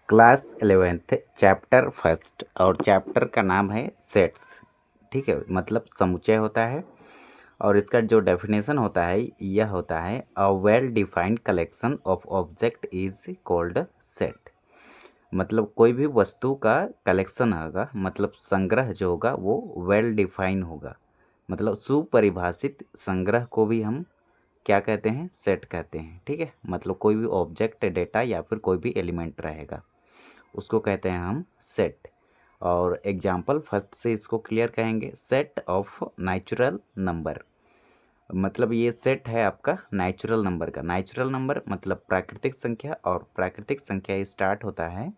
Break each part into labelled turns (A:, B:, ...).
A: Class 11th chapter first और chapter का नाम है सेट्स। ठीक है, मतलब समुच्चय होता है और इसका जो डेफिनेशन होता है यह होता है a well defined collection of object is called set. मतलब कोई भी वस्तु का कलेक्शन होगा, मतलब संग्रह जो होगा वो वेल डिफाइन होगा, मतलब सुपरिभाषित संग्रह को भी हम क्या कहते हैं, सेट कहते हैं। ठीक है, मतलब कोई भी ऑब्जेक्ट, डेटा या फिर कोई भी एलिमेंट रहेगा उसको कहते हैं हम सेट। और एग्जाम्पल फर्स्ट से इसको क्लियर कहेंगे, सेट ऑफ नेचुरल नंबर। मतलब ये सेट है आपका नेचुरल नंबर का। नेचुरल नंबर मतलब प्राकृतिक संख्या, और प्राकृतिक संख्या स्टार्ट होता है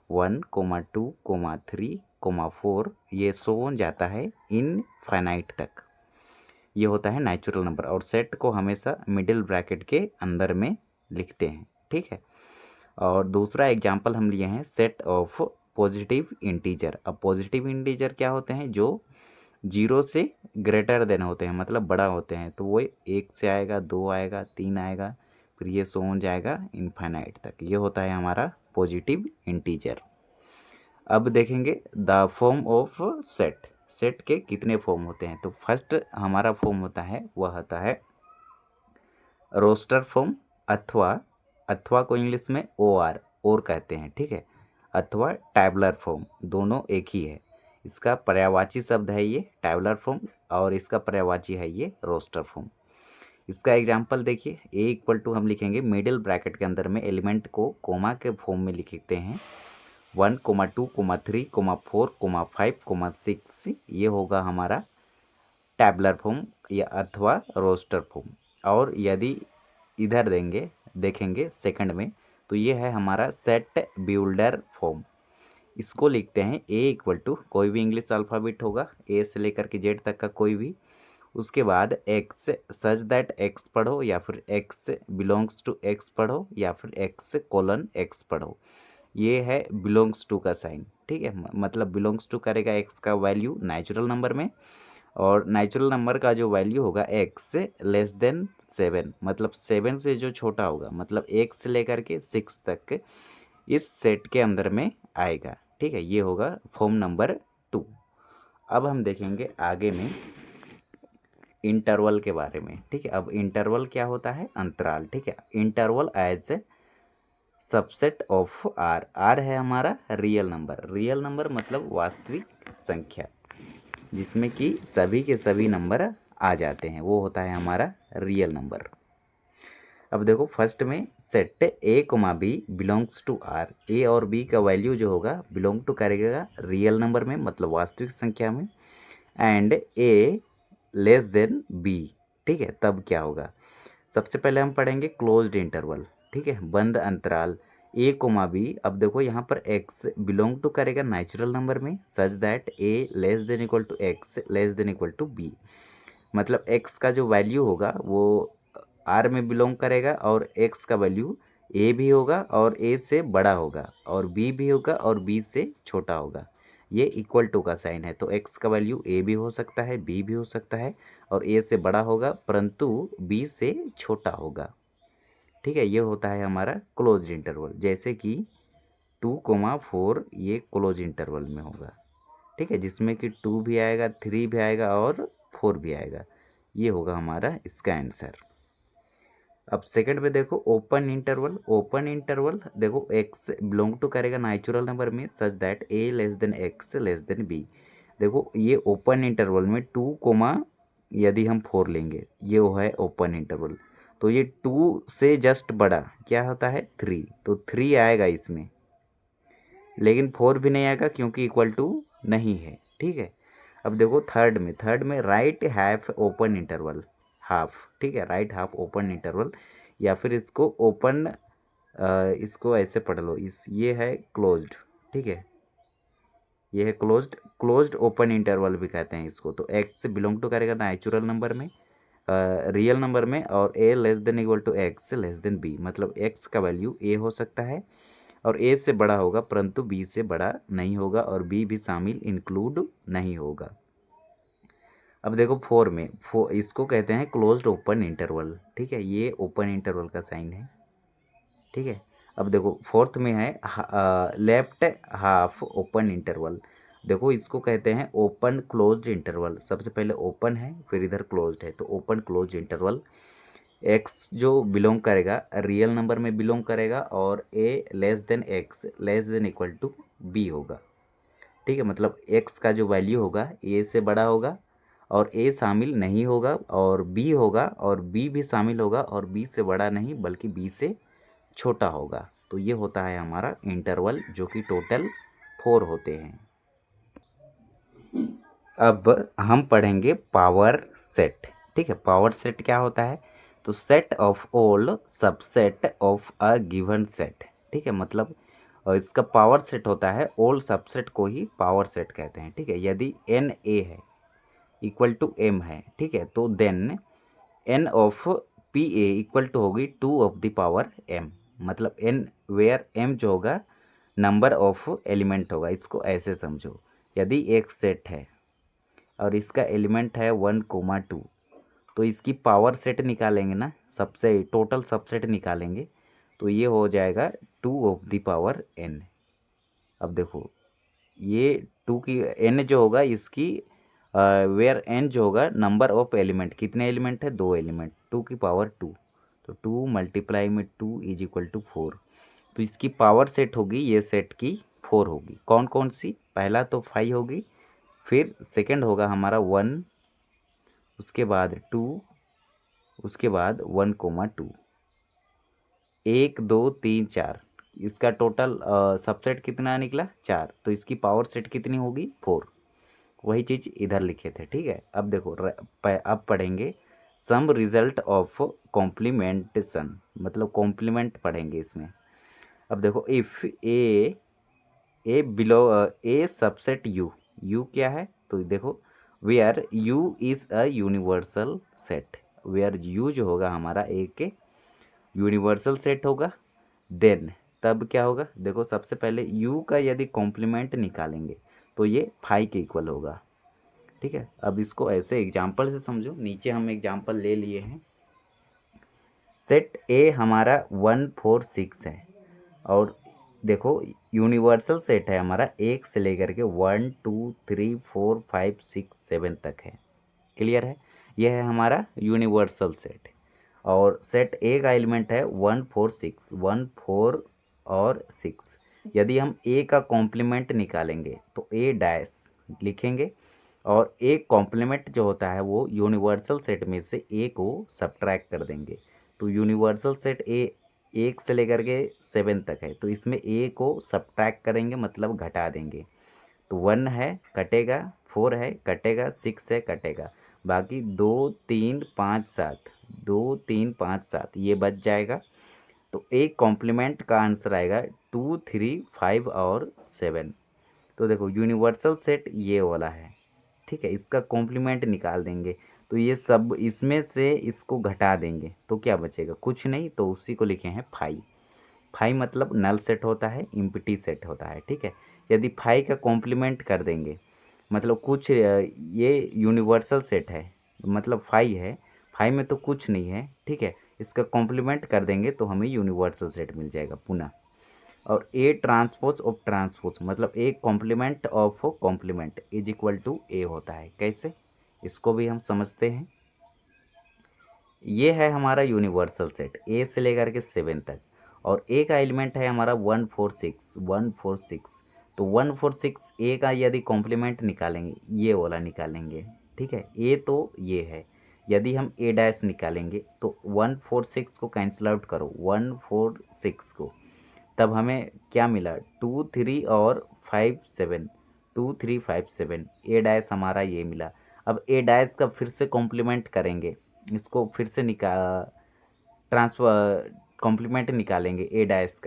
A: 1,2,3,4, ये सो जाता है इनफाइनाइट तक। ये होता है नेचुरल नंबर, और सेट को हमेशा मिडिल ब्रैकेट के अंदर में लिखते हैं। ठीक है, और दूसरा एग्जाम्पल हम लिए हैं सेट ऑफ पॉजिटिव इंटीजर। अब पॉजिटिव इंटीजर क्या होते हैं, जो जीरो से ग्रेटर देन होते हैं, मतलब बड़ा होते हैं। तो वो एक से आएगा, दो आएगा, तीन आएगा, फिर ये सो जाएगा इनफाइनाइट तक। ये होता है हमारा पॉजिटिव इंटीजर। अब देखेंगे the form of set. Set के कितने फॉर्म होते हैं, तो फर्स्ट हमारा फॉर्म होता है वह होता है रोस्टर फॉर्म, अथवा को इंग्लिश में और कहते हैं। ठीक है, अथवा टैबुलर फॉर्म, दोनों एक ही है। इसका पर्यायवाची शब्द है ये टैबुलर फॉर्म, और इसका पर्यायवाची है ये रोस्टर फॉर्म। इसका एग्जाम्पल देखिए, ए इक्वल टू हम लिखेंगे मिडिल ब्रैकेट के अंदर में एलिमेंट को कोमा के फॉर्म में लिखते हैं 1,2,3,4,5,6। ये होगा हमारा टैबुलर फॉर्म या अथवा रोस्टर फॉर्म। और यदि इधर देखेंगे सेकंड में, तो ये है हमारा सेट बिल्डर फॉर्म। इसको लिखते हैं ए इक्वल टू कोई भी इंग्लिश अल्फ़ाबेट होगा, ए से लेकर के जेड तक का कोई भी, उसके बाद एक्स सच दैट एक्स पढ़ो, या फिर एक्स बिलोंग्स टू एक्स पढ़ो, या फिर एक्स कोलन एक्स पढ़ो। ये है बिलोंग्स टू का साइन। ठीक है, मतलब बिलोंग्स टू करेगा एक्स का वैल्यू नेचुरल नंबर में, और नेचुरल नंबर का जो वैल्यू होगा एक्स लेस देन 7, मतलब 7 से जो छोटा होगा, मतलब एक से लेकर के 6 तक इस सेट के अंदर में आएगा। ठीक है, ये होगा फॉर्म नंबर 2। अब हम देखेंगे आगे में इंटरवल के बारे में। ठीक है, अब इंटरवल क्या होता है, अंतराल। ठीक है, interval as subset of R है हमारा रियल नंबर। रियल नंबर मतलब वास्तविक संख्या, जिसमें कि सभी के सभी नंबर आ जाते हैं, वो होता है हमारा रियल नंबर। अब देखो फर्स्ट में set A comma B belongs to R. A और बी का वैल्यू जो होगा बिलोंग टू करेगा रियल नंबर में, मतलब वास्तविक संख्या में, and A less than B. ठीक है, तब क्या होगा, सबसे पहले हम पढ़ेंगे क्लोज्ड इंटरवल। ठीक है, बंद अंतराल ए कोमा बी। अब देखो यहाँ पर एक्स बिलोंग टू करेगा नेचुरल नंबर में, such that A less than equal to X less than equal to B. मतलब एक्स का जो वैल्यू होगा वो आर में बिलोंग करेगा, और एक्स का वैल्यू ए भी होगा और ए से बड़ा होगा, और बी भी होगा और बी से छोटा होगा। ये इक्वल टू का साइन है, तो एक्स का वैल्यू ए भी हो सकता है, बी भी हो सकता है, और ए से बड़ा होगा परंतु बी से छोटा होगा। ठीक है, ये होता है हमारा क्लोज इंटरवल, जैसे कि 2,4 ये क्लोज इंटरवल में होगा। ठीक है, जिसमें कि 2 भी आएगा, 3 भी आएगा और 4 भी आएगा। ये होगा हमारा इसका आंसर। अब सेकंड में देखो ओपन इंटरवल। ओपन इंटरवल देखो एक्स बिलोंग टू करेगा नेचुरल नंबर में, such that A less than X less than B. देखो ये ओपन इंटरवल में 2 कोमा यदि हम 4 लेंगे, ये वो है ओपन इंटरवल, तो ये 2 से जस्ट बड़ा क्या होता है 3, तो 3 आएगा इसमें, लेकिन 4 भी नहीं आएगा क्योंकि इक्वल टू नहीं है। ठीक है, अब देखो थर्ड में right half open interval, half. ठीक है, राइट हाफ ओपन इंटरवल, या फिर इसको ओपन, इसको ऐसे पढ़ लो, ये है क्लोज्ड। ठीक है, ये है क्लोज्ड ओपन इंटरवल भी कहते हैं इसको। तो एक्स बिलोंग टू करेगा नेचुरल नंबर में, रियल नंबर में, और A less than equal to X less than B, मतलब एक्स का वैल्यू ए हो सकता है और ए से बड़ा होगा परंतु बी से बड़ा नहीं होगा, और बी भी शामिल इंक्लूड नहीं होगा। अब देखो 4 में इसको कहते हैं क्लोज्ड ओपन इंटरवल। ठीक है, ये ओपन इंटरवल का साइन है। ठीक है, अब देखो फोर्थ में है लेफ्ट हाफ ओपन इंटरवल। देखो इसको कहते हैं ओपन क्लोज्ड इंटरवल। सबसे पहले ओपन है फिर इधर क्लोज्ड है, तो ओपन क्लोज इंटरवल। एक्स जो बिलोंग करेगा रियल नंबर में बिलोंग करेगा और A less than X less than equal to B होगा। ठीक है, मतलब एक्स का जो वैल्यू होगा ए से बड़ा होगा और ए शामिल नहीं होगा, और बी होगा और बी भी शामिल होगा और बी से बड़ा नहीं बल्कि बी से छोटा होगा। तो ये होता है हमारा इंटरवल, जो कि टोटल 4 होते हैं। अब हम पढ़ेंगे पावर सेट। ठीक है, पावर सेट क्या होता है? तो set of all subset of a given set. ठीक है, मतलब इसका पावर सेट होता है, ऑल सबसेट को ही पावर सेट कहते हैं। ठीक है, यदि एन ए है इक्वल टू एम है, ठीक है, तो then N of P A equal to होगी 2 ऑफ द पावर एम। मतलब एन वेयर एम जो होगा नंबर ऑफ एलिमेंट होगा। इसको ऐसे समझो, यदि एक सेट है और इसका एलिमेंट है 1, 2, तो इसकी पावर सेट निकालेंगे ना, सबसे टोटल सबसेट निकालेंगे, तो ये हो जाएगा 2 ऑफ द पावर एन। अब देखो ये 2 की एन जो होगा इसकी वेयर एन जो होगा नंबर ऑफ एलिमेंट, कितने एलिमेंट है? 2 एलिमेंट, 2 की पावर 2, तो 2 मल्टीप्लाई में 2 इज इक्वल टू 4। तो इसकी पावर सेट होगी ये सेट की 4 होगी। कौन कौन सी? पहला तो 5 होगी, फिर सेकंड होगा हमारा 1, उसके बाद 2, उसके बाद 1, 2, 1, 2, 3, 4। इसका टोटल सबसेट कितना निकला? 4। तो इसकी पावर सेट कितनी होगी? 4। वही चीज़ इधर लिखे थे। ठीक है, अब देखो अब पढ़ेंगे सम रिजल्ट ऑफ कॉम्प्लीमेंटेशन, मतलब कॉम्प्लीमेंट पढ़ेंगे इसमें। अब देखो if A below a subset U, U क्या है? तो देखो where U is a universal set, where U जो होगा हमारा एक यूनिवर्सल सेट होगा। देन तब क्या होगा? देखो सबसे पहले यू का यदि कॉम्प्लीमेंट निकालेंगे तो ये 5 के इक्वल होगा। ठीक है, अब इसको ऐसे एग्जाम्पल से समझो। नीचे हम एग्जाम्पल ले लिए हैं। सेट ए हमारा 1, 4, 6 है और देखो यूनिवर्सल सेट है हमारा 1 से लेकर के 1, 2, 3, 4, 5, 6, 7 तक है। क्लियर है? यह है हमारा यूनिवर्सल सेट। और सेट ए का एलिमेंट है 1, 4, 6, 1, 4 और 6। यदि हम ए का कॉम्प्लीमेंट निकालेंगे तो ए डैश लिखेंगे, और ए कॉम्प्लीमेंट जो होता है वो यूनिवर्सल सेट में से ए को सब्ट्रैक्ट कर देंगे। तो यूनिवर्सल सेट ए 1 से लेकर के 7 तक है, तो इसमें ए को सब्ट्रैक्ट करेंगे मतलब घटा देंगे। तो 1 है कटेगा, 4 है कटेगा, 6 है कटेगा, बाकी 2, 3, 5, 7, 2, 3, 5, 7 ये बच जाएगा। तो एक कॉम्प्लीमेंट का आंसर आएगा 2, 3, 5 और 7। तो देखो यूनिवर्सल सेट ये वाला है। ठीक है, इसका कॉम्प्लीमेंट निकाल देंगे तो ये सब इसमें से इसको घटा देंगे तो क्या बचेगा? कुछ नहीं, तो उसी को लिखे हैं 5। 5 मतलब नल सेट होता है, इम्प्टी सेट होता है। ठीक है, यदि 5 का कॉम्प्लीमेंट कर देंगे मतलब कुछ ये यूनिवर्सल सेट है मतलब 5 है, 5 में तो कुछ नहीं है। ठीक है, इसका कॉम्प्लीमेंट कर देंगे तो हमें यूनिवर्सल सेट मिल जाएगा पुनः। और ए ट्रांसपोज ऑफ ट्रांसपोज मतलब A complement of complement is equal to A होता है। कैसे? इसको भी हम समझते हैं। ये है हमारा यूनिवर्सल सेट ए से लेकर के 7 तक, और ए का एलिमेंट है हमारा 1, 4, 6, 1, 4, 6। तो 1, 4, 6 ए का यदि कॉम्प्लीमेंट निकालेंगे ये वाला निकालेंगे। ठीक है, ए तो ये है, यदि हम ए डैश निकालेंगे तो 1, 4, 6 को कैंसिल आउट करो 1, 4, 6 को, तब हमें क्या मिला? 2, 3 और 5, 7, 2, 3, 5, 7 ए डैश हमारा ये मिला। अब ए डैश का फिर से कॉम्प्लीमेंट करेंगे, इसको फिर से ट्रांसफर कॉम्प्लीमेंट निकालेंगे ए डैश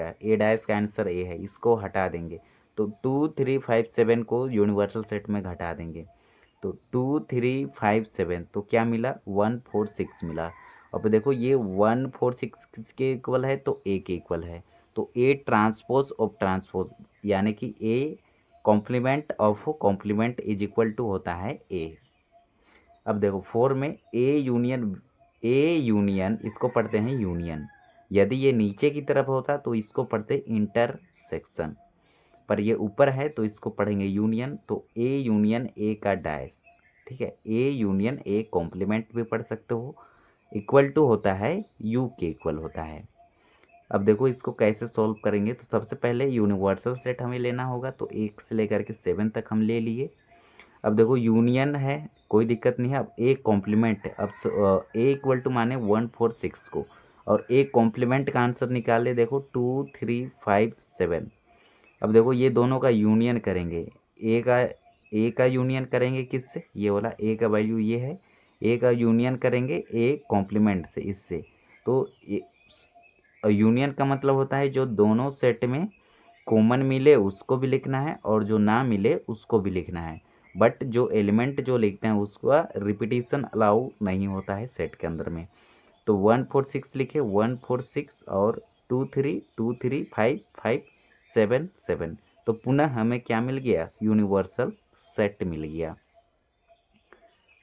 A: का आंसर ए है, इसको हटा देंगे तो 2, 3, 5, 7 को यूनिवर्सल सेट में घटा देंगे तो 2, 3, 5, 7 तो क्या मिला? 1, 4, 6 मिला। अब देखो ये 1, 4, 6 किसके इक्वल है? तो ए के इक्वल है। तो ए ट्रांसपोज ऑफ ट्रांसपोज यानी कि A complement of complement is equal to होता है ए। अब देखो 4 में ए यूनियन इसको पढ़ते हैं यूनियन। यदि ये नीचे की तरफ होता तो इसको पढ़ते इंटरसेक्शन, पर ये ऊपर है तो इसको पढ़ेंगे यूनियन। तो ए यूनियन ए का डैश, ठीक है, ए यूनियन ए कॉम्प्लीमेंट भी पढ़ सकते हो, इक्वल टू होता है यू के इक्वल होता है। अब देखो इसको कैसे सॉल्व करेंगे। तो सबसे पहले यूनिवर्सल सेट हमें लेना होगा, तो 1 से लेकर के 7 तक हम ले लिए। अब देखो यूनियन है, कोई दिक्कत नहीं है। अब ए कॉम्प्लीमेंट है, अब ए इक्वल टू माने 1 4 6 को, और ए कॉम्प्लीमेंट का आंसर निकाले, देखो 2 3 5 7। अब देखो ये दोनों का यूनियन करेंगे, ए का यूनियन करेंगे किससे, ये वाला ए का वैल्यू ये है, ए का यूनियन करेंगे ए कॉम्प्लीमेंट से इससे। तो यूनियन का मतलब होता है जो दोनों सेट में कॉमन मिले उसको भी लिखना है और जो ना मिले उसको भी लिखना है, बट जो एलिमेंट जो लिखते हैं उसका रिपीटिशन अलाउ नहीं होता है सेट के अंदर में। तो 1 4 6 लिखे, 1 4 6 और 2 3 5 5 7 7। तो पुनः हमें क्या मिल गया, यूनिवर्सल सेट मिल गया।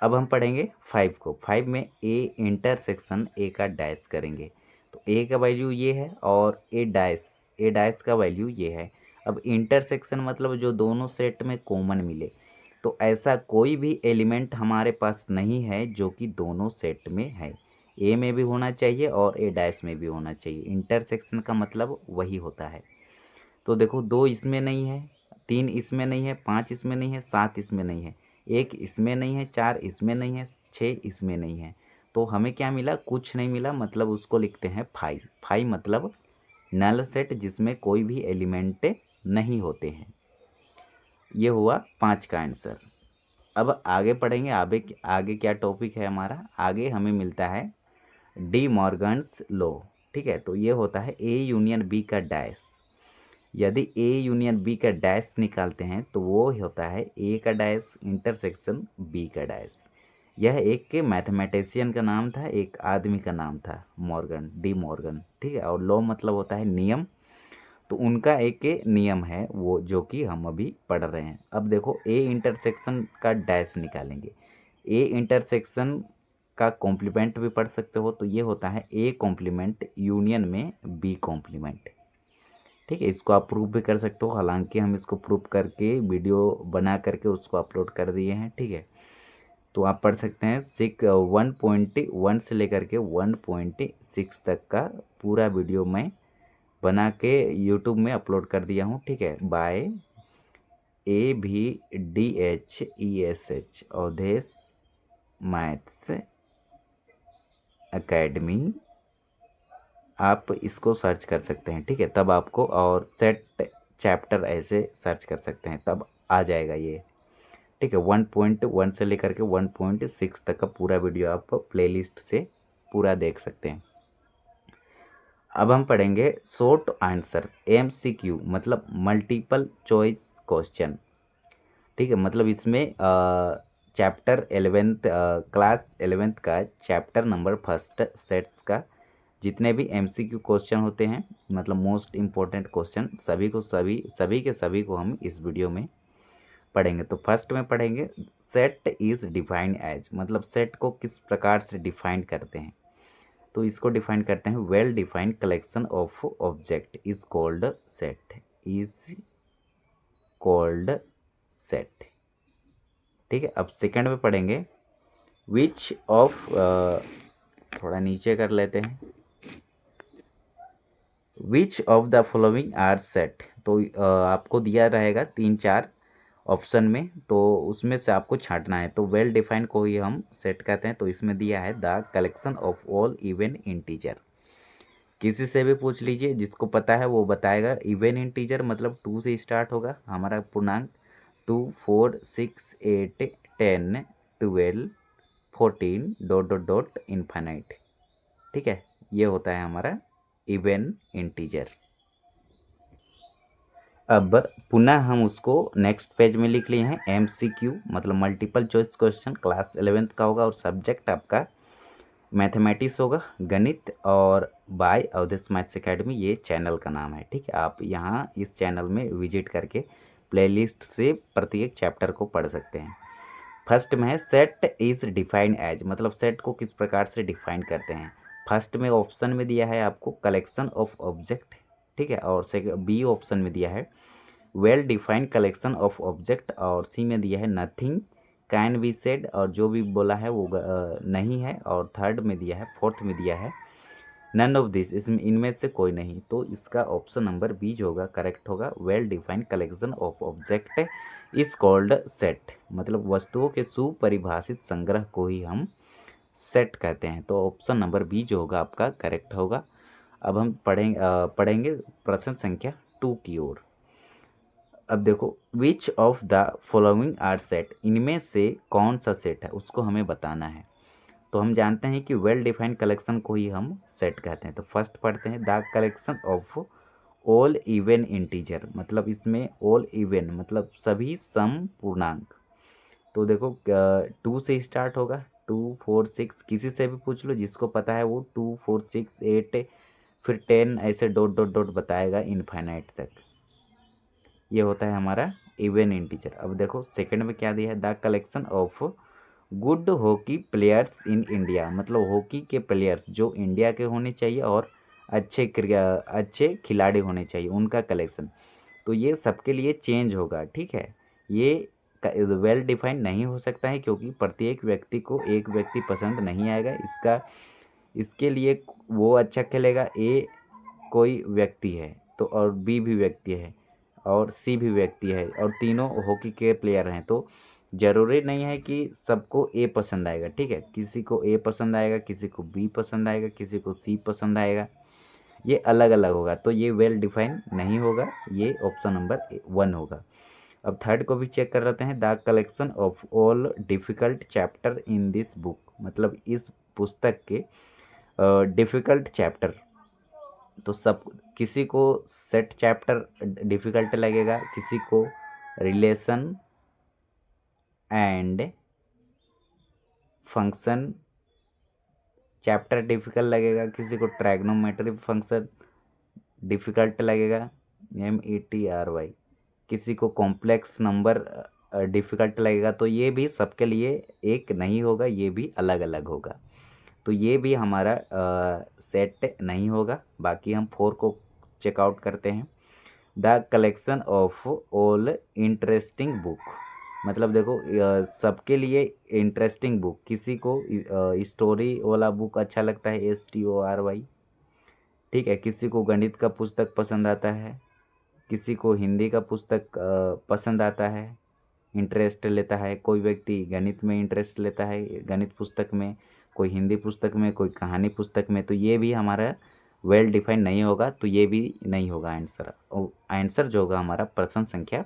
A: अब हम पढ़ेंगे 5 को। 5 में ए इंटरसेक्शन ए का डैश करेंगे, तो ए का वैल्यू ये है और ए डैश का वैल्यू ये है। अब इंटरसेक्शन मतलब जो दोनों सेट में कॉमन मिले, तो ऐसा कोई भी एलिमेंट हमारे पास नहीं है जो कि दोनों सेट में है, ए में भी होना चाहिए और ए डैश में भी होना चाहिए। इंटरसेक्शन का मतलब वही होता है। तो देखो 2 इसमें नहीं है, 3 इसमें नहीं है, 5 इसमें नहीं है, 7 इसमें नहीं है, 1 इसमें नहीं है, 4 इसमें नहीं है, 6 इसमें नहीं है। तो हमें क्या मिला, कुछ नहीं मिला, मतलब उसको लिखते हैं 5। 5 मतलब नल सेट जिसमें कोई भी एलिमेंट नहीं होते हैं। ये हुआ 5 का आंसर। अब आगे पढ़ेंगे, आगे क्या टॉपिक है हमारा, आगे हमें मिलता है डी मॉर्गन्स लॉ, ठीक है। तो ये होता है ए यूनियन बी का डैश। यदि ए यूनियन बी का डैश निकालते हैं तो वो होता है ए का डैश इंटरसेक्शन बी का डैश। यह एक के मैथमेटिशियन का नाम था, एक आदमी का नाम था मॉर्गन, डी मॉर्गन, ठीक है। और लॉ मतलब होता है नियम, तो उनका एक नियम है वो जो कि हम अभी पढ़ रहे हैं। अब देखो ए इंटरसेक्शन का डैश निकालेंगे, ए इंटरसेक्शन का कॉम्प्लीमेंट भी पढ़ सकते हो, तो ये होता है ए कॉम्प्लीमेंट यूनियन में बी कॉम्प्लीमेंट, ठीक है। इसको आप प्रूफ भी कर सकते हो, हालांकि हम इसको प्रूफ करके वीडियो बना करके उसको अपलोड कर दिए हैं, ठीक है। तो आप पढ़ सकते हैं 1.1 से लेकर के 1.6 तक का पूरा वीडियो मैं बना के यूट्यूब में अपलोड कर दिया हूँ, ठीक है। By ABDHESH Avdhesh maths academy, आप इसको सर्च कर सकते हैं, ठीक है। तब आपको, और सेट चैप्टर ऐसे सर्च कर सकते हैं, तब आ जाएगा ये, ठीक है। 1.1 से लेकर के 1.6 तक का पूरा वीडियो आप प्लेलिस्ट से पूरा देख सकते हैं। अब हम पढ़ेंगे शॉर्ट आंसर MCQ, मतलब मल्टीपल चॉइस क्वेश्चन, ठीक है। मतलब इसमें चैप्टर 11th क्लास 11th का चैप्टर नंबर फर्स्ट सेट्स का जितने भी MCQ क्वेश्चन होते हैं, मतलब मोस्ट इम्पोर्टेंट क्वेश्चन, सभी के सभी को हम इस वीडियो में पढ़ेंगे। तो फर्स्ट में पढ़ेंगे सेट इज़ डिफाइंड एज, मतलब सेट को किस प्रकार से डिफाइन करते हैं। तो इसको डिफाइन करते हैं well defined collection of object is called set, ठीक है। अब सेकंड में पढ़ेंगे विच ऑफ, थोड़ा नीचे कर लेते हैं, which of the following are set. तो आपको दिया रहेगा 3-4 ऑप्शन में, तो उसमें से आपको छांटना है। तो वेल डिफाइंड को ही हम सेट कहते हैं। तो इसमें दिया है the collection of all even integer. किसी से भी पूछ लीजिए, जिसको पता है वो बताएगा। इवन इंटीजर मतलब 2 से स्टार्ट होगा हमारा पूर्णांक, 2 4 6 8 10 12 14 डॉट डॉट डॉट इन्फाइनाइट, ठीक है। ये होता है हमारा इवन इंटीजर। अब पुनः हम उसको नेक्स्ट पेज में लिख लिए हैं MCQ, मतलब multiple choice question, class 11th का होगा और सब्जेक्ट आपका मैथमेटिक्स होगा, गणित, और बाय अवधेश मैथ्स एकेडमी ये चैनल का नाम है, ठीक है। आप यहाँ इस चैनल में विजिट करके प्लेलिस्ट से प्रत्येक चैप्टर को पढ़ सकते हैं। फर्स्ट में है सेट इज़ डिफाइंड एज, मतलब सेट को किस प्रकार से डिफाइन करते हैं। फर्स्ट में ऑप्शन में दिया है आपको कलेक्शन ऑफ ऑब्जेक्ट, ठीक है, और सेकंड बी ऑप्शन में दिया है well defined collection of object, और सी में दिया है नथिंग कैन बी सेड, और जो भी बोला है वो नहीं है, और थर्ड में दिया है, फोर्थ में दिया है नन ऑफ दिस, इसमें इनमें से कोई नहीं। तो इसका ऑप्शन नंबर बी जो होगा करेक्ट होगा। Well defined collection of object is called set, मतलब वस्तुओं के सुपरिभाषित संग्रह को ही हम सेट कहते हैं। तो ऑप्शन नंबर बी जो होगा आपका करेक्ट होगा। अब हम पढ़ेंगे प्रश्न संख्या 2 की ओर। अब देखो which of the following are set, इनमें से कौन सा सेट है उसको हमें बताना है। तो हम जानते हैं कि वेल डिफाइंड कलेक्शन को ही हम सेट कहते हैं। तो फर्स्ट पढ़ते हैं the collection of all even integer, मतलब इसमें ऑल इवन मतलब सभी सम पूर्णांक। तो देखो 2 से स्टार्ट होगा, 2 4 6, किसी से भी पूछ लो जिसको पता है वो 2 4 6 8 फिर 10 ऐसे डॉट डॉट डॉट बताएगा इनफाइनाइट तक। ये होता है हमारा इवन इंटीजर। अब देखो सेकंड में क्या दिया है the collection of good hockey players in India, मतलब हॉकी के प्लेयर्स जो इंडिया के होने चाहिए और अच्छे खिलाड़ी होने चाहिए उनका कलेक्शन। तो ये सबके लिए चेंज होगा, ठीक है। ये वेल डिफाइंड नहीं हो सकता है क्योंकि प्रत्येक व्यक्ति को एक व्यक्ति पसंद नहीं आएगा। इसके लिए वो अच्छा खेलेगा, ए कोई व्यक्ति है तो, और बी भी व्यक्ति है और सी भी व्यक्ति है और तीनों हॉकी के प्लेयर हैं, तो ज़रूरी नहीं है कि सबको ए पसंद आएगा, ठीक है। किसी को ए पसंद आएगा, किसी को बी पसंद आएगा, किसी को सी पसंद आएगा, ये अलग अलग होगा। तो ये वेल डिफाइन नहीं होगा, ये ऑप्शन नंबर 1 होगा। अब थर्ड को भी चेक कर लेते हैं the collection of all difficult chapter in this book, मतलब इस पुस्तक के डिफ़िकल्ट चैप्टर। तो सब किसी को सेट चैप्टर डिफ़िकल्ट लगेगा, किसी को relation and function chapter difficult लगेगा, किसी को ट्रैग्नोमेट्री फंक्शन डिफ़िकल्ट लगेगा METRY, किसी को कॉम्प्लेक्स नंबर डिफ़िकल्ट लगेगा। तो ये भी सबके लिए एक नहीं होगा, ये भी अलग अलग होगा। तो ये भी हमारा सेट नहीं होगा। बाकी हम 4 को चेकआउट करते हैं the collection of all interesting book, मतलब देखो सबके लिए इंटरेस्टिंग बुक, किसी को स्टोरी वाला बुक अच्छा लगता है STORY, ठीक है, किसी को गणित का पुस्तक पसंद आता है, किसी को हिंदी का पुस्तक पसंद आता है, इंटरेस्ट लेता है। कोई व्यक्ति गणित में इंटरेस्ट लेता है, गणित पुस्तक में, कोई हिंदी पुस्तक में, कोई कहानी पुस्तक में। तो ये भी हमारा वेल डिफाइंड नहीं होगा, तो ये भी नहीं होगा आंसर। आंसर जो होगा हमारा प्रश्न संख्या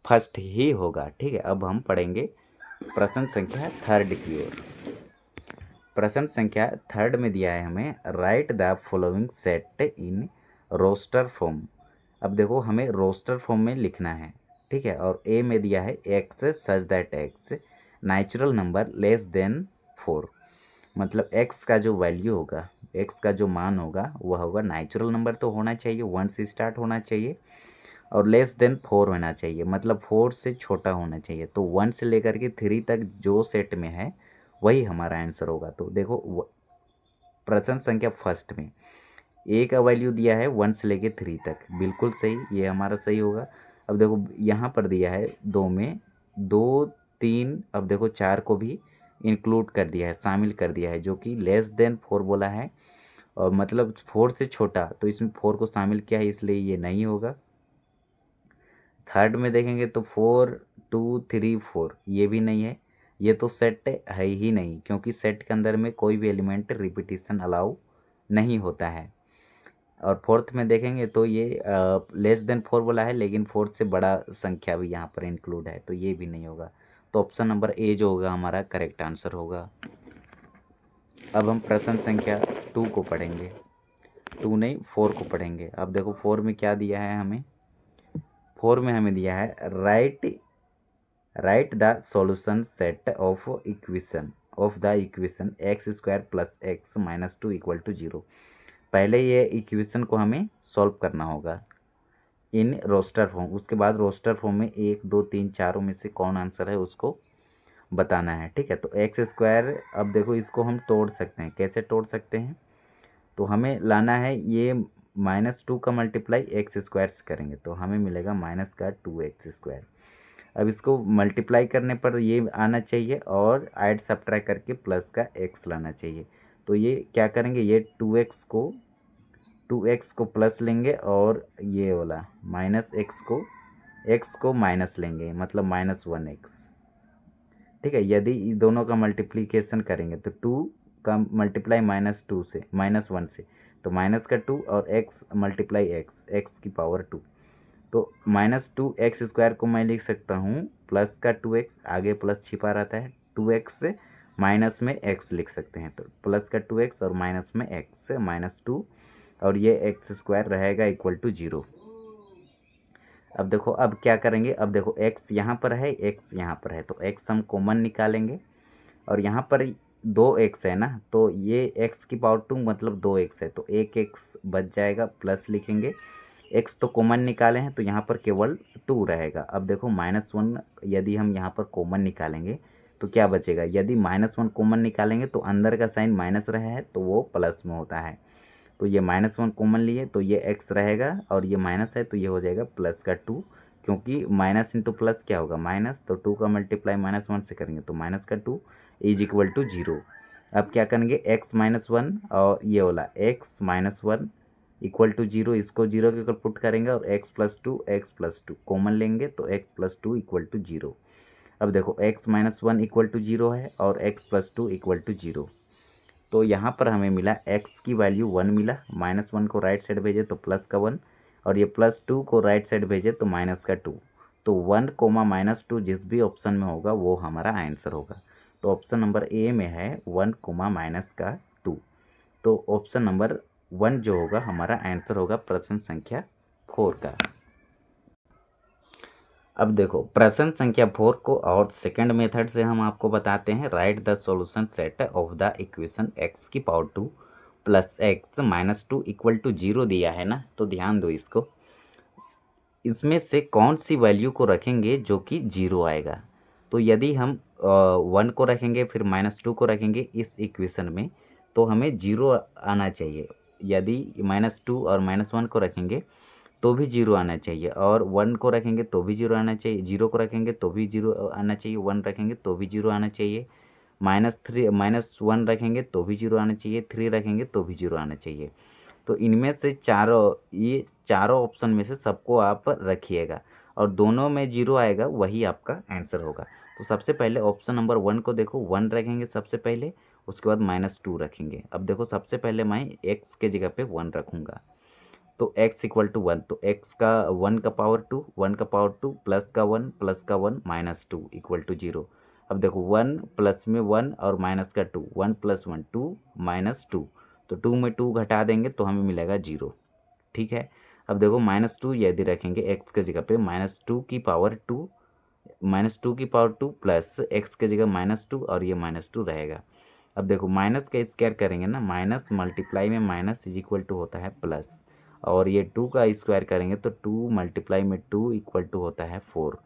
A: फर्स्ट ही होगा, ठीक है। अब हम पढ़ेंगे प्रश्न संख्या थर्ड की ओर। प्रश्न संख्या थर्ड में दिया है हमें write the following set in roster form. अब देखो हमें रोस्टर फॉर्म में लिखना है, ठीक है। और ए में दिया है x such that x natural number less than 4, मतलब एक्स का जो वैल्यू होगा, एक्स का जो मान होगा वह होगा नेचुरल नंबर, तो होना चाहिए 1 से स्टार्ट होना चाहिए और लेस देन 4 होना चाहिए, मतलब 4 से छोटा होना चाहिए। तो 1 से लेकर के 3 तक जो सेट में है वही हमारा आंसर होगा। तो देखो प्रश्न संख्या फर्स्ट में ए का वैल्यू दिया है 1 से लेके 3 तक, बिल्कुल सही, ये हमारा सही होगा। अब देखो यहाँ पर दिया है 2 में 2 3, अब देखो 4 को भी इंक्लूड कर दिया है, शामिल कर दिया है, जो कि लेस देन 4 बोला है और मतलब 4 से छोटा, तो इसमें 4 को शामिल किया है, इसलिए ये नहीं होगा। थर्ड में देखेंगे तो 4 2 3 4, ये भी नहीं है, ये तो सेट है ही नहीं, क्योंकि सेट के अंदर में कोई भी एलिमेंट रिपीटिशन अलाउ नहीं होता है। और फोर्थ में देखेंगे तो ये लेस देन 4 बोला है, लेकिन 4 से बड़ा संख्या भी यहाँ पर इंक्लूड है, तो ये भी नहीं होगा। तो ऑप्शन नंबर ए जो होगा हमारा करेक्ट आंसर होगा। अब हम प्रश्न संख्या 2 को पढ़ेंगे, 2 नहीं 4 को पढ़ेंगे। अब देखो 4 में क्या दिया है हमें, 4 में हमें दिया है write the solution set of the equation X square plus X minus 2 equal to 0। पहले ये इक्वेशन को हमें सॉल्व करना होगा इन रोस्टर फॉर्म, उसके बाद रोस्टर फॉर्म में 1 2 3 4 में से कौन आंसर है उसको बताना है, ठीक है। तो एक्स स्क्वायर, अब देखो इसको हम तोड़ सकते हैं, कैसे तोड़ सकते हैं, तो हमें लाना है ये -2 का मल्टीप्लाई एक्स स्क्वायर से करेंगे तो हमें मिलेगा माइनस का 2x²। अब इसको मल्टीप्लाई करने पर ये आना चाहिए और ऐड सब्ट्रैक्ट करके प्लस का x लाना चाहिए। तो ये क्या करेंगे, ये 2x को प्लस लेंगे और ये वाला x को माइनस लेंगे, मतलब -1x। ठीक है, यदि इन दोनों का मल्टीप्लिकेशन करेंगे तो 2 का मल्टीप्लाई -1 से तो माइनस का 2 और x मल्टीप्लाई x की पावर 2। तो -2x² को मैं लिख सकता हूँ प्लस का 2x, आगे प्लस छिपा रहता है, 2x से माइनस में x लिख सकते हैं। तो प्लस का 2x और माइनस में x -2 और ये x² रहेगा इक्वल टू 0। अब देखो अब क्या करेंगे, अब देखो x यहाँ पर है, x यहाँ पर है, तो x हम कॉमन निकालेंगे और यहाँ पर 2x है ना, तो ये x की पावर 2 मतलब 2x है, तो एक x बच जाएगा, प्लस लिखेंगे। x तो कॉमन निकाले हैं तो यहाँ पर केवल 2 रहेगा। अब देखो -1 यदि हम यहाँ पर कॉमन निकालेंगे तो क्या बचेगा, यदि -1 कॉमन निकालेंगे तो अंदर का साइन माइनस रहा है तो वो प्लस में होता है। तो ये -1 कॉमन लिए तो ये x रहेगा और ये माइनस है तो ये हो जाएगा प्लस का 2, क्योंकि माइनस इंटू प्लस क्या होगा माइनस, तो 2 का मल्टीप्लाई -1 से करेंगे तो माइनस का 2 इज इक्वल टू 0। अब क्या करेंगे, x-1 और ये वाला x-1 इक्वल टू 0, इसको 0 के ऊपर पुट करेंगे और x+2 कॉमन लेंगे तो x+2 इक्वल टू 0। अब देखो x-1 इक्वल टू 0 है और x+2 इक्वल टू 0। तो यहाँ पर हमें मिला x की वैल्यू 1 मिला, -1 को राइट साइड भेजे तो प्लस का 1 और ये +2 को राइट साइड भेजे तो माइनस का 2। तो 1, -2 जिस भी ऑप्शन में होगा वो हमारा आंसर होगा। तो ऑप्शन नंबर ए में है 1, -2। तो ऑप्शन नंबर 1 जो होगा हमारा आंसर होगा प्रश्न संख्या 4 का। अब देखो प्रश्न संख्या 4 को और सेकंड मेथड से हम आपको बताते हैं। Write the solution set of the equation x की पावर 2 प्लस x -2 इक्वल टू 0 दिया है ना, तो ध्यान दो इसको। इसमें से कौन सी वैल्यू को रखेंगे जो कि 0 आएगा। तो यदि हम 1 को रखेंगे फिर -2 को रखेंगे इस इक्वेशन में तो हमें 0 आना चाहिए। यदि -2 और -1 को रखेंगे तो भी 0 आना चाहिए और 1 को रखेंगे तो भी 0 आना चाहिए, 0 को रखेंगे तो भी 0 आना चाहिए, 1 रखेंगे तो भी 0 आना चाहिए, -1 रखेंगे तो भी 0 आना चाहिए, 3 रखेंगे तो भी 0 आना चाहिए। तो इनमें से ये चारों ऑप्शन में से सबको आप रखिएगा और दोनों में 0 आएगा वही आपका आंसर होगा। तो सबसे पहले ऑप्शन नंबर 1 को देखो, 1 रखेंगे सबसे पहले, उसके बाद -2 रखेंगे। अब देखो सबसे पहले मैं x के जगह पे 1 रखूँगा तो x इक्वल टू 1, तो x का 1 का पावर 2, 1 का पावर 2 प्लस का 1 -2 इक्वल टू 0। अब देखो 1 प्लस में 1 और माइनस का 2, 1 + 1 2 -2, तो 2 में 2 घटा देंगे तो हमें मिलेगा 0। ठीक है, अब देखो -2 यदि रखेंगे x के जगह पे -2 की पावर 2 प्लस x के जगह -2 और ये -2 रहेगा। अब देखो माइनस का स्क्वायर करेंगे ना, माइनस मल्टीप्लाई में माइनस इज इक्वल टू होता है प्लस, और ये 2 का स्क्वायर करेंगे तो 2 मल्टीप्लाई में 2 इक्वल टू होता है 4।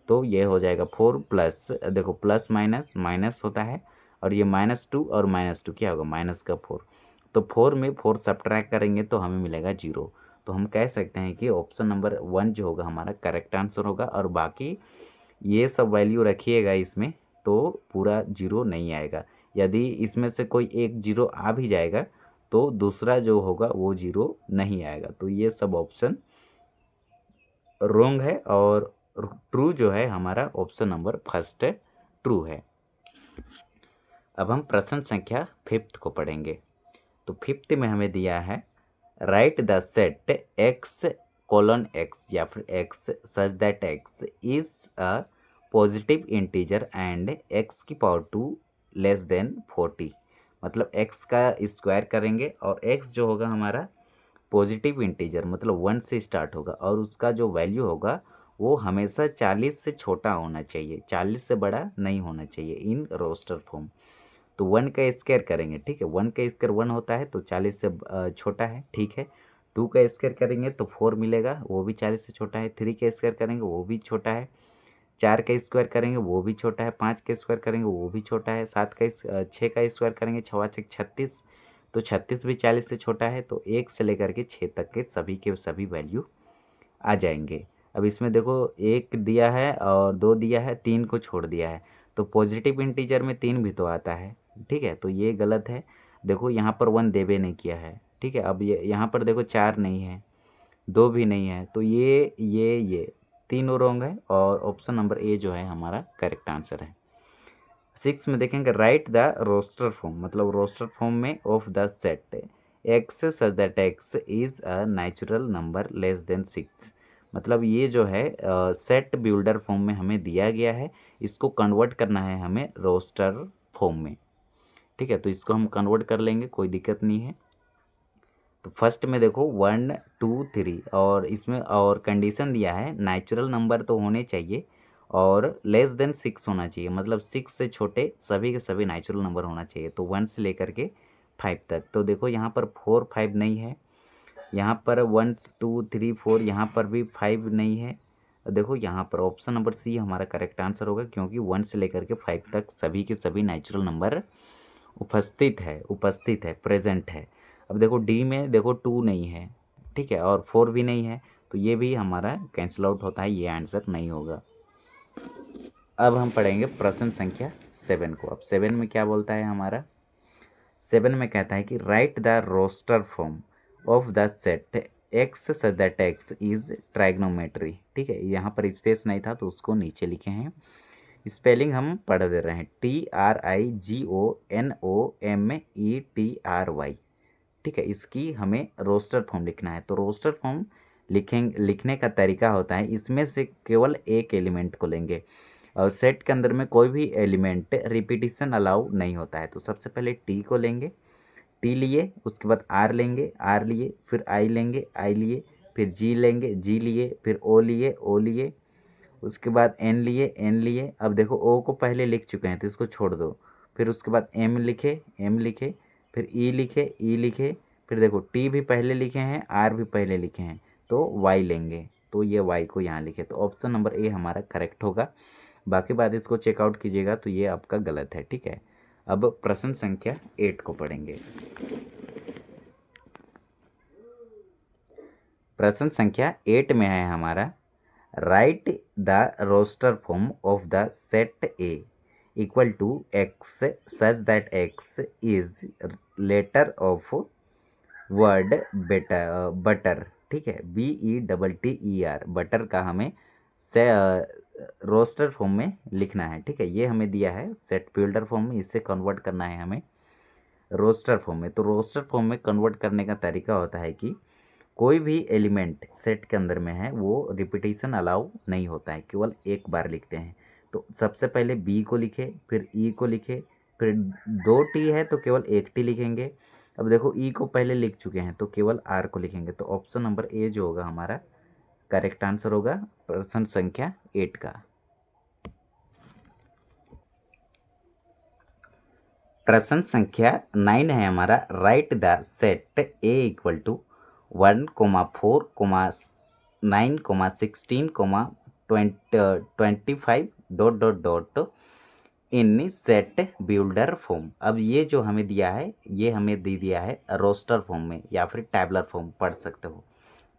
A: तो ये हो जाएगा 4 प्लस, देखो प्लस माइनस माइनस होता है और ये -2 और -2 क्या होगा माइनस का 4। तो 4 में 4 सब्ट्रैक्ट करेंगे तो हमें मिलेगा 0। तो हम कह सकते हैं कि ऑप्शन नंबर 1 जो होगा हमारा करेक्ट आंसर होगा और बाकी ये सब वैल्यू रखिएगा इसमें तो पूरा 0 नहीं आएगा। यदि इसमें से कोई एक 0 आ भी जाएगा तो दूसरा जो होगा वो 0 नहीं आएगा। तो ये सब ऑप्शन रॉन्ग है और ट्रू जो है हमारा ऑप्शन नंबर फर्स्ट ट्रू है। अब हम प्रश्न संख्या 5 को पढ़ेंगे। तो 5 में हमें दिया है राइट द सेट x:x या फिर x such that x is a positive integer and x की पावर 2 लेस देन 40। मतलब x का स्क्वायर करेंगे और x जो होगा हमारा पॉजिटिव इंटीजर मतलब 1 से स्टार्ट होगा और उसका जो वैल्यू होगा वो हमेशा 40 से छोटा होना चाहिए, 40 से बड़ा नहीं होना चाहिए इन रोस्टर फॉर्म। तो 1 का स्क्वायर करेंगे, ठीक है, 1 का स्क्वायर 1 होता है तो 40 से छोटा है, ठीक है। 2 का स्क्वायर करेंगे तो 4 मिलेगा, वो भी 40 से छोटा है। 3 का स्क्वायर करेंगे वो भी छोटा है। 4 का स्क्वायर करेंगे वो भी छोटा है। 5 का स्क्वायर करेंगे वो भी छोटा है। 6 का स्क्वायर करेंगे 6 × 6 = 36, तो 36 भी 40 से छोटा है, तो 1 से लेकर के 6 तक के सभी वैल्यू आ जाएंगे। अब इसमें देखो 1 दिया है और 2 दिया है, 3 को छोड़ दिया है, तो पॉजिटिव इंटीजर में 3 भी तो आता है, ठीक है, तो ये गलत है। देखो यहाँ पर 1 देवे नहीं किया है, ठीक है। अब ये यहाँ पर देखो 4 नहीं है, 2 भी नहीं है, तो ये तीनों रॉन्ग है और ऑप्शन नंबर ए जो है हमारा करेक्ट आंसर है। 6 में देखेंगे राइट द रोस्टर फॉर्म, मतलब रोस्टर फॉर्म में of the set X such that X is a natural number less than 6। मतलब ये जो है सेट बिल्डर फॉर्म में हमें दिया गया है, इसको कन्वर्ट करना है हमें रोस्टर फॉर्म में, ठीक है। तो इसको हम कन्वर्ट कर लेंगे, कोई दिक्कत नहीं है। तो फर्स्ट में देखो 1 2 3 और इसमें और कंडीशन दिया है नेचुरल नंबर तो होने चाहिए और लेस देन 6 होना चाहिए, मतलब 6 से छोटे सभी के सभी नेचुरल नंबर होना चाहिए। तो 1 से लेकर के 5 तक। तो देखो यहाँ पर 4 5 नहीं है, यहाँ पर 1 2 3 4, यहाँ पर भी 5 नहीं है। देखो यहाँ पर ऑप्शन नंबर सी हमारा करेक्ट आंसर होगा, क्योंकि 1 से लेकर के 5 तक सभी के सभी नेचुरल नंबर उपस्थित है, प्रेजेंट है। अब देखो डी में देखो 2 नहीं है, ठीक है, और 4 भी नहीं है, तो ये भी हमारा कैंसिल आउट होता है, ये आंसर नहीं होगा। अब हम पढ़ेंगे प्रश्न संख्या 7 को। अब 7 में क्या बोलता है हमारा, 7 में कहता है कि write the roster form of the set X such that X is trigonometry, ठीक है। यहाँ पर स्पेस नहीं था तो उसको नीचे लिखे हैं। स्पेलिंग हम पढ़ दे रहे हैं, TRIGONOMETRY, ठीक है। इसकी हमें रोस्टर फॉर्म लिखना है। तो रोस्टर फॉर्म लिखने का तरीका होता है, इसमें से केवल एक एलिमेंट को लेंगे और सेट के अंदर में कोई भी एलिमेंट रिपीटिशन अलाउ नहीं होता है। तो सबसे पहले टी को लेंगे, टी लिए, उसके बाद आर लेंगे, आर लिए, फिर आई लेंगे, आई लिए, फिर जी लेंगे, जी लिए, फिर ओ लिए, ओ लिए, उसके बाद एन लिए, एन लिए। अब देखो ओ को पहले लिख चुके हैं तो इसको छोड़ दो, फिर उसके बाद एम लिखे, एम लिखे, फिर ई लिखे, ई लिखे, फिर देखो टी भी पहले लिखे हैं, आर भी पहले लिखे हैं, तो वाई लेंगे, तो ये वाई को यहाँ लिखे। तो ऑप्शन नंबर ए हमारा करेक्ट होगा। बाकी बात इसको चेकआउट कीजिएगा तो ये आपका गलत है, ठीक है। अब प्रश्न संख्या 8 को पढ़ेंगे। प्रश्न संख्या 8 में है हमारा write the roster form of the set A equal to X such that X is letter of word butter, ठीक है, BETTER, बटर का हमें से रोस्टर फॉर्म में लिखना है, ठीक है। ये हमें दिया है सेट बिल्डर फॉर्म में, इससे कन्वर्ट करना है हमें रोस्टर फॉर्म में। तो रोस्टर फॉर्म में कन्वर्ट करने का तरीका होता है कि कोई भी एलिमेंट सेट के अंदर में है वो रिपीटिशन अलाउ नहीं होता है, केवल एक बार लिखते हैं। तो सबसे पहले बी को लिखे, फिर ई को लिखे, फिर 2 टी है तो केवल 1 टी लिखेंगे। अब देखो ई को पहले लिख चुके हैं तो केवल आर को लिखेंगे। तो ऑप्शन नंबर ए जो होगा हमारा करेक्ट आंसर होगा प्रश्न संख्या 8 का। प्रश्न संख्या 9 है हमारा write the set A equal to 1, 4, 9, 16, 25 dot dot dot in set builder form. अब ये जो हमें दिया है ये हमें दे दिया है रोस्टर फॉर्म में या फिर टैबलर फॉर्म पढ़ सकते हो,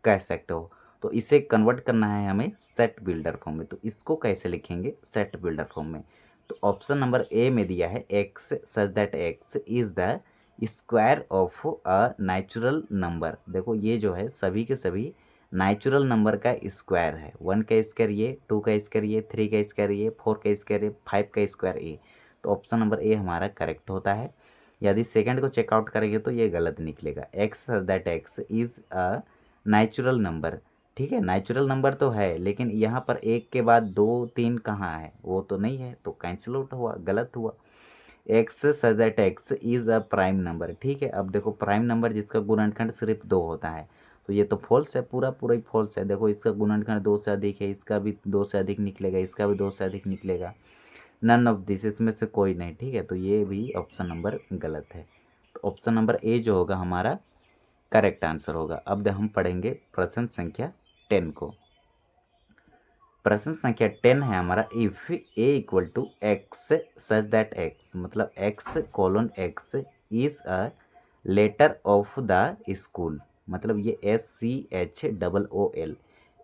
A: कह सकते हो। तो इसे कन्वर्ट करना है हमें सेट बिल्डर फॉर्म में। तो इसको कैसे लिखेंगे सेट बिल्डर फॉर्म में, तो ऑप्शन नंबर ए में दिया है x such that X is the square of a natural number. देखो ये जो है सभी के सभी नेचुरल नंबर का स्क्वायर है। 1 का स्क्वायर ये, 2 का स्क्वायर ये, 3 का स्क्वायर ये, 4 का स्क्वायर ये, 5 का स्क्वायर ये। तो ऑप्शन नंबर ए हमारा करेक्ट होता है। यदि सेकंड को चेकआउट करेंगे तो ये गलत निकलेगा, x such that X is a natural number, ठीक है। नेचुरल नंबर तो है लेकिन यहाँ पर एक के बाद 2 3 कहाँ है, वो तो नहीं है, तो कैंसिल आउट हुआ, गलत हुआ। X such that X is a prime number, ठीक है। अब देखो प्राइम नंबर जिसका गुणनखंड सिर्फ 2 होता है तो ये तो फॉल्स है, पूरा पूरा ही फॉल्स है। देखो इसका गुणनखंड 2 से अधिक है, इसका भी 2 से अधिक निकलेगा, इसका भी 2 से अधिक निकलेगा, नन ऑफ दिस, इसमें से कोई नहीं, ठीक है। तो ये भी ऑप्शन नंबर गलत है। तो ऑप्शन नंबर ए जो होगा हमारा करेक्ट आंसर होगा। अब हम पढ़ेंगे प्रश्न संख्या 10 को। प्रश्न संख्या 10 है हमारा if A equal to X such that X, मतलब x: x is a letter of the school, मतलब ये SCHOOL,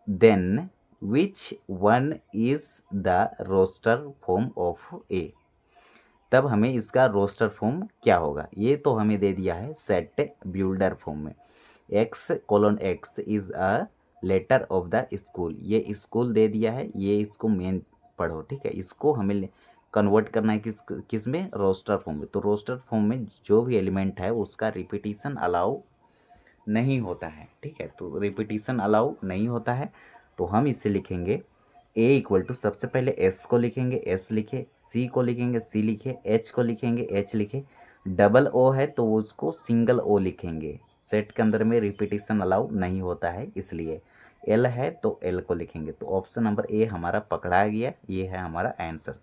A: then which one is the roster form of A, तब हमें इसका रोस्टर फॉर्म क्या होगा। ये तो हमें दे दिया है सेट बिल्डर फॉर्म में, X:X is a letter of the school, ये स्कूल दे दिया है, ये इसको मेन पढ़ो, ठीक है। इसको हमें कन्वर्ट करना है किस में, रोस्टर फॉर्म में। तो रोस्टर फॉर्म में जो भी एलिमेंट है उसका रिपीटिशन अलाउ नहीं होता है, ठीक है। तो रिपीटिशन अलाउ नहीं होता है, तो हम इसे लिखेंगे A इक्वल टू, सबसे पहले S को लिखेंगे, S लिखे, C को लिखेंगे, C लिखे, H को लिखेंगे, H लिखे, डबल O है तो उसको सिंगल O लिखेंगे। सेट के अंदर में रिपीटिशन अलाउ नहीं होता है, इसलिए L है तो L को लिखेंगे। तो ऑप्शन नंबर A हमारा पकड़ा गया, ये है हमारा आंसर।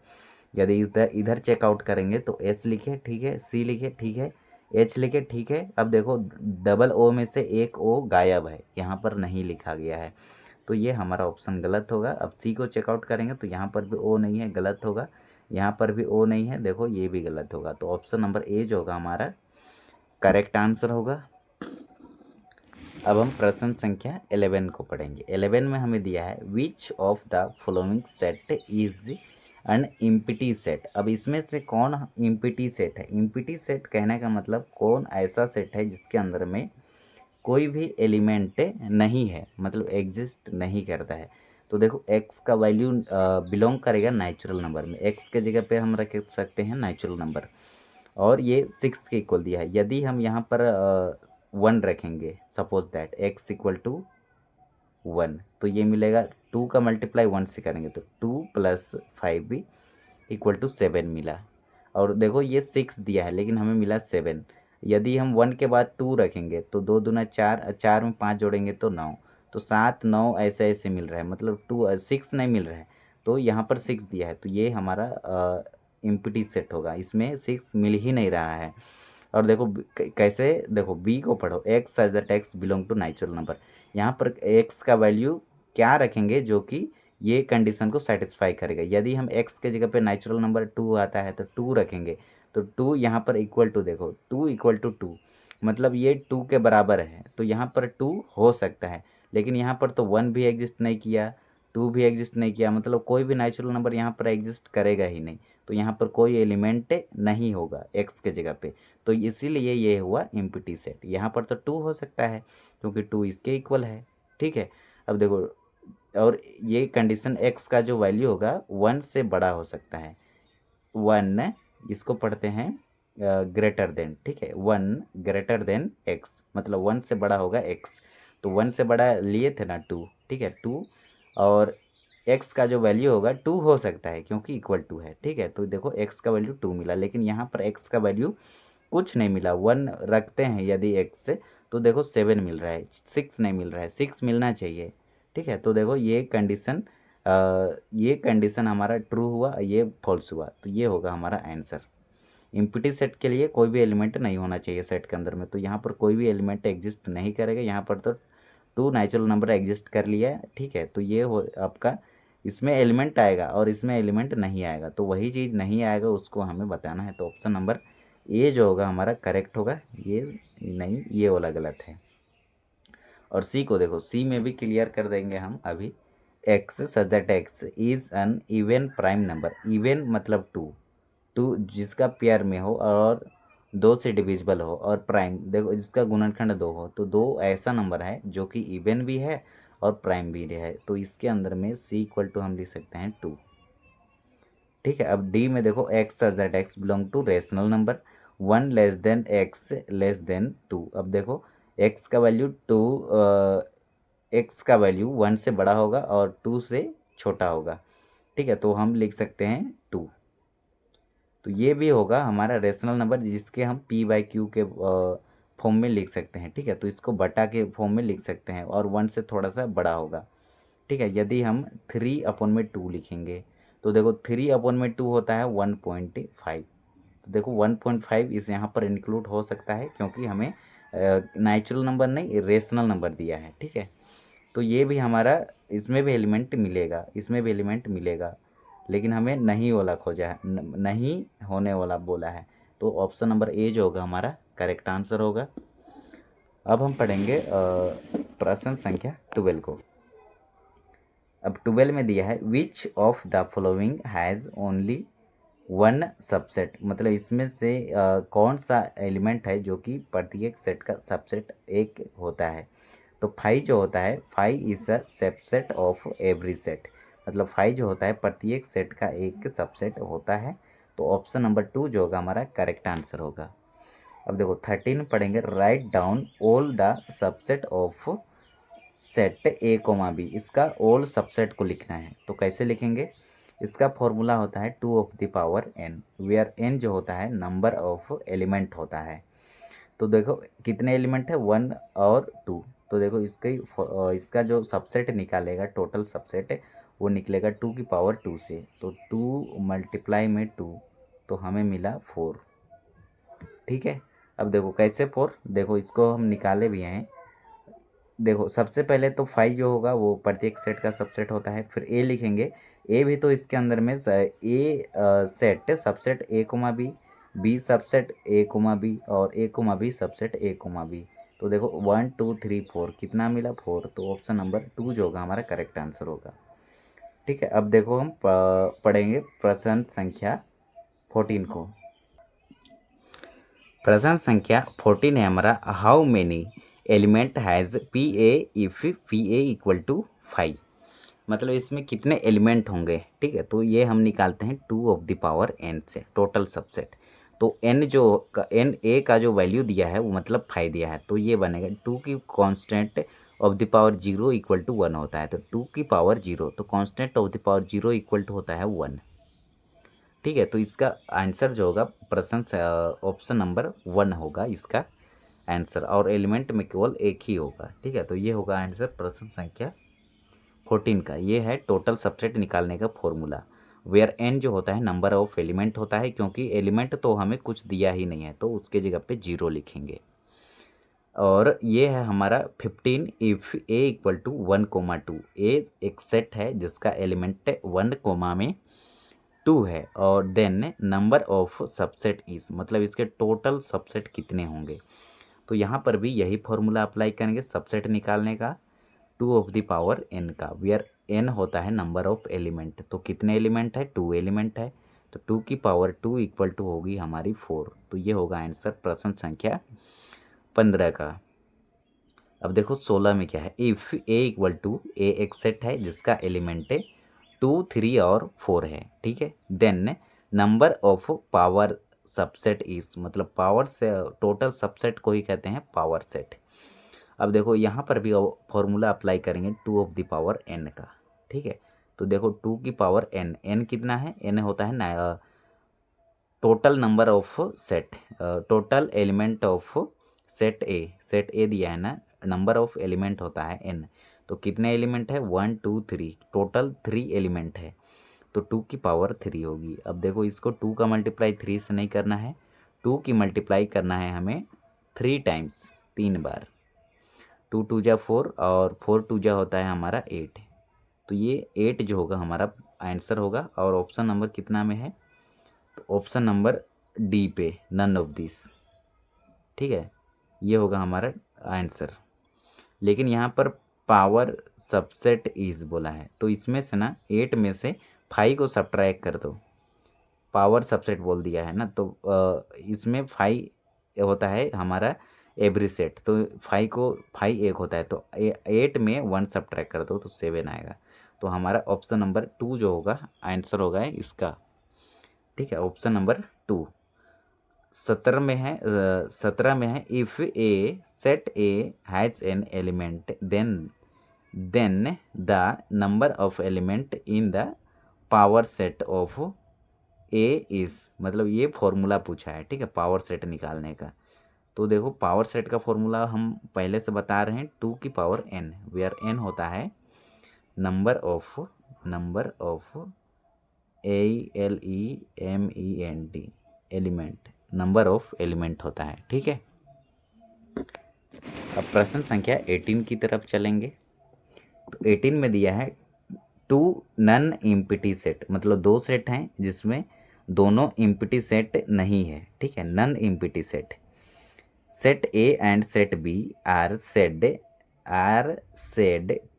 A: यदि इधर इधर चेकआउट करेंगे तो S लिखे, ठीक है, C लिखे, ठीक है, H लिखे, ठीक है। अब देखो डबल O में से एक O गायब है, यहाँ पर नहीं लिखा गया है, तो ये हमारा ऑप्शन गलत होगा। अब सी को चेकआउट करेंगे तो यहाँ पर भी ओ नहीं है, गलत होगा। यहाँ पर भी ओ नहीं है, देखो ये भी गलत होगा। तो ऑप्शन नंबर ए जो होगा हमारा करेक्ट आंसर होगा। अब हम प्रश्न संख्या 11 को पढ़ेंगे। 11 में हमें दिया है which of the following set is an empty set. अब इसमें से कौन इम्पिटी सेट है। इम्पिटी सेट कहने का मतलब कौन ऐसा सेट है जिसके अंदर में कोई भी एलिमेंट नहीं है, मतलब एग्जिस्ट नहीं करता है। तो देखो x का वैल्यू बिलोंग करेगा नेचुरल नंबर में, x के जगह पे हम रख सकते हैं नेचुरल नंबर, और ये 6 के इक्वल दिया है। यदि हम यहाँ पर 1 रखेंगे, suppose that x equal to 1, तो ये मिलेगा 2 का मल्टीप्लाई 1 से करेंगे तो 2 + 5 भी इक्वल टू 7 मिला। और देखो ये 6 दिया है लेकिन हमें मिला 7। यदि हम 1 के बाद 2 रखेंगे तो 2 दूना 4, 4 में 5 जोड़ेंगे तो 9, तो 7 9 ऐसे ऐसे मिल रहा है, मतलब 6 नहीं मिल रहा है। तो यहाँ पर 6 दिया है, तो ये हमारा इम्पिटी सेट होगा, इसमें 6 मिल ही नहीं रहा है। और देखो कैसे, देखो बी को पढ़ो, X such that X belong to natural number. यहाँ पर एक्स का वैल्यू क्या रखेंगे जो कि ये कंडीशन को सेटिस्फाई करेगा। यदि हम x के जगह पे नेचुरल नंबर 2 आता है तो 2 रखेंगे, तो 2 यहाँ पर इक्वल टू, देखो 2 इक्वल टू 2, मतलब ये 2 के बराबर है, तो यहाँ पर 2 हो सकता है। लेकिन यहाँ पर तो 1 भी एग्जिस्ट नहीं किया, 2 भी एग्जिस्ट नहीं किया, मतलब कोई भी नेचुरल नंबर यहाँ पर एग्जिस्ट करेगा ही नहीं, तो यहाँ पर कोई एलिमेंट नहीं होगा x के जगह पे। तो इसीलिए ये हुआ इम्पिटी सेट। यहाँ पर तो 2 हो सकता है क्योंकि 2 इसके इक्वल है, ठीक है। अब देखो, और ये कंडीशन x का जो वैल्यू होगा 1 से बड़ा हो सकता है। 1 इसको पढ़ते हैं ग्रेटर देन, ठीक है, 1 ग्रेटर देन x, मतलब 1 से बड़ा होगा x। तो 1 से बड़ा लिए थे ना 2, ठीक है, 2, और x का जो वैल्यू होगा 2 हो सकता है क्योंकि इक्वल टू है, ठीक है। तो देखो x का वैल्यू 2 मिला, लेकिन यहाँ पर x का वैल्यू कुछ नहीं मिला। 1 रखते हैं यदि x से तो देखो 7 मिल रहा है, 6 नहीं मिल रहा है, 6 मिलना चाहिए, ठीक है। तो देखो ये कंडीशन हमारा ट्रू हुआ, ये फॉल्स हुआ, तो ये होगा हमारा आंसर। इम्पिटी सेट के लिए कोई भी एलिमेंट नहीं होना चाहिए सेट के अंदर में, तो यहाँ पर कोई भी एलिमेंट एग्जिस्ट नहीं करेगा। यहाँ पर तो 2 नेचुरल नंबर एग्जिस्ट कर लिया है, ठीक है। तो ये हो आपका, इसमें एलिमेंट आएगा और इसमें एलिमेंट नहीं आएगा, तो वही चीज़ नहीं आएगा उसको हमें बताना है। तो ऑप्शन नंबर ए जो होगा हमारा करेक्ट होगा, ये नहीं, ये वाला गलत है। और सी को देखो, सी में भी क्लियर कर देंगे हम अभी। X such that X is an even prime number. Even मतलब 2 जिसका पेयर में हो और 2 से डिविजिबल हो, और प्राइम देखो जिसका गुणनखंड 2 हो, तो 2 ऐसा नंबर है जो कि इवन भी है और प्राइम भी है। तो इसके अंदर में सी इक्वल टू हम लिख सकते हैं 2, ठीक है। अब डी में देखो X such that X belong to rational number, 1 less than X less than 2। अब देखो एक्स का वैल्यू 2, एक्स का वैल्यू 1 से बड़ा होगा और 2 से छोटा होगा, ठीक है। तो हम लिख सकते हैं 2। तो ये भी होगा हमारा रेशनल नंबर जिसके हम p/q के फॉर्म में लिख सकते हैं, ठीक है। तो इसको बटा के फॉर्म में लिख सकते हैं और 1 से थोड़ा सा बड़ा होगा, ठीक है। यदि हम 3/2 लिखेंगे तो देखो 3/2 होता है 1.5, तो देखो 1.5 इस यहाँ पर इंक्लूड हो सकता है क्योंकि हमें नेचुरल नंबर नहीं रेशनल नंबर दिया है, ठीक है। तो ये भी हमारा, इसमें भी एलिमेंट मिलेगा, इसमें भी एलिमेंट मिलेगा, लेकिन हमें नहीं वाला खोजा है, नहीं होने वाला बोला है, तो ऑप्शन नंबर ए जो होगा हमारा करेक्ट आंसर होगा। अब हम पढ़ेंगे प्रश्न संख्या 12 को। अब 12 में दिया है which of the following has only one subset, मतलब इसमें से कौन सा एलिमेंट है जो कि प्रत्येक सेट का सबसेट एक होता है। तो फाइव जो होता है, five is a subset of every set, मतलब फाइव जो होता है प्रत्येक सेट का एक सबसेट होता है। तो ऑप्शन नंबर 2 जो होगा हमारा करेक्ट आंसर होगा। अब देखो 13 पढ़ेंगे, write down all the subset of set A comma B, इसका ऑल सबसेट को लिखना है। तो कैसे लिखेंगे, इसका फॉर्मूला होता है 2 of the power n, where n जो होता है नंबर ऑफ एलिमेंट होता है। तो देखो कितने एलिमेंट है, 1 और 2। तो देखो इसका जो सबसेट निकालेगा, टोटल सबसेट है वो निकलेगा 2 की पावर 2 से। तो 2 मल्टीप्लाई में 2, तो हमें मिला 4। ठीक है, अब देखो कैसे 4, देखो इसको हम निकाले भी हैं। देखो सबसे पहले तो 5 जो होगा वो प्रत्येक सेट का सबसेट होता है, फिर ए लिखेंगे, ए भी तो इसके अंदर में A set subset A comma B, B subset A comma B, और A comma B subset A comma B. तो देखो 1 2 3 4 कितना मिला 4, तो ऑप्शन नंबर 2 जो होगा हमारा करेक्ट आंसर होगा। ठीक है, अब देखो हम पढ़ेंगे प्रश्न संख्या 14 को। प्रश्न संख्या 14 है हमारा, how many element has P A if P A equal to 5, मतलब इसमें कितने एलिमेंट होंगे। ठीक है, तो ये हम निकालते हैं 2 ऑफ द पावर n से, टोटल सबसेट। तो n जो n a का जो वैल्यू दिया है वो मतलब 5 दिया है, तो ये बनेगा 2 की constant of the power 0 equal to 1 होता है। तो 2 की पावर 0, तो constant of the power 0 equal to होता है 1। ठीक है, तो इसका आंसर जो होगा प्रश्न ऑप्शन नंबर 1 होगा इसका आंसर, और एलिमेंट में केवल एक ही होगा। ठीक है, तो ये होगा आंसर प्रश्न संख्या 14 का। ये है टोटल सबसेट निकालने का फॉर्मूला, वेयर n जो होता है नंबर ऑफ एलिमेंट होता है, क्योंकि एलिमेंट तो हमें कुछ दिया ही नहीं है तो उसके जगह पे 0 लिखेंगे। और ये है हमारा 15, if a equal to 1 comma 2, A एक सेट है जिसका एलिमेंट 1 कोमा में 2 है, और then number of subset is, मतलब इसके टोटल सबसेट कितने होंगे। तो यहाँ पर भी यही फॉर्मूला अप्लाई करेंगे सबसेट निकालने का, 2 ऑफ द पावर n का, वेयर n होता है नंबर ऑफ एलिमेंट। तो कितने एलिमेंट है, 2 एलिमेंट है, तो 2 की पावर 2 इक्वल टू होगी हमारी 4। तो ये होगा आंसर प्रश्न संख्या 15 का। अब देखो 16 में क्या है, इफ़ ए इक्वल टू, ए एक सेट है जिसका एलिमेंट है 2 3 और 4 है। ठीक है, then number of power subset is, मतलब पावर से टोटल सबसेट को ही कहते हैं पावर सेट। अब देखो यहाँ पर भी फॉर्मूला अप्लाई करेंगे 2 ऑफ द पावर n का। ठीक है, तो देखो 2 की पावर n, n कितना है, n होता है ना total number of set, total element of set ए दिया है ना, नंबर ऑफ एलिमेंट होता है n। तो कितने एलिमेंट है, 1 2 3, टोटल 3 एलिमेंट है, तो 2 की पावर 3 होगी। अब देखो इसको 2 का मल्टीप्लाई 3 से नहीं करना है, 2 की मल्टीप्लाई करना है हमें 3 टाइम्स, 3 बार। 2 2 जा 4, और 4 2 जा होता है हमारा 8। तो ये 8 जो होगा हमारा आंसर होगा, और ऑप्शन नंबर कितना में है, तो ऑप्शन नंबर डी पे, नन ऑफ दिस। ठीक है, ये होगा हमारा आंसर। लेकिन यहाँ पर पावर सबसेट इज बोला है, तो इसमें से ना 8 में से 5 को सब्ट्रैक्ट कर दो, पावर सबसेट बोल दिया है ना, तो इसमें 5 होता है हमारा एवरी सेट, तो 5 एक होता है, तो 8 में 1 सब्ट्रैक्ट कर दो तो 7 आएगा। तो हमारा ऑप्शन नंबर 2 जो होगा आंसर होगा इसका। ठीक है, ऑप्शन नंबर 2। 17 में है if A set A has N element then the number of element in the power set of A is, मतलब ये फॉर्मूला पूछा है। ठीक है, पावर सेट निकालने का। तो देखो पावर सेट का फॉर्मूला हम पहले से बता रहे हैं, 2 की पावर n, वेयर n होता है number of ALEMENT, element, number of element होता है। ठीक है, अब प्रश्न संख्या 18 की तरफ चलेंगे। तो 18 में दिया है 2 नन एम्प्टी सेट, मतलब 2 सेट हैं जिसमें दोनों इम्पिटी सेट नहीं है, ठीक है, non empty set. Set A and set B are said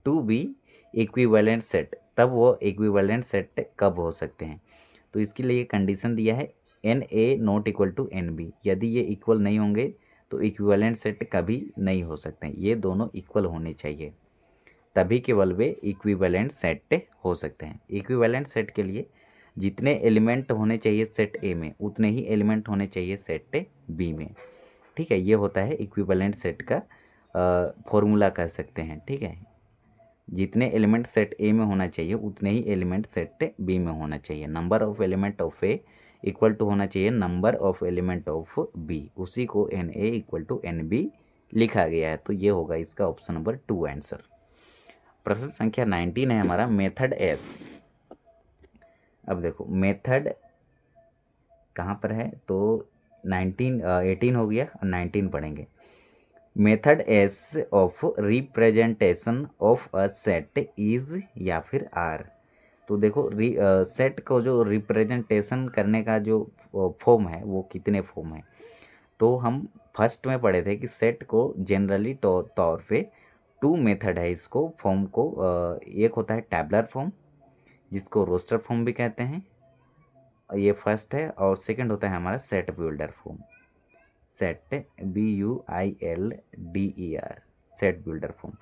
A: to be equivalent set. तब वो इक्विवेलेंट सेट कब हो सकते हैं? तो इसके लिए कंडीशन दिया है N A not equal to N B. यदि ये इक्वल नहीं होंगे तो इक्विवेलेंट सेट कभी नहीं हो सकते हैं। ये दोनों इक्वल होने चाहिए, तभी केवल वे इक्विवेलेंट सेट हो सकते हैं। इक्विवेलेंट सेट के लिए जितने एलिमेंट होने चाहिए सेट ए में, उतने ही एलिमेंट होने चाहिए सेट बी में, ठीक है। ये होता है इक्विवेलेंट सेट का फॉर्मूला कह सकते हैं, ठीक है। जितने एलिमेंट सेट ए में होना चाहिए उतने ही एलिमेंट सेट बी में होना चाहिए। Number of element of A equal to होना चाहिए number of element of B, उसी को N A equal to N B लिखा गया है। तो ये होगा इसका ऑप्शन नंबर 2 आंसर। प्रश्न संख्या 19 है हमारा मेथड एस। अब देखो मेथड कहाँ पर है, तो 18 हो गया और 19 पढ़ेंगे। Method S of representation of a set is या फिर आर। तो देखो सेट को जो रिप्रेजेंटेशन करने का जो फॉर्म है वो कितने फॉर्म है। तो हम फर्स्ट में पढ़े थे कि सेट को जनरली तौर पे 2 मेथड है इसको फॉर्म को। एक होता है टैबलर फॉर्म जिसको रोस्टर फॉर्म भी कहते हैं, ये फर्स्ट है। और सेकंड होता है हमारा set builder form, set BUILDER, set builder form,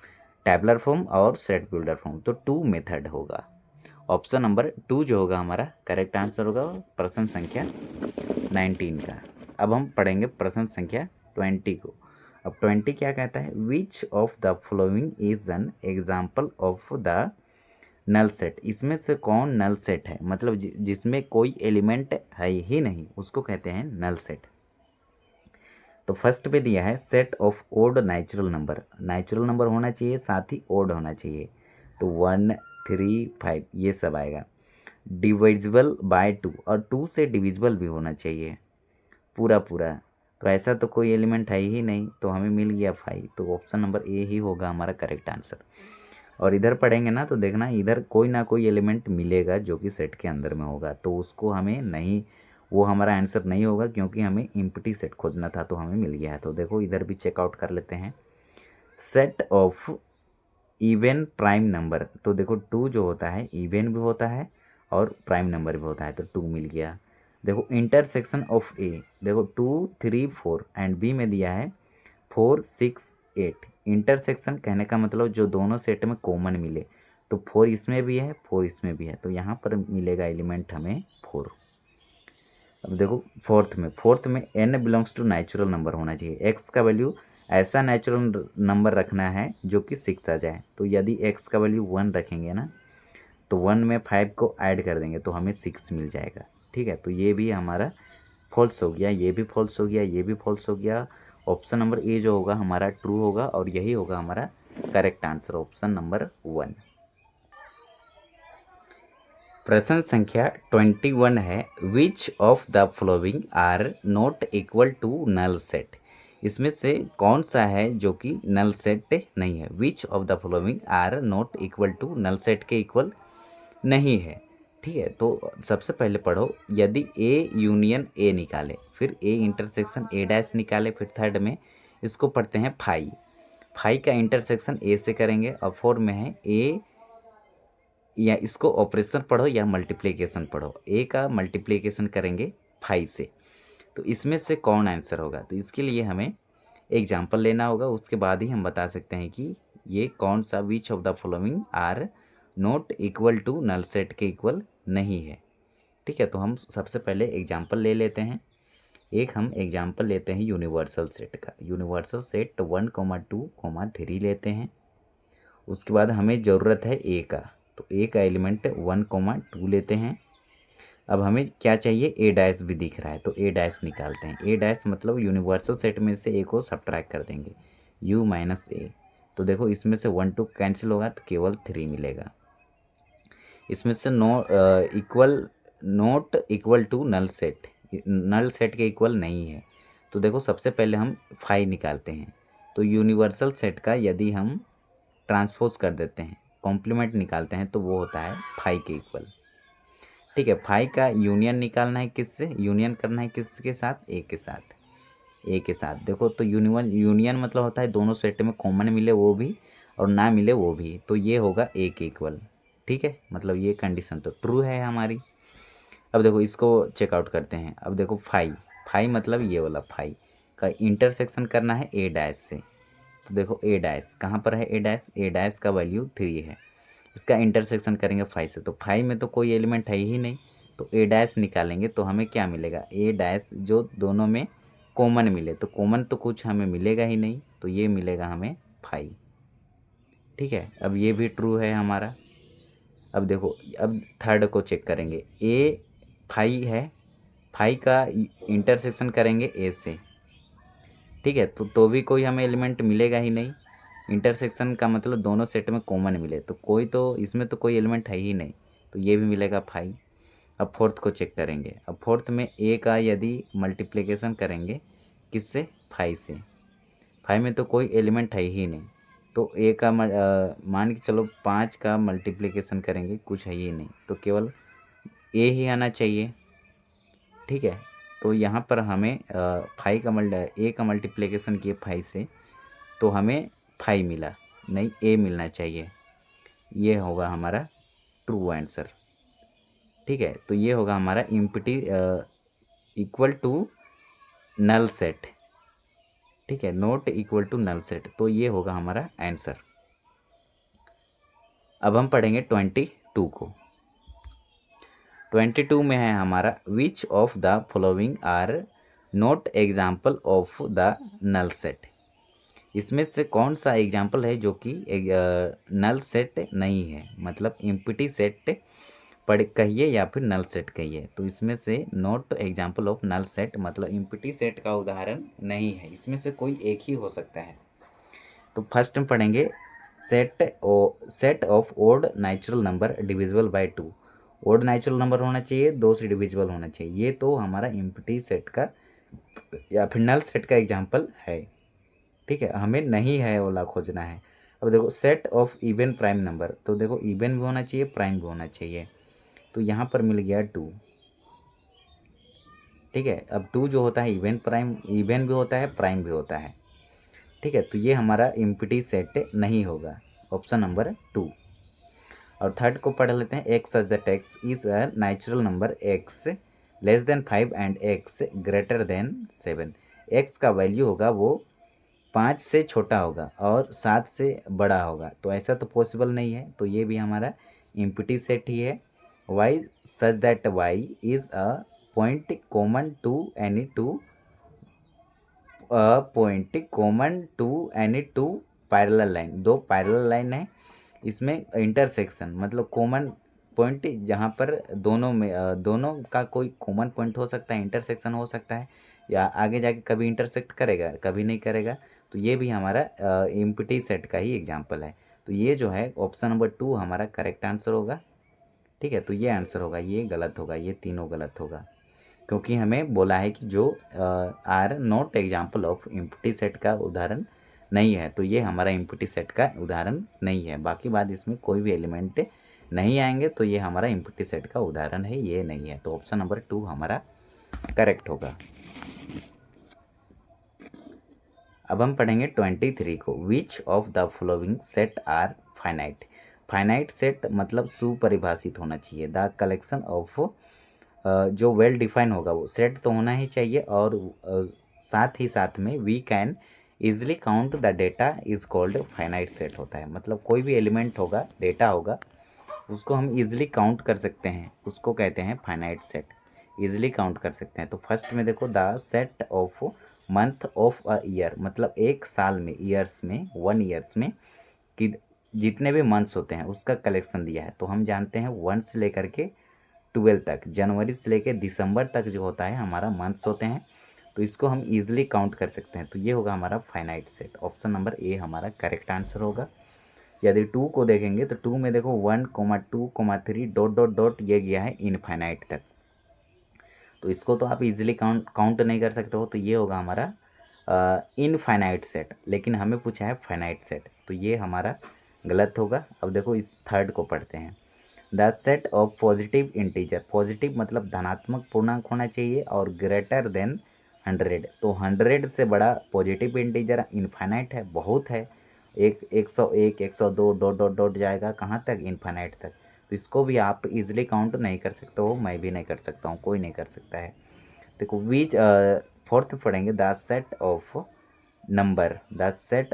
A: tabular form और सेट बिल्डर फॉर्म। तो 2 मेथड होगा। ऑप्शन नंबर 2 जो होगा हमारा करेक्ट आंसर होगा प्रश्न संख्या 19 का। अब हम पढ़ेंगे प्रश्न संख्या 20 को। अब 20 क्या कहता है, which of the following is an example of the null set. इसमें से कौन नल सेट है, मतलब जिसमें कोई एलिमेंट है ही नहीं, उसको कहते हैं नल सेट। तो फर्स्ट पे दिया है set of odd natural number. Natural number होना चाहिए, साथ ही ओड होना चाहिए। तो 1 3 5 ये सब आएगा। डिविजिबल बाय 2, और 2 से डिविजिबल भी होना चाहिए पूरा पूरा। तो ऐसा तो कोई एलिमेंट है ही नहीं, तो हमें मिल गया 5। तो ऑप्शन नंबर ए ही होगा हमारा करेक्ट आंसर। और इधर पढ़ेंगे ना तो देखना इधर कोई ना कोई एलिमेंट मिलेगा जो कि सेट के अंदर में होगा, तो उसको हमें नहीं, वो हमारा आंसर नहीं होगा क्योंकि हमें इम्प्टी सेट खोजना था, तो हमें मिल गया है। तो देखो इधर भी चेकआउट कर लेते हैं। Set of even prime number, तो देखो 2 जो होता है इवन भी होता है और प्राइम नंबर भी होता है, तो 2 मिल गया। देखो इंटरसेक्शन ऑफ ए, देखो 2 3 4 एंड बी में दिया है 4 6 8। इंटरसेक्शन कहने का मतलब जो दोनों सेट में कॉमन मिले, तो 4 इसमें भी है 4 इसमें भी है, तो यहाँ पर मिलेगा एलिमेंट हमें 4। अब देखो फोर्थ में n belongs to natural number होना चाहिए। x का वैल्यू ऐसा नेचुरल नंबर रखना है जो कि 6 आ जाए। तो यदि x का वैल्यू 1 रखेंगे ना, तो 1 में 5 को ऐड कर देंगे तो हमें 6 मिल जाएगा, ठीक है। तो ये भी हमारा फॉल्स हो गया, ये भी फॉल्स हो गया, ये भी फॉल्स हो गया। ऑप्शन नंबर ए जो होगा हमारा ट्रू होगा और यही होगा हमारा करेक्ट आंसर, ऑप्शन नंबर 1। प्रश्न संख्या 21 है, which of the following are not equal to null set. इसमें से कौन सा है जो कि नल सेट नहीं है। Which of the following are not equal to null set के इक्वल नहीं है, ठीक है। तो सबसे पहले पढ़ो, यदि ए यूनियन ए निकाले, फिर ए इंटरसेक्शन ए डैश निकाले, फिर थर्ड में इसको पढ़ते हैं फाई का इंटरसेक्शन ए से करेंगे, और 4 में है ए, या इसको ऑपरेशन पढ़ो या मल्टीप्लिकेशन पढ़ो। ए का मल्टीप्लिकेशन करेंगे 5 से, तो इसमें से कौन आंसर होगा। तो इसके लिए हमें एग्जाम्पल लेना होगा, उसके बाद ही हम बता सकते हैं कि ये कौन सा which of the following are not equal to null set के इक्वल नहीं है, ठीक है। तो हम सबसे पहले एग्जाम्पल ले लेते हैं। एक हम एग्जाम्पल लेते हैं यूनिवर्सल सेट का। यूनिवर्सल सेट 1 2 3 लेते हैं। उसके बाद हमें ज़रूरत है ए का, तो ए का एलिमेंट 1 2 लेते हैं। अब हमें क्या चाहिए, ए डैश भी दिख रहा है, तो ए डैश निकालते हैं। ए डैश मतलब यूनिवर्सल सेट में से ए को सब्ट्रैक्ट कर देंगे, u माइनस ए। तो देखो इसमें से 1 2 कैंसिल होगा तो केवल 3 मिलेगा। इसमें से not equal to null set, null set के इक्वल नहीं है। तो देखो सबसे पहले हम 5 निकालते हैं। तो यूनिवर्सल सेट का यदि हम ट्रांसपोज कर देते हैं, कॉम्प्लीमेंट निकालते हैं, तो वो होता है 5 के इक्वल, ठीक है। फाइव का यूनियन निकालना है किससे, यूनियन करना है किसके साथ, ए के साथ, ए के साथ। देखो तो यूनियन मतलब होता है दोनों सेट में कॉमन मिले वो भी और ना मिले वो भी, तो ये होगा ए के इक्वल। ठीक है, मतलब ये कंडीशन तो ट्रू है हमारी। अब देखो इसको चेकआउट करते हैं। अब देखो फाइव, फाइव मतलब ये वाला फाइव का इंटरसेक्शन करना है ए डैश से। तो देखो ए डैश कहाँ पर है, ए डैश, ए डैश का वैल्यू 3 है, इसका इंटरसेक्शन करेंगे 5 से, तो 5 में तो कोई एलिमेंट है ही नहीं, तो ए डैश निकालेंगे तो हमें क्या मिलेगा, ए डैश जो दोनों में कॉमन मिले, तो कॉमन तो कुछ हमें मिलेगा ही नहीं, तो ये मिलेगा हमें 5। ठीक है, अब ये भी ट्रू है हमारा। अब देखो अब थर्ड को चेक करेंगे, ए 5 है, 5 का इंटरसेक्शन करेंगे ए से। ठीक है, तो भी कोई हमें एलिमेंट मिलेगा ही नहीं, इंटरसेक्शन का मतलब दोनों सेट में कॉमन मिले, तो कोई तो इसमें तो कोई एलिमेंट है ही नहीं, तो ये भी मिलेगा 5। अब फोर्थ को चेक करेंगे। अब फोर्थ में ए का यदि मल्टीप्लिकेशन करेंगे किससे, 5 से, 5 में तो कोई एलिमेंट है ही नहीं, तो ए का मान के चलो 5 का मल्टीप्लिकेशन करेंगे, कुछ है ही नहीं, तो केवल ए ही आना चाहिए। ठीक है, तो यहाँ पर हमें ए का मल्टीप्लिकेशन किए 5 से, तो हमें 5 मिला, नहीं ए मिलना चाहिए, ये होगा हमारा ट्रू आंसर। ठीक है, तो ये होगा हमारा empty equal to null set. ठीक है, not equal to null set, तो ये होगा हमारा आंसर। अब हम पढ़ेंगे 22 को। 22 में है हमारा which of the following are not example of the null set. इसमें से कौन सा एग्जाम्पल है जो कि नल सेट नहीं है, मतलब इम्पटी सेट पढ़ कहिए या फिर नल सेट कहिए, तो इसमें से not example of null set मतलब इम्पटी सेट का उदाहरण नहीं है, इसमें से कोई एक ही हो सकता है। तो फर्स्ट में पढ़ेंगे set of odd natural number divisible by 2। Odd natural number होना चाहिए, 2 से डिविजिबल होना चाहिए, ये तो हमारा इम्पटी सेट का या फिर नल सेट का एग्जाम्पल है। ठीक है, हमें नहीं है वाला खोजना है। अब देखो set of even prime number, तो देखो इवन भी होना चाहिए प्राइम भी होना चाहिए, तो यहाँ पर मिल गया 2। ठीक है, अब 2 जो होता है इवन भी होता है प्राइम भी होता है। ठीक है, तो ये हमारा इम्पटी सेट नहीं होगा, ऑप्शन नंबर 2। और थर्ड को पढ़ लेते हैं, x such that X is a natural number x less then 5 and x greater than 7। X का वैल्यू होगा वो 5 से छोटा होगा और 7 से बड़ा होगा, तो ऐसा तो पॉसिबल नहीं है, तो ये भी हमारा इम्पटी सेट ही है। Y such that Y is a point common to any two parallel line. 2 parallel line है, इसमें इंटरसेक्शन मतलब कॉमन पॉइंट जहाँ पर दोनों में दोनों का कोई कॉमन पॉइंट हो सकता है, इंटरसेक्शन हो सकता है, या आगे जाके कभी इंटरसेक्ट करेगा कभी नहीं करेगा, तो ये भी हमारा इम्पटी सेट का ही एग्जांपल है। तो ये जो है ऑप्शन नंबर 2 हमारा करेक्ट आंसर होगा। ठीक है, तो ये आंसर होगा, ये गलत होगा, ये तीनों गलत होगा, क्योंकि हमें बोला है कि जो are not example of empty set का उदाहरण नहीं है, तो ये हमारा इम्पटी सेट का उदाहरण नहीं है। बाकी बात इसमें कोई भी एलिमेंट नहीं आएंगे, तो ये हमारा इम्पटी सेट का उदाहरण है, ये नहीं है, तो ऑप्शन नंबर 2 हमारा करेक्ट होगा। अब हम पढ़ेंगे 23 को, which of the following set are finite. Finite set मतलब सुपरिभाषित होना चाहिए, द कलेक्शन ऑफ जो वेल डिफाइन होगा वो सेट तो होना ही चाहिए, और साथ ही साथ में we can easily count the data is called finite set होता है, मतलब कोई भी एलिमेंट होगा डेटा होगा उसको हम ईजिली काउंट कर सकते हैं, उसको कहते हैं फाइनाइट सेट, ईजिली काउंट कर सकते हैं। तो फर्स्ट में देखो the set of month of a year, मतलब एक साल में, ईयर्स में, 1 ईयर्स में कि जितने भी मंथ्स होते हैं उसका कलेक्शन दिया है, तो हम जानते हैं 1 से लेकर के 12 तक, जनवरी से लेकर दिसंबर तक जो होता है हमारा मंथ्स होते हैं, तो इसको हम ईजिली काउंट कर सकते हैं, तो ये होगा हमारा finite set. Option number A हमारा करेक्ट आंसर होगा। यदि 2 को देखेंगे तो 2 में देखो 1,2,3 डॉट डॉट डॉट ये गया है इनफाइनाइट तक, तो इसको तो आप इजीली काउंट नहीं कर सकते हो, तो ये होगा हमारा इनफाइनाइट सेट, लेकिन हमें पूछा है फाइनाइट सेट, तो ये हमारा गलत होगा। अब देखो इस थर्ड को पढ़ते हैं, the set of positive integer, positive मतलब धनात्मक पूर्णांक होना चाहिए और ग्रेटर देन 100, तो 100 से बड़ा पॉजिटिव इंटीजर इनफाइनाइट है, बहुत है। 101, 102 डॉट डॉट डॉट जाएगा कहाँ तक, इनफाइनाइट तक। तो इसको भी आप इजीली काउंट नहीं कर सकते हो, मैं भी नहीं कर सकता हूँ, कोई नहीं कर सकता है। देखो विच फोर्थ पढ़ेंगे, the set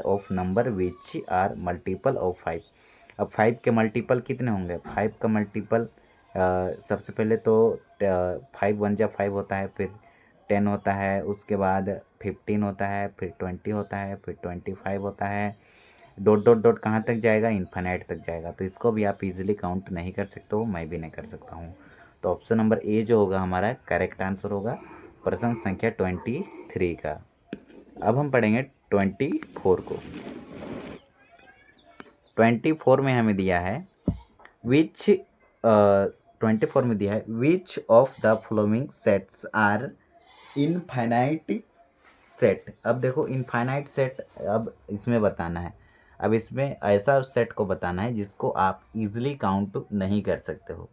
A: of number which are multiple of 5। अब 5 के मल्टीपल कितने होंगे, 5 का मल्टीपल सबसे पहले तो 5 1 जा 5 होता है, फिर 10 होता है, उसके बाद 15 होता है, फिर 20 होता है, फिर 25 होता है, डॉट डॉट डॉट कहाँ तक जाएगा, इन्फाइनाइट तक जाएगा। तो इसको भी आप इजीली काउंट नहीं कर सकते हो, मैं भी नहीं कर सकता हूँ। तो ऑप्शन नंबर ए जो होगा हमारा करेक्ट आंसर होगा प्रश्न संख्या 23 का। अब हम पढ़ेंगे 24 को। 24 में हमें दिया है विच 24 में दिया है which of the following sets are infinite set. अब देखो इनफाइनाइट सेट, अब इसमें बताना है, अब इसमें ऐसा सेट को बताना है जिसको आप इजीली काउंट नहीं कर सकते हो।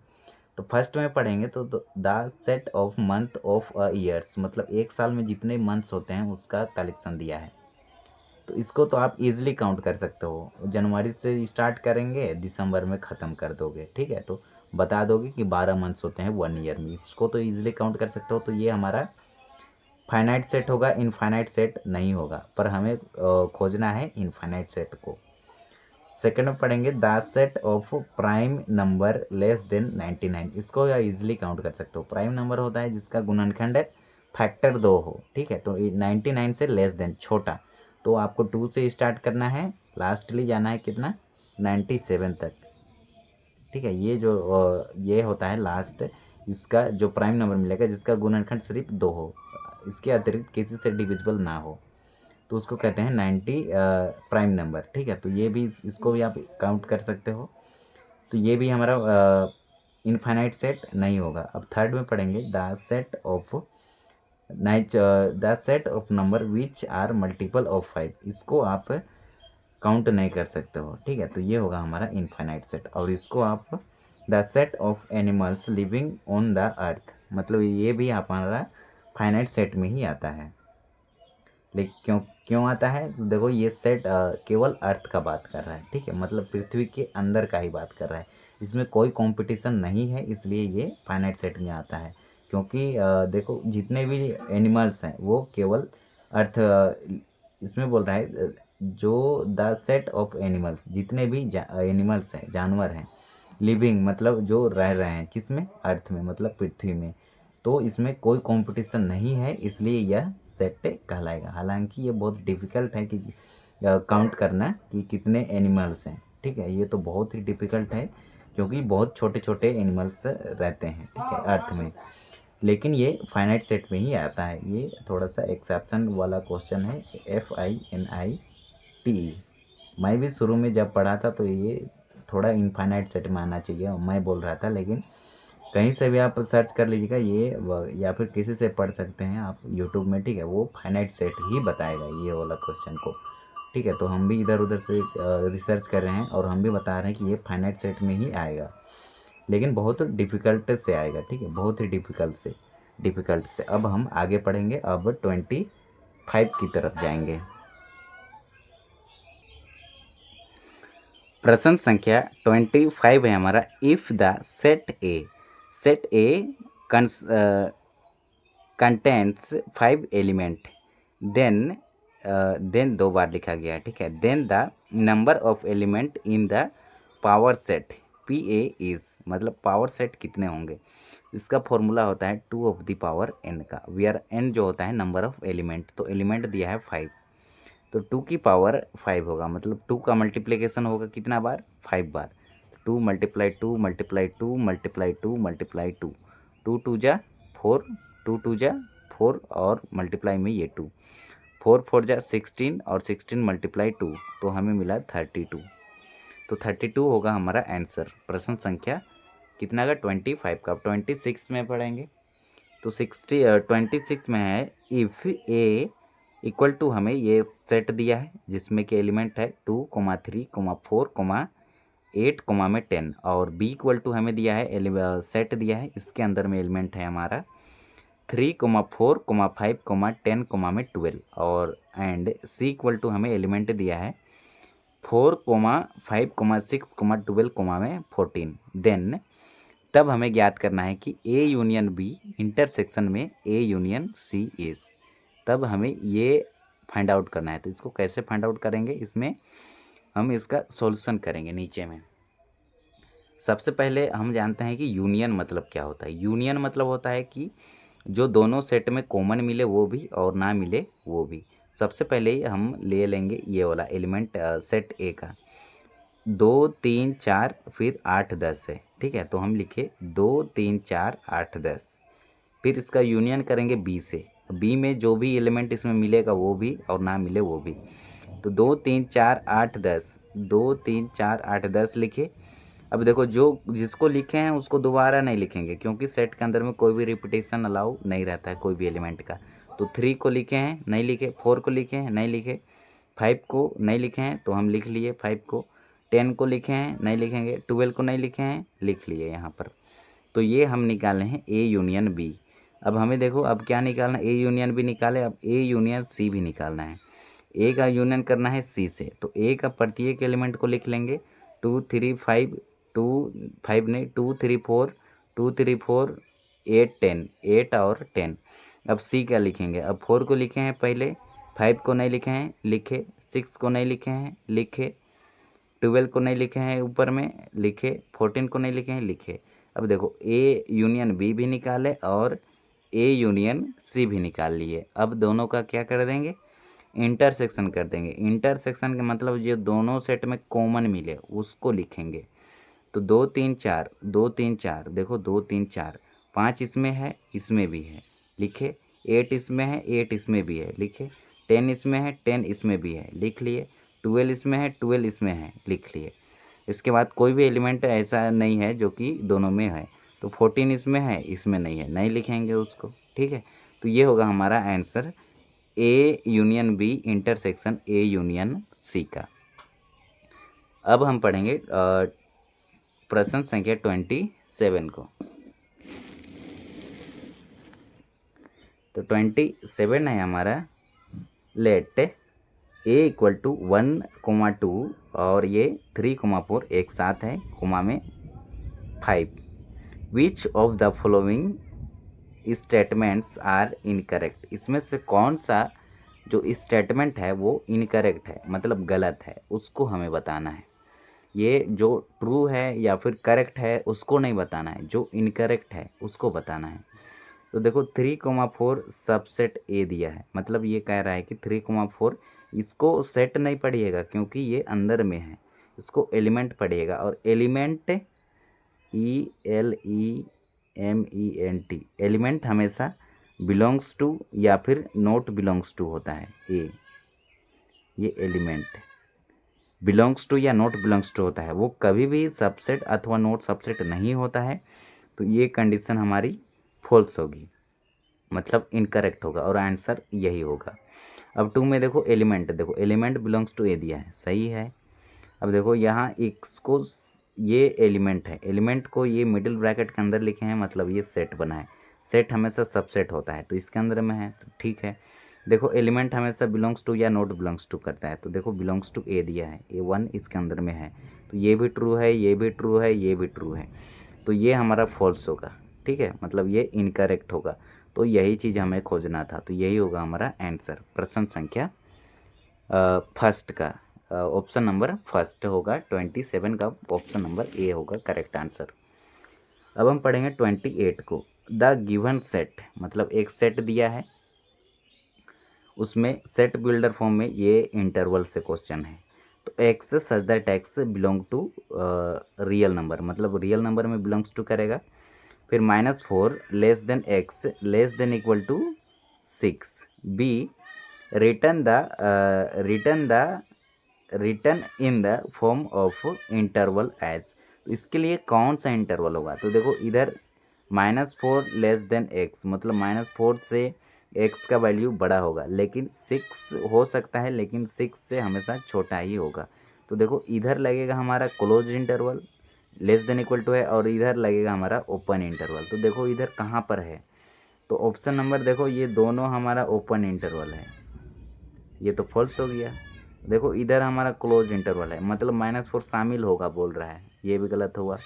A: तो फर्स्ट में पढ़ेंगे तो the set of month of a years, मतलब एक साल में जितने मंथ्स होते हैं उसका कलेक्शन दिया है। तो इसको तो आप इजीली काउंट कर सकते हो, जनवरी से स्टार्ट करेंगे दिसंबर में ख़त्म कर दोगे, ठीक है। तो बता दोगे कि 12 मंथ्स होते हैं 1 ईयर में, इसको तो इजीली काउंट कर सकते हो। तो ये हमारा फाइनाइट सेट होगा, इनफाइनाइट सेट नहीं होगा, पर हमें खोजना है इनफाइनाइट सेट को। सेकंड में पढ़ेंगे the set of prime number less than 99, इसको या इजीली काउंट कर सकते हो। प्राइम नंबर होता है जिसका गुणनखंड फैक्टर 2 हो, ठीक है। तो 99 से लेस देन छोटा, तो आपको 2 से स्टार्ट करना है, लास्टली जाना है कितना, 97 तक, ठीक है। ये जो ये होता है लास्ट, इसका जो प्राइम नंबर मिलेगा जिसका गुणनखंड सिर्फ 2 हो, इसके अतिरिक्त किसी से डिविजिबल ना हो, तो उसको कहते हैं 90 प्राइम नंबर, ठीक है। तो ये भी, इसको भी आप काउंट कर सकते हो। तो ये भी हमारा इनफाइनाइट सेट नहीं होगा। अब थर्ड में पढ़ेंगे the set of number which are multiple of 5, इसको आप काउंट नहीं कर सकते हो, ठीक है। तो ये होगा हमारा इनफाइनाइट सेट। और इसको आप the set of animals living on the earth, मतलब ये भी हमारा फाइनाइट सेट में ही आता है। लेकिन क्यों क्यों आता है, तो देखो ये सेट केवल अर्थ का बात कर रहा है, ठीक है, मतलब पृथ्वी के अंदर का ही बात कर रहा है, इसमें कोई कंपटीशन नहीं है, इसलिए ये फाइनाइट सेट में आता है। क्योंकि देखो जितने भी एनिमल्स हैं वो केवल अर्थ, इसमें बोल रहा है जो द सेट ऑफ एनिमल्स, जितने भी एनिमल्स हैं, जानवर हैं, लिविंग मतलब जो रह रहे हैं किसमें, अर्थ में, मतलब पृथ्वी में, तो इसमें कोई कंपटीशन नहीं है, इसलिए यह सेट कहलाएगा। हालांकि ये बहुत डिफ़िकल्ट है कि काउंट करना कि कितने एनिमल्स हैं, ठीक है। ये तो बहुत ही डिफ़िकल्ट है क्योंकि बहुत छोटे छोटे एनिमल्स रहते हैं, ठीक है, अर्थ में। लेकिन ये फाइनाइट सेट में ही आता है, ये थोड़ा सा एक्सेप्शन वाला क्वेश्चन है, FINITE। मैं भी शुरू में जब पढ़ा था तो ये थोड़ा इनफाइनाइट सेट में आना चाहिए, मैं बोल रहा था, लेकिन कहीं से भी आप सर्च कर लीजिएगा ये, या फिर किसी से पढ़ सकते हैं आप यूट्यूब में, ठीक है, वो फाइनाइट सेट ही बताएगा ये वाला क्वेश्चन को, ठीक है। तो हम भी इधर उधर से रिसर्च कर रहे हैं और हम भी बता रहे हैं कि ये फाइनाइट सेट में ही आएगा, लेकिन बहुत डिफ़िकल्ट से आएगा, ठीक है, बहुत ही डिफ़िकल्ट से। अब हम आगे पढ़ेंगे, अब 25 की तरफ जाएंगे। प्रश्न संख्या 25 है हमारा, if the set A contents 5 element, then 2 बार लिखा गया है, ठीक है, then the number of element in the power set PA is, मतलब पावर सेट कितने होंगे। इसका फॉर्मूला होता है 2 ऑफ द पावर n का, वेयर n जो होता है नंबर ऑफ एलिमेंट, तो एलिमेंट दिया है 5, तो 2 की पावर 5 होगा, मतलब 2 का मल्टीप्लिकेशन होगा कितना बार, 5 बार। 2 मल्टीप्लाई 2 मल्टीप्लाई 2 मल्टीप्लाई 2 मल्टीप्लाई 2, 2 2 जा 4, 2 2 जा 4 और मल्टीप्लाई में ये 2, 4 4 जा 16 और 16 मल्टीप्लाई 2, तो हमें मिला 32। तो 32 होगा हमारा आंसर, प्रश्न संख्या कितना का, 25 का। 26 में पढ़ेंगे तो 26 में है, इफ़ ए इक्वल टू, हमें ये सेट दिया है जिसमें कि एलिमेंट है 2, 3, 4, 8 कोमा में 10 और बी इक्वल टू हमें दिया है सेट दिया है, इसके अंदर में एलिमेंट है हमारा 3 कोमा 4 कोमा 5 कोमा 10 कोमा में 12 और एंड सी इक्वल टू हमें एलिमेंट दिया है 4 कोमा 5 कोमा 6 कोमा 12 कोमा में 14। देन तब हमें ज्ञात करना है कि ए यूनियन बी इंटरसेक्शन में ए यूनियन सी इज, तब हमें ये फाइंड आउट करना है। तो इसको कैसे फाइंड आउट करेंगे, इसमें हम इसका सॉल्यूशन करेंगे। नीचे में सबसे पहले हम जानते हैं कि यूनियन मतलब क्या होता है। यूनियन मतलब होता है कि जो दोनों सेट में कॉमन मिले वो भी और ना मिले वो भी। सबसे पहले ही हम ले लेंगे ये वाला एलिमेंट सेट ए का 2 3 4 फिर 8 10 है, ठीक है। तो हम लिखे 2 3 4 8 10, फिर इसका यूनियन करेंगे बी से। बी में जो भी एलिमेंट इसमें मिलेगा वो भी और ना मिले वो भी। तो 2 3 4 8 10, 2 3 4 8 10 लिखे। अब देखो जो जिसको लिखे हैं उसको दोबारा नहीं लिखेंगे क्योंकि सेट के अंदर में कोई भी रिपीटेशन अलाउ नहीं रहता है कोई भी एलिमेंट का। तो 3 को लिखे हैं नहीं लिखे, 4 को लिखे हैं नहीं लिखे, 5 को नहीं लिखे हैं तो हम लिख लिए 5 को, 10 को लिखे हैं नहीं लिखेंगे, 12 को नहीं लिखे हैं लिख लिए यहाँ पर। तो ये हम निकाले हैं ए यूनियन बी। अब हमें देखो अब क्या निकालना है, ए यूनियन बी निकाले, अब ए यूनियन सी भी निकालना है। ए का यूनियन करना है सी से, तो ए का प्रत्येक एलिमेंट को लिख लेंगे 2 3 5 2 5 नहीं 2 3 4 2 3 4 8 10, 8 और 10। अब सी का लिखेंगे, अब 4 को लिखे हैं पहले, 5 को नहीं लिखे हैं लिखे, 6 को नहीं लिखे हैं लिखे, 12 को नहीं लिखे हैं ऊपर में लिखे, 14 को नहीं लिखे हैं लिखे। अब देखो ए यूनियन बी भी निकाले और ए यूनियन सी भी निकाल लिए। अब दोनों का क्या कर देंगे, इंटरसेक्शन कर देंगे। इंटरसेक्शन का मतलब जो दोनों सेट में कॉमन मिले उसको लिखेंगे। तो 2 3 4 2 3 4 देखो 2 3 4, 5 इसमें है इसमें भी है लिखे, 8 इसमें है 8 इसमें भी है लिखे, 10 इसमें है 10 इसमें भी है लिख लिए, 12 इसमें है 12 इसमें है लिख लिए। इसके बाद कोई भी एलिमेंट ऐसा नहीं है जो कि दोनों में है, तो 14 इसमें है इसमें नहीं है नहीं लिखेंगे उसको, ठीक है। तो ये होगा हमारा answer A union B intersection A union C का। अब हम पढ़ेंगे प्रश्न संख्या 27 को। तो 27 है हमारा, लेट ए इक्वल टू 1,2 और ये 3,4 एक साथ है कोमा में 5। Which of the following statements are incorrect, इसमें से कौन सा जो स्टेटमेंट है वो इनकरेक्ट है मतलब गलत है उसको हमें बताना है। ये जो ट्रू है या फिर करेक्ट है उसको नहीं बताना है, जो इनकरेक्ट है उसको बताना है। तो देखो 3,4 सबसेट ए दिया है, मतलब ये कह रहा है कि 3,4 इसको सेट नहीं पढ़िएगा क्योंकि ये अंदर में है, इसको एलिमेंट पढ़िएगा। और एलिमेंट ELEMENT एलिमेंट हमेशा बिलोंग्स टू या फिर नॉट बिलोंग्स टू होता है। ये एलिमेंट बिलोंग्स टू या नॉट बिलोंग्स टू होता है, वो कभी भी सबसेट अथवा नॉट सबसेट नहीं होता है। तो ये कंडीशन हमारी फॉल्स होगी मतलब इनकरेक्ट होगा और आंसर यही होगा। अब 2 में देखो एलिमेंट बिलोंग्स टू ए दिया है सही है। अब देखो यहाँ इसको ये एलिमेंट है, एलिमेंट को ये मिडिल ब्रैकेट के अंदर लिखे हैं मतलब ये सेट बना है, सेट हमेशा सबसेट होता है तो इसके अंदर में है तो ठीक है। देखो एलिमेंट हमेशा बिलोंग्स टू या नॉट बिलोंग्स टू करता है, तो देखो बिलोंग्स टू ए दिया है, A1 इसके अंदर में है तो ये भी ट्रू है ये भी ट्रू है ये भी ट्रू है, तो ये हमारा फॉल्स होगा, ठीक है, मतलब ये इनकरेक्ट होगा। तो यही चीज़ हमें खोजना था, तो यही होगा हमारा आंसर प्रश्न संख्या फर्स्ट का। ऑप्शन नंबर फर्स्ट होगा 27 का, ऑप्शन नंबर ए होगा करेक्ट आंसर। अब हम पढ़ेंगे 28 को। द गिवन सेट मतलब एक सेट दिया है, उसमें सेट बिल्डर फॉर्म में ये इंटरवल से क्वेश्चन है। तो X such that X belong to real number, मतलब रियल नंबर में बिलोंग्स टू करेगा। फिर -4 less than X less than equal to 6। Be written in the form of interval as, तो इसके लिए कौन सा इंटरवल होगा। तो देखो इधर -4 लेस देन एक्स मतलब -4 से एक्स का वैल्यू बड़ा होगा, लेकिन 6 हो सकता है लेकिन 6 से हमेशा छोटा ही होगा। तो देखो इधर लगेगा हमारा close interval less than equal to है और इधर लगेगा हमारा ओपन इंटरवल। तो देखो इधर कहाँ पर है, तो ऑप्शन नंबर देखो ये दोनों हमारा ओपन इंटरवल है, ये तो फॉल्स हो गया। देखो इधर हमारा क्लोज इंटरवल है, मतलब -4 शामिल होगा बोल रहा है, ये भी गलत हुआ।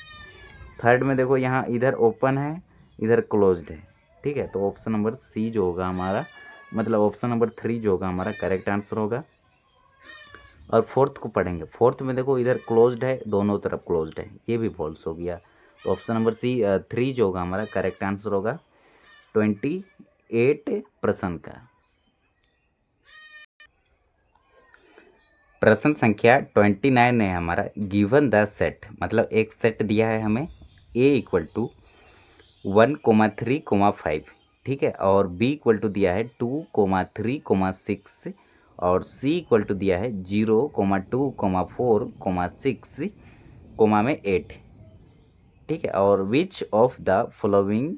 A: थर्ड में देखो यहाँ इधर ओपन है इधर क्लोज्ड है, ठीक है। तो ऑप्शन नंबर सी जो होगा हमारा, मतलब ऑप्शन नंबर 3 जो होगा हमारा करेक्ट आंसर होगा। और फोर्थ को पढ़ेंगे, फोर्थ में देखो इधर क्लोज्ड है दोनों तरफ क्लोज्ड है, ये भी फॉल्स हो गया। तो ऑप्शन नंबर सी 3 जो होगा हमारा करेक्ट आंसर होगा 28% का। प्रश्न संख्या 29 है हमारा, गिवन द सेट, मतलब एक सेट दिया है हमें ए इक्वल टू 1,3,5, ठीक है, और बी इक्वल टू दिया है 2,3,6 और सी इक्वल टू दिया है 0,2,4,6 कोमा में 8, ठीक है। और विच ऑफ द फॉलोइंग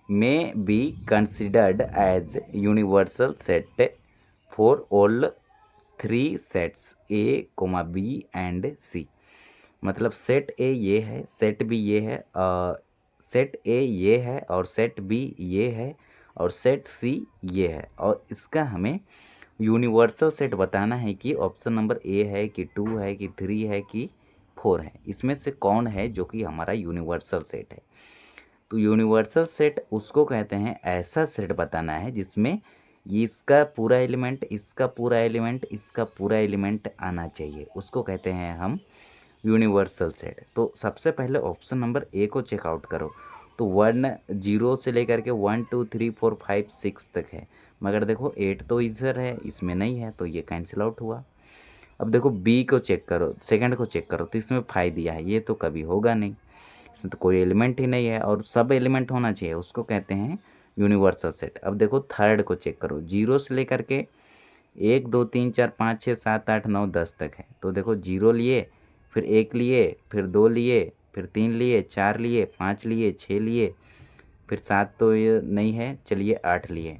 A: में be considered as universal set for all 3 sets A comma B and C. मतलब सेट ए ये है, सेट बी ये है, सेट ए ये है और सेट बी ये है और सेट सी ये है, और इसका हमें यूनिवर्सल सेट बताना है कि ऑप्शन नंबर ए है कि 2 है कि 3 है कि 4 है, इसमें से कौन है जो कि हमारा यूनिवर्सल सेट है। तो यूनिवर्सल सेट उसको कहते हैं, ऐसा सेट बताना है जिसमें इसका पूरा एलिमेंट, इसका पूरा एलिमेंट, इसका पूरा एलिमेंट आना चाहिए, उसको कहते हैं हम यूनिवर्सल सेट। तो सबसे पहले ऑप्शन नंबर ए को चेकआउट करो, तो 0 से लेकर के 1 2 3 4 5 6 तक है, मगर देखो 8 तो इधर है, इसमें नहीं है, तो ये कैंसिल आउट हुआ। अब देखो बी को चेक करो, सेकंड को चेक करो, तो इसमें 5 दिया है, ये तो कभी होगा नहीं, इसमें तो कोई एलिमेंट ही नहीं है, और सब एलिमेंट होना चाहिए, उसको कहते हैं यूनिवर्सल सेट। अब देखो थर्ड को चेक करो, 0 से लेकर के 1 2 3 4 5 6 7 8 9 10 तक है, तो देखो 0 लिए, फिर 1 लिए, फिर 2 लिए, फिर 3 लिए, 4 लिए, 5 लिए, 6 लिए, फिर 7 तो ये नहीं है, चलिए 8 लिए।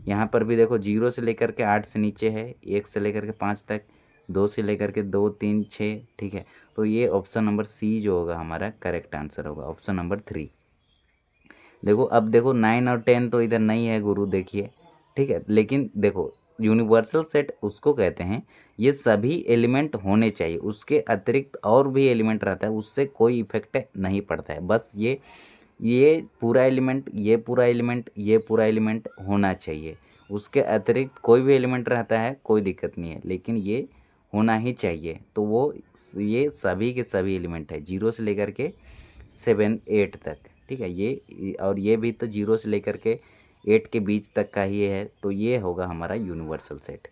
A: यहाँ पर भी देखो 0 से लेकर के 8 से नीचे है, 1 से लेकर के 5 तक, 2 से लेकर के 2 3 6, ठीक है। तो ये ऑप्शन नंबर सी जो होगा हमारा करेक्ट आंसर होगा, ऑप्शन नंबर 3। देखो अब देखो 9 और 10 तो इधर नहीं है गुरु, देखिए, ठीक है, लेकिन देखो यूनिवर्सल सेट उसको कहते हैं ये सभी एलिमेंट होने चाहिए, उसके अतिरिक्त और भी एलिमेंट रहता है उससे कोई इफेक्ट नहीं पड़ता है, बस ये पूरा एलिमेंट, ये पूरा एलिमेंट, ये पूरा एलिमेंट होना चाहिए, उसके अतिरिक्त कोई भी एलिमेंट रहता है कोई दिक्कत नहीं है, लेकिन ये होना ही चाहिए। तो वो ये सभी के सभी एलिमेंट है 0 से लेकर के 7 8 तक, ठीक है, ये और ये भी तो 0 से लेकर के 8 के बीच तक का ही है, तो ये होगा हमारा यूनिवर्सल सेट।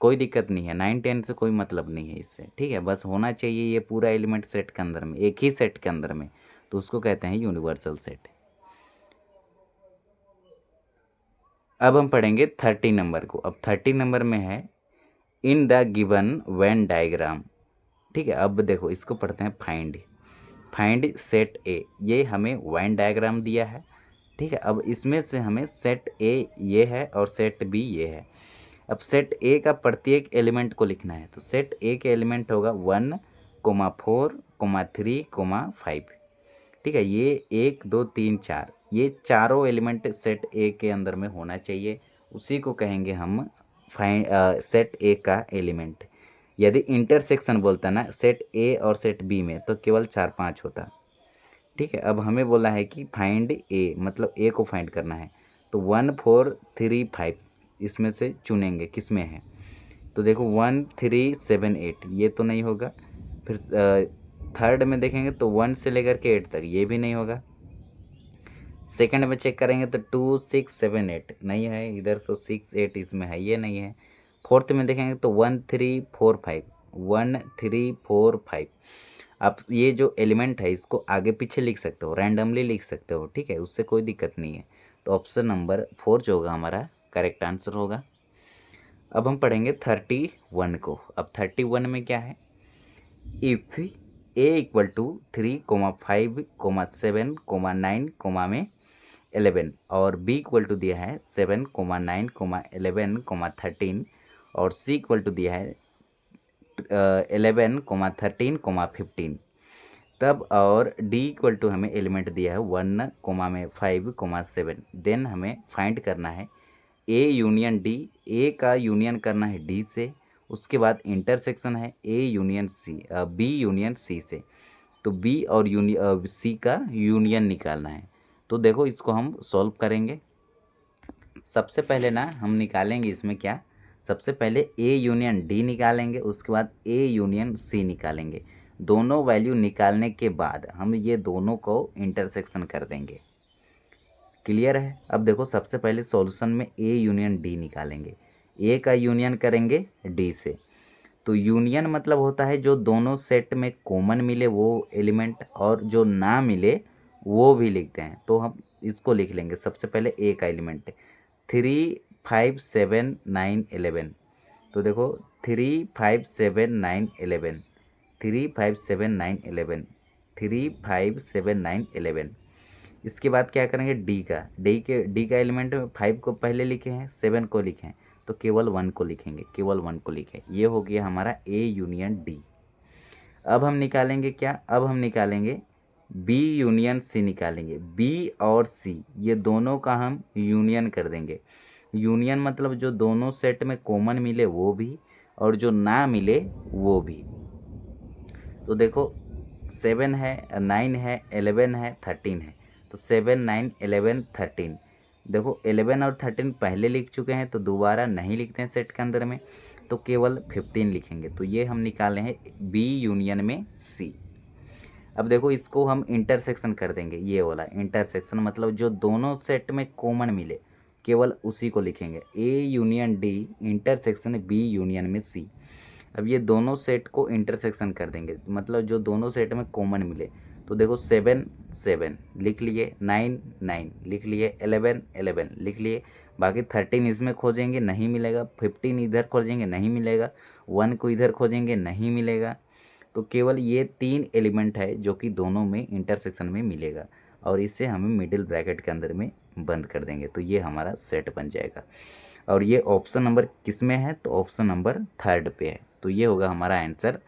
A: कोई दिक्कत नहीं है, 9 10 से कोई मतलब नहीं है इससे, ठीक है, बस होना चाहिए ये पूरा एलिमेंट सेट के अंदर में, एक ही सेट के अंदर में, तो उसको कहते हैं यूनिवर्सल सेट। अब हम पढ़ेंगे 30 नंबर को। अब 30 नंबर में है in the given Venn diagram, ठीक है। अब देखो इसको पढ़ते हैं फाइंड सेट ए, ये हमें वेन डायग्राम दिया है, ठीक है। अब इसमें से हमें सेट ए ये है और सेट बी ये है। अब सेट ए का प्रत्येक एलिमेंट को लिखना है, तो सेट ए के एलिमेंट होगा 1 4 3 5, ठीक है। ये 1 2 3 4, ये चारों एलिमेंट सेट ए के अंदर में होना चाहिए, उसी को कहेंगे हम सेट ए का एलिमेंट। यदि इंटरसेक्शन बोलता ना सेट ए और सेट बी में, तो केवल 4 5 होता, ठीक है। अब हमें बोला है कि फाइंड ए, मतलब ए को फाइंड करना है, तो 1 4 3 5 इसमें से चुनेंगे किस में है, तो देखो 1 3 7 8 ये तो नहीं होगा, फिर थर्ड में देखेंगे तो 1 से लेकर के 8 तक, ये भी नहीं होगा। सेकंड में चेक करेंगे तो 2 6 7 8 नहीं है इधर, तो 6 8 इसमें है, ये नहीं है। फोर्थ में देखेंगे तो 1 3 4 5 1 3 4 5। आप ये जो एलिमेंट है इसको आगे पीछे लिख सकते हो, रैंडमली लिख सकते हो, ठीक है, उससे कोई दिक्कत नहीं है। तो ऑप्शन नंबर 4 जो होगा हमारा करेक्ट आंसर होगा। अब हम पढ़ेंगे 31 को। अब 31 में क्या है, इफ़ ए इक्वल टू 3 5 7 9 में 11 और बी इक्वल टू दिया है 7 9 11 13 और सी इक्वल टू दिया है 11,13,15 तब और d इक्वल टू हमें एलिमेंट दिया है 1,5,7 देन हमें फाइंड करना है a यूनियन d, a का यूनियन करना है d से, उसके बाद इंटरसेक्शन है a union c, b union c से, तो b और c का यूनियन निकालना है। तो देखो इसको हम सॉल्व करेंगे। सबसे पहले ना हम निकालेंगे इसमें क्या, सबसे पहले a यूनियन d निकालेंगे, उसके बाद a यूनियन c निकालेंगे। दोनों वैल्यू निकालने के बाद हम ये दोनों को इंटरसेक्शन कर देंगे। क्लियर है। अब देखो सबसे पहले सॉल्यूशन में a यूनियन d निकालेंगे, a का यूनियन करेंगे d से, तो यूनियन मतलब होता है जो दोनों सेट में कॉमन मिले वो एलिमेंट, और जो ना मिले वो भी लिखते हैं। तो हम इसको लिख लेंगे। सबसे पहले a का एलिमेंट 3, 5, 7, 9, 11, तो देखो 3, 5, 7, 9, 11, 3, 5, 7, 9, 11, 3, 5, 7, 9, 11। इसके बाद क्या करेंगे डी का एलिमेंट 5 को पहले लिखे हैं, 7 को लिखे हैं, तो केवल 1 को लिखेंगे, केवल 1 को लिखें। ये हो गया हमारा ए यूनियन डी। अब हम निकालेंगे क्या, अब हम निकालेंगे बी यूनियन सी निकालेंगे। बी और सी ये दोनों का हम यूनियन कर देंगे। यूनियन मतलब जो दोनों सेट में कॉमन मिले वो भी, और जो ना मिले वो भी। तो देखो 7 है, 9 है, 11 है, 13 है, तो 7, 9, 11, 13। देखो 11 और 13 पहले लिख चुके हैं तो दोबारा नहीं लिखते हैं सेट के अंदर में, तो केवल 15 लिखेंगे। तो ये हम निकाले हैं बी यूनियन में सी। अब देखो इसको हम इंटरसेक्शन कर देंगे। ये वाला इंटरसेक्शन मतलब जो दोनों सेट में कॉमन मिले केवल उसी को लिखेंगे। A union D intersection B union में सी। अब ये दोनों सेट को इंटरसेक्शन कर देंगे, मतलब जो दोनों सेट में कॉमन मिले। तो देखो 7, 7 लिख लिए, 9, 9 लिख लिए, 11, 11 लिख लिए। बाकी 13 इसमें खोजेंगे नहीं मिलेगा, 15 इधर खोजेंगे नहीं मिलेगा, 1 को इधर खोजेंगे नहीं मिलेगा। तो केवल ये 3 एलिमेंट है जो कि दोनों में इंटरसेक्शन में मिलेगा, और इससे हमें मिडिल ब्रैकेट के अंदर में बंद कर देंगे। तो ये हमारा सेट बन जाएगा। और ये ऑप्शन नंबर किस में है, तो ऑप्शन नंबर 3 पे है। तो ये होगा हमारा आंसर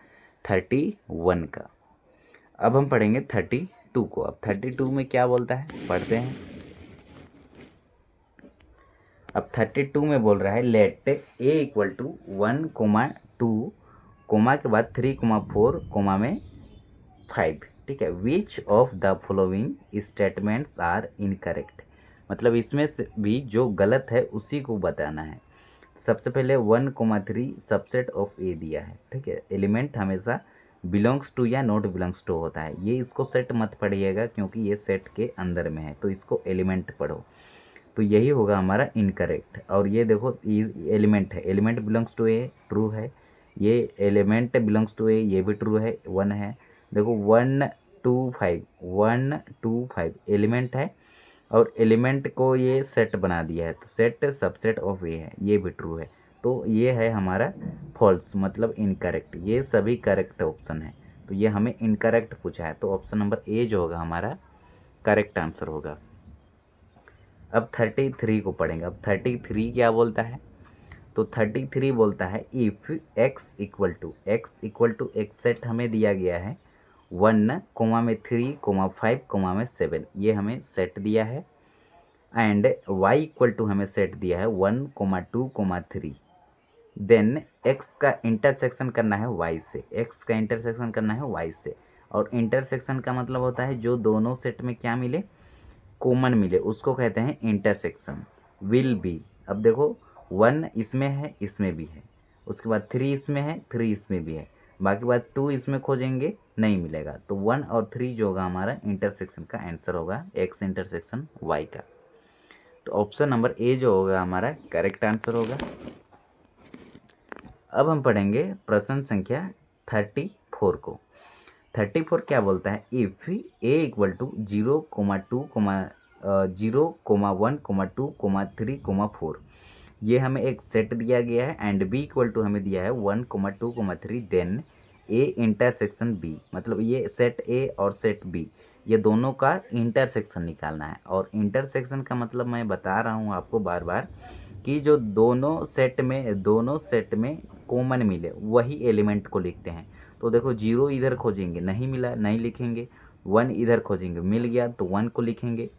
A: 31 का। अब हम पढ़ेंगे 32 को। अब 32 में क्या बोलता है पढ़ते हैं। अब 32 में बोल रहा है let A equal to 1,2 comma के बाद 3,4 कोमा में 5। ठीक है, which of the following statements are incorrect, मतलब इसमें से भी जो गलत है उसी को बताना है। सबसे पहले 1,3 सबसेट ऑफ ए दिया है। ठीक है, एलिमेंट हमेशा बिलोंग्स टू या नॉट बिलोंग्स टू होता है। ये इसको सेट मत पढ़िएगा क्योंकि ये सेट के अंदर में है, तो इसको एलिमेंट पढ़ो। तो यही होगा हमारा इनकरेक्ट। और ये देखो एलिमेंट है, element belongs to A true है, ये एलिमेंट बिलोंग्स टू ए ये भी ट्रू है, 1 है। देखो 1, 2, 5 1, 2, 5 एलिमेंट है, और एलिमेंट को ये सेट बना दिया है, तो सेट सबसेट ऑफ ए है, ये भी ट्रू है। तो ये है हमारा फॉल्स मतलब इनकरेक्ट। ये सभी करेक्ट ऑप्शन है, तो ये हमें इनकरेक्ट पूछा है, तो ऑप्शन नंबर ए जो होगा हमारा करेक्ट आंसर होगा। अब 33 को पढ़ेंगे। अब 33 क्या बोलता है, तो 33 बोलता है इफ़ x इक्वल टू एक सेट हमें दिया गया है 1, कोमा में 3, 5, 7, ये हमें सेट दिया है। एंड y इक्वल टू हमें सेट दिया है 1, 2, 3। देन x का इंटरसेक्शन करना है y से, x का इंटरसेक्शन करना है y से। और इंटरसेक्शन का मतलब होता है जो दोनों सेट में क्या मिले, कॉमन मिले, उसको कहते हैं इंटरसेक्शन। विल बी, अब देखो 1 इसमें है, इसमें भी है, उसके बाद 3 इसमें है, 3 इसमें भी है, बाकी बात 2 इसमें खोजेंगे नहीं मिलेगा। तो 1 और 3 जो होगा हमारा इंटरसेक्शन का आंसर होगा x इंटरसेक्शन y का। तो ऑप्शन नंबर ए जो होगा हमारा करेक्ट आंसर होगा। अब हम पढ़ेंगे प्रश्न संख्या 34 को। 34 क्या बोलता है, इफ़ ए इक्वल टू 0, 2, 0, 1, 2, 3, 4, ये हमें एक सेट दिया गया है। एंड बी इक्वल टू हमें दिया है 1, 2, 3, देन ए इंटरसेक्शन बी, मतलब ये सेट ए और सेट बी ये दोनों का इंटरसेक्शन निकालना है। और इंटरसेक्शन का मतलब मैं बता रहा हूँ आपको बार बार कि जो दोनों सेट में कॉमन मिले वही एलिमेंट को लिखते हैं। तो देखो 0 इधर खोजेंगे, नहीं मिला, नहीं लिखेंगे। 1 इधर खोजेंगे, मिल गया तो 1 को लिखेंगे।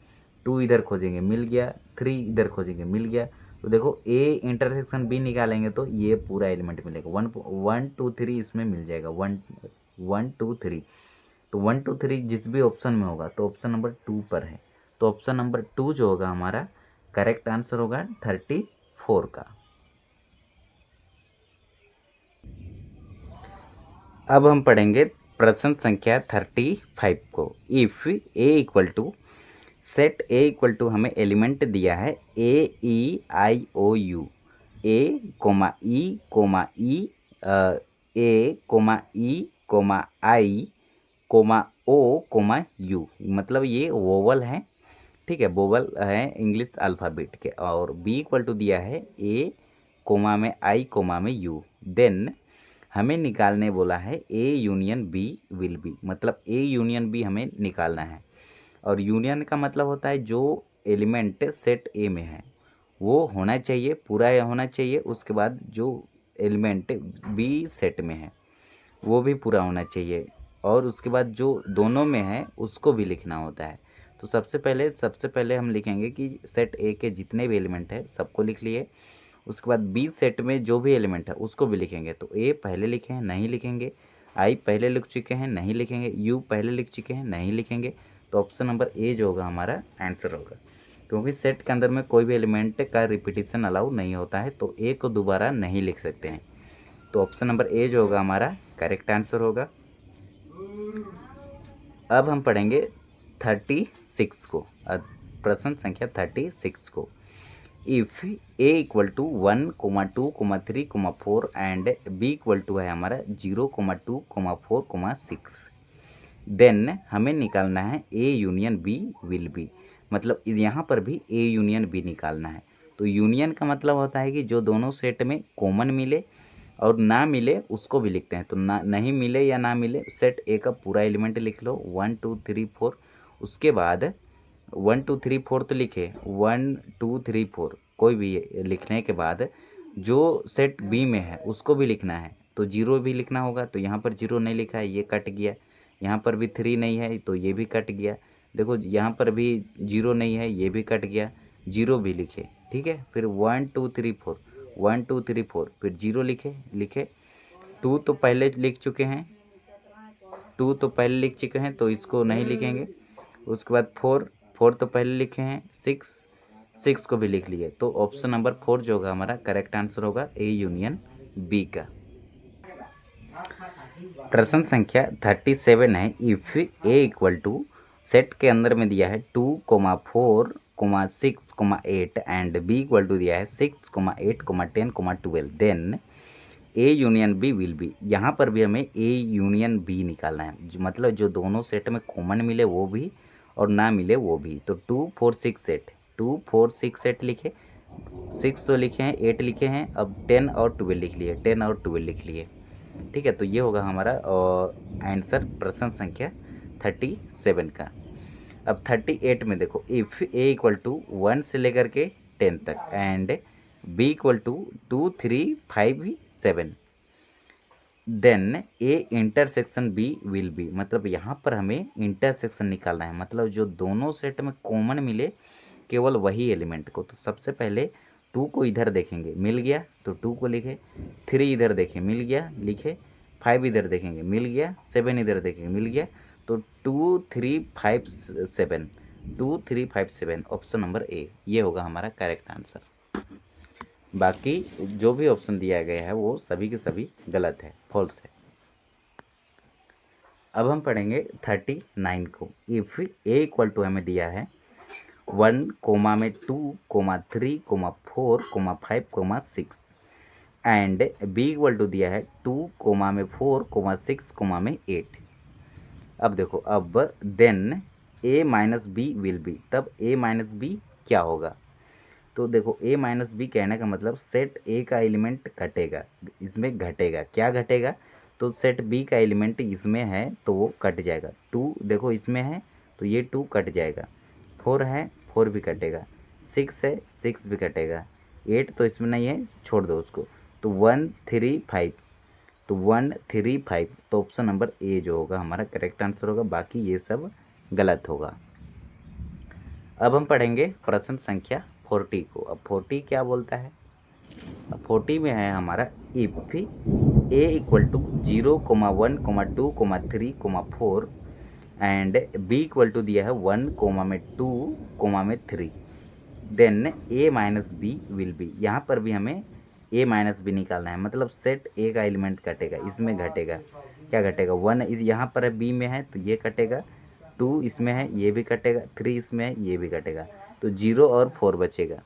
A: 2 इधर खोजेंगे, मिल गया। 3 इधर खोजेंगे, मिल गया। तो देखो ए इंटरसेक्शन बी निकालेंगे तो ये पूरा एलिमेंट मिलेगा। 1 1 2 3 इसमें मिल जाएगा। 1 1 2 3। तो 1 2 3 जिस भी ऑप्शन में होगा तो ऑप्शन नंबर 2 पर है। तो ऑप्शन नंबर 2 जो होगा हमारा करेक्ट आंसर होगा 34 का। अब हम पढ़ेंगे प्रश्न संख्या 35 को। If A equal to set A equal to हमें एलिमेंट दिया है AEIOU, A, A, E, I, O, मतलब ये वोवल है, ठीक है, वोवल है इंग्लिश अल्फ़ाबेट के। और बी इक्वल टू दिया है ए कोमा में आई कोमा में यू। देन हमें निकालने बोला है A union B will be, मतलब ए यूनियन बी हमें निकालना है। और यूनियन का मतलब होता है जो एलिमेंट सेट ए में है वो होना चाहिए, पूरा होना चाहिए। उसके बाद जो एलिमेंट बी सेट में है वो भी पूरा होना चाहिए। और उसके बाद जो दोनों में है उसको भी लिखना होता है। तो सबसे पहले हम लिखेंगे कि सेट ए के जितने भी एलिमेंट है सबको लिख लिए। उसके बाद बी सेट में जो भी एलिमेंट है उसको भी लिखेंगे। तो ए पहले लिखे हैं, नहीं लिखेंगे। आई पहले लिख चुके हैं, नहीं लिखेंगे। यू पहले लिख चुके हैं, नहीं लिखेंगे। तो ऑप्शन नंबर ए जो होगा हमारा आंसर होगा, क्योंकि सेट के अंदर में कोई भी एलिमेंट का रिपीटिशन अलाउ नहीं होता है, तो ए को दोबारा नहीं लिख सकते हैं। तो ऑप्शन नंबर ए जो होगा हमारा करेक्ट आंसर होगा। अब हम पढ़ेंगे 36 को, प्रश्न संख्या 36 को। If A equal to 1, 2, 3, 4 and B equal to है हमारा 0, 2, 4, 6, देन हमें निकालना है A union B will be, मतलब यहाँ पर भी ए यूनियन बी निकालना है। तो यूनियन का मतलब होता है कि जो दोनों सेट में कॉमन मिले और ना मिले उसको भी लिखते हैं। तो ना नहीं मिले या ना मिले सेट ए का पूरा एलिमेंट लिख लो 1 2 3 4। उसके बाद 1 2 3 4 तो लिखे, 1 2 3 4 कोई भी लिखने के बाद जो सेट बी में है उसको भी लिखना है। तो 0 भी लिखना होगा, तो यहाँ पर 0 नहीं लिखा है, ये कट गया। यहाँ पर भी 3 नहीं है तो ये भी कट गया। देखो यहाँ पर भी 0 नहीं है, ये भी कट गया। 0 भी लिखे, ठीक है। फिर 1 2 3 4, 1 2 3 4, फिर 0 लिखे। 2 तो पहले लिख चुके हैं, 2 तो पहले लिख चुके हैं तो इसको नहीं लिखेंगे। उसके बाद 4 तो पहले लिखे हैं। 6 को भी लिख लिए। तो ऑप्शन नंबर 4 जो होगा हमारा करेक्ट आंसर होगा ए यूनियन बी का। प्रश्न संख्या 37 है। If A equal to set के अंदर में दिया है 2, 4, 6, 8 एंड बी इक्वल टू दिया है 6, 8, 10, 12, then A union B will be. यहाँ पर भी हमें ए यूनियन बी निकालना है, मतलब जो दोनों सेट में कॉमन मिले वो भी और ना मिले वो भी। तो 2 4 6 8, 2 4 6 8 लिखे, 6 तो लिखे हैं, 8 लिखे हैं। अब 10 और 12 लिख लिए, 10 और 12 लिख लिए, ठीक है। तो ये होगा हमारा आंसर प्रश्न संख्या 37 का। अब 38 में देखो, इफ़ ए इक्वल टू 1 से लेकर के 10 तक and B equal to 2 3 5 7, then A intersection B will be, मतलब यहाँ पर हमें इंटरसेक्शन निकालना है, मतलब जो दोनों सेट में कॉमन मिले केवल वही एलिमेंट को। तो सबसे पहले 2 को इधर देखेंगे, मिल गया तो 2 को लिखे। 3 इधर देखें, मिल गया, लिखे। 5 इधर देखेंगे, मिल गया। 7 इधर देखेंगे, मिल गया। तो 2 3 5 7, 2 3 5 7 ऑप्शन नंबर ए ये होगा हमारा करेक्ट आंसर। बाकी जो भी ऑप्शन दिया गया है वो सभी के सभी गलत है, फॉल्स है। अब हम पढ़ेंगे 39 को। इफ़ ए इक्वल टू हमें दिया है 1, 2, 3, 4, 5, 6 एंड बी इक्वल टू दिया है 2, 4, 6, 8। अब देखो, अब then A minus B will be, तब ए माइनस बी क्या होगा। तो देखो ए माइनस बी कहने का मतलब सेट ए का एलिमेंट घटेगा, इसमें घटेगा। क्या घटेगा, तो सेट बी का एलिमेंट इसमें है तो वो कट जाएगा। 2 देखो इसमें है तो ये 2 कट जाएगा। 4 है, 4 भी कटेगा। 6 है, 6 भी कटेगा। 8 तो इसमें नहीं है, छोड़ दो उसको। तो 1 3 5, तो 1 3 5, तो ऑप्शन नंबर ए जो होगा हमारा करेक्ट आंसर होगा, बाकी ये सब गलत होगा। अब हम पढ़ेंगे प्रश्न संख्या 40 को। अब 40 क्या बोलता है? अब 40 में है हमारा if A equal to 0, 1, 2, 3, 4 and B equal to दिया है 1, 2, 3, then A minus B will be. यहाँ पर भी हमें ए माइनस बी निकालना है, मतलब सेट ए का एलिमेंट कटेगा, इसमें घटेगा, क्या घटेगा? 1 इस यहाँ पर है, बी में है तो ये कटेगा, 2 इसमें है ये भी कटेगा, 3 इसमें है ये भी कटेगा, तो 0 और 4 बचेगा।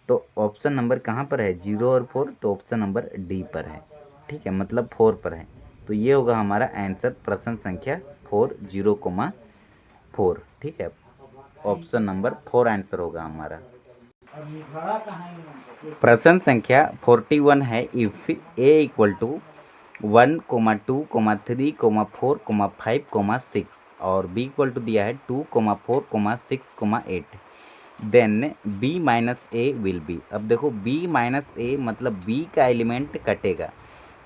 A: तो ऑप्शन नंबर कहाँ पर है? 0 और 4, तो ऑप्शन नंबर डी पर है, ठीक है, मतलब 4 पर है। तो ये होगा हमारा आंसर प्रश्न संख्या 4, 0,4, ठीक है, ऑप्शन नंबर 4 आंसर होगा हमारा। प्रश्न संख्या 41 है इफ ए इक्वल टू 1, 2, 3, 4, 5, 6 और बी इक्वल टू दिया है 2, 4, 6, 8, then B minus A will be. अब देखो बी माइनस ए मतलब बी का एलिमेंट कटेगा,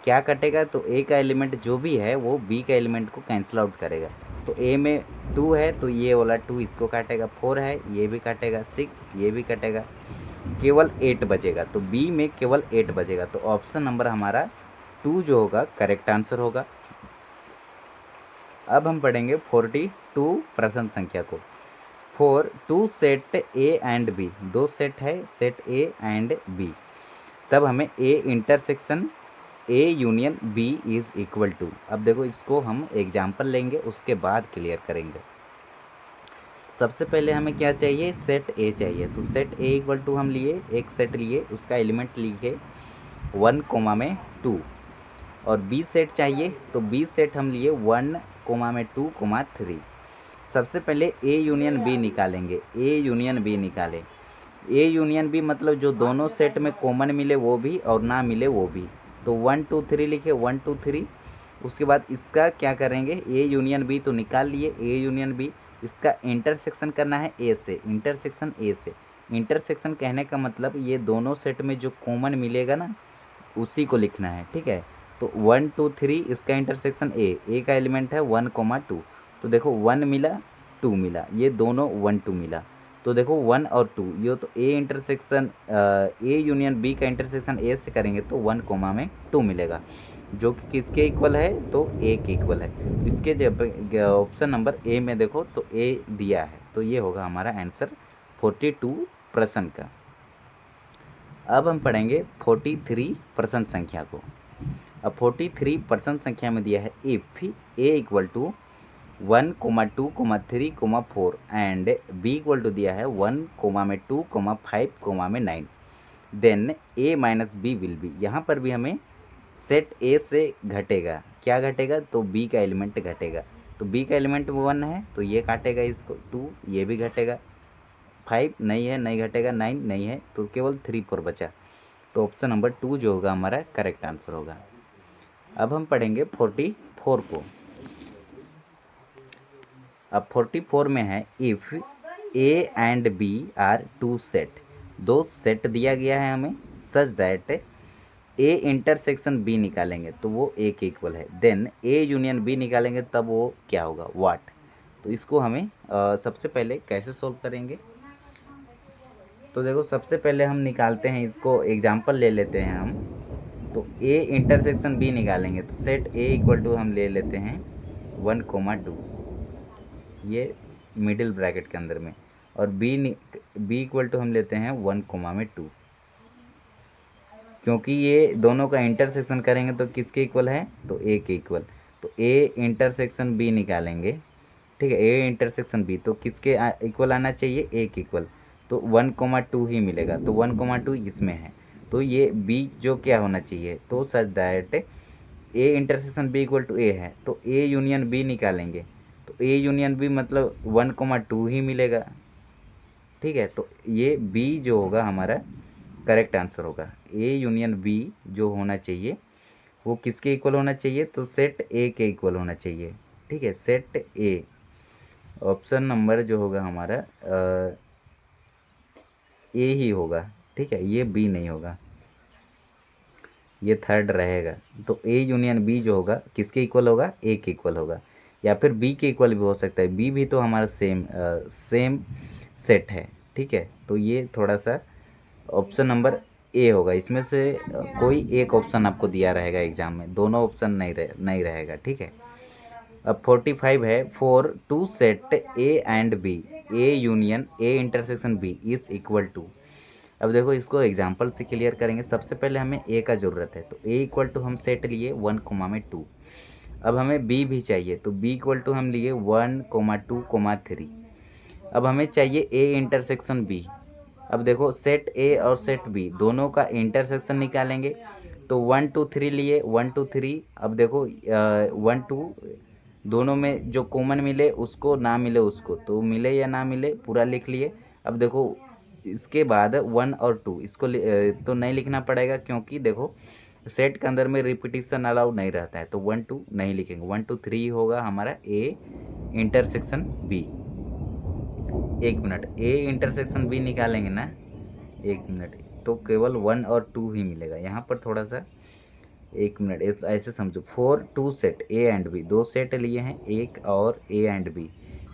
A: क्या कटेगा? तो ए का एलिमेंट जो भी है वो बी का एलिमेंट को कैंसिल आउट करेगा। तो ए में 2 है तो ये वाला 2 इसको काटेगा, 4 है ये भी काटेगा, 6 ये भी कटेगा, केवल 8 बचेगा। तो बी में केवल 8 बचेगा, तो ऑप्शन नंबर हमारा 2 जो होगा करेक्ट आंसर होगा। अब हम पढ़ेंगे 42 प्रश्न संख्या को। For 2 set A and B, 2 set है, सेट ए एंड बी, तब हमें A intersection A union B is equal to. अब देखो इसको हम एग्जाम्पल लेंगे उसके बाद क्लियर करेंगे। सबसे पहले हमें क्या चाहिए? सेट ए चाहिए, तो सेट ए इक्वल टू हम लिए, एक सेट लिए, उसका एलिमेंट लिखे 1, 2, और बी सेट चाहिए तो बी सेट हम लिए 1, 2, 3। सबसे पहले ए यूनियन बी निकालेंगे, ए यूनियन बी निकाले, ए यूनियन बी मतलब जो दोनों सेट में कॉमन मिले वो भी और ना मिले वो भी। तो 1, 2, 3 लिखे, 1, 2, 3। उसके बाद इसका क्या करेंगे? ए यूनियन बी तो निकाल लिए, ए यूनियन बी, इसका इंटरसेक्शन करना है ए से, इंटरसेक्शन ए से। इंटरसेक्शन कहने का मतलब ये दोनों सेट में जो कॉमन मिलेगा ना उसी को लिखना है, ठीक है। तो 1, 2, 3 इसका इंटरसेक्शन ए का एलिमेंट है 1, 2, तो देखो 1 मिला 2 मिला, ये दोनों 1, 2 मिला, तो देखो 1 और 2 ये तो A intersection A union B का इंटरसेक्शन ए से करेंगे तो 1, 2 मिलेगा, जो कि किसके इक्वल है? तो ए के इक्वल है। तो इसके जब ऑप्शन नंबर ए में देखो तो ए दिया है, तो ये होगा हमारा आंसर 42 प्रश्न का। अब हम पढ़ेंगे 43 प्रश्न संख्या को। अब 43 प्रश्न संख्या में दिया है if A equal to 1, 2, 3, 4 and B equal to दिया है 1, 2, 5, 9, then A minus B will be. यहाँ पर भी हमें सेट ए से घटेगा, क्या घटेगा? तो बी का एलिमेंट घटेगा, तो बी का एलिमेंट 1 है तो ये काटेगा इसको, 2 ये भी घटेगा, 5 नहीं है नहीं घटेगा, 9 नहीं है, तो केवल 3, 4 बचा, तो ऑप्शन नंबर 2 जो होगा हमारा करेक्ट आंसर होगा। अब हम पढ़ेंगे 44 को। अब 44 में है if A and B are 2 set, 2 set दिया गया है हमें, such that A intersection B निकालेंगे तो वो ए के इक्वल है, देन ए यूनियन बी निकालेंगे तब वो क्या होगा? व्हाट। तो इसको हमें सबसे पहले कैसे सोल्व करेंगे? तो देखो सबसे पहले हम निकालते हैं इसको, एग्जाम्पल ले लेते हैं हम। तो ए इंटरसेक्शन बी निकालेंगे तो सेट ए इक्वल टू हम ले लेते हैं 1, 2, ये मिडिल ब्रैकेट के अंदर में, और बी इक्वल टू हम लेते हैं 1, 2, क्योंकि ये दोनों का इंटरसेक्शन करेंगे तो किसके इक्वल है? तो ए के इक्वल। तो ए इंटरसेक्शन बी निकालेंगे, ठीक है, ए इंटरसेक्शन बी तो किसके इक्वल आना चाहिए? ए के इक्वल, तो 1, 2 ही मिलेगा, तो 1, 2 इसमें है, तो ये बी जो क्या होना चाहिए? तो such that A intersection B equal to A है, तो ए यूनियन बी निकालेंगे, तो ए यूनियन बी मतलब 1, 2 ही मिलेगा, ठीक है। तो ये बी जो होगा हमारा करेक्ट आंसर होगा, ए यूनियन बी जो होना चाहिए वो किसके इक्वल होना चाहिए? तो सेट ए के इक्वल होना चाहिए, ठीक है, सेट ए। ऑप्शन नंबर जो होगा हमारा ए ही होगा, ठीक है, ये बी नहीं होगा, ये थर्ड रहेगा। तो ए यूनियन बी जो होगा किसके इक्वल होगा, ए के इक्वल होगा, या फिर बी के इक्वल भी हो सकता है, बी भी तो हमारा सेम सेट है। ठीक है, तो ये थोड़ा सा ऑप्शन नंबर ए होगा। इसमें से कोई एक ऑप्शन आपको दिया रहेगा एग्जाम में, दोनों ऑप्शन नहीं रहेगा। ठीक है, अब 45 है, for two set A and B, A union A intersection B is equal to. अब देखो इसको एग्जाम्पल से क्लियर करेंगे। सबसे पहले हमें ए का ज़रूरत है, तो ए इक्वल टू हम सेट लिए 1, 2। अब हमें बी भी चाहिए, तो बी इक्वल टू हम लिए 1, 2, 3। अब हमें चाहिए ए इंटरसेक्शन बी। अब देखो सेट ए और सेट बी दोनों का इंटरसेक्शन निकालेंगे, तो 1, 2, 3 लिए 1, 2, 3। अब देखो 1, 2 दोनों में जो कॉमन मिले उसको, ना मिले उसको, तो मिले या ना मिले पूरा लिख लिए। अब देखो इसके बाद 1 और 2 इसको तो नहीं लिखना पड़ेगा, क्योंकि देखो सेट के अंदर में रिपीटिशन अलाउ नहीं रहता है, तो 1, 2 नहीं लिखेंगे। 1, 2, 3 होगा हमारा ए इंटरसेक्शन बी। एक मिनट, ए इंटरसेक्शन बी निकालेंगे ना, एक मिनट, तो केवल 1 और 2 ही मिलेगा यहाँ पर। थोड़ा सा एक मिनट, ऐसे समझो, 4, 2 सेट ए एंड बी, दो सेट लिए हैं, एक और ए एंड बी।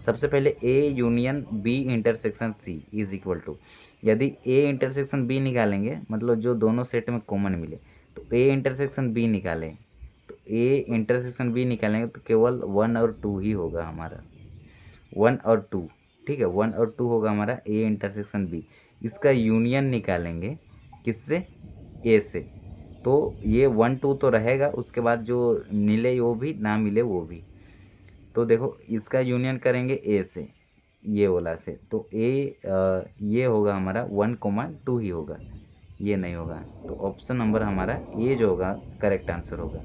A: सबसे पहले A union B intersection C is equal to, यदि ए इंटरसेक्शन बी निकालेंगे मतलब जो दोनों सेट में कॉमन मिले, तो ए इंटरसेक्शन बी निकालें, तो ए इंटरसेक्शन बी निकालेंगे तो केवल 1 और 2 ही होगा हमारा, 1 और 2। ठीक है, 1 और 2 होगा हमारा ए इंटरसेक्शन बी। इसका यूनियन निकालेंगे किससे, ए से, तो ये 1, 2 तो रहेगा, उसके बाद जो मिले वो भी, ना मिले वो भी। तो देखो इसका यूनियन करेंगे ए से, ये वाला से, तो ये होगा हमारा 1, 2 ही होगा, ये नहीं होगा। तो ऑप्शन नंबर हमारा ए जो होगा करेक्ट आंसर होगा,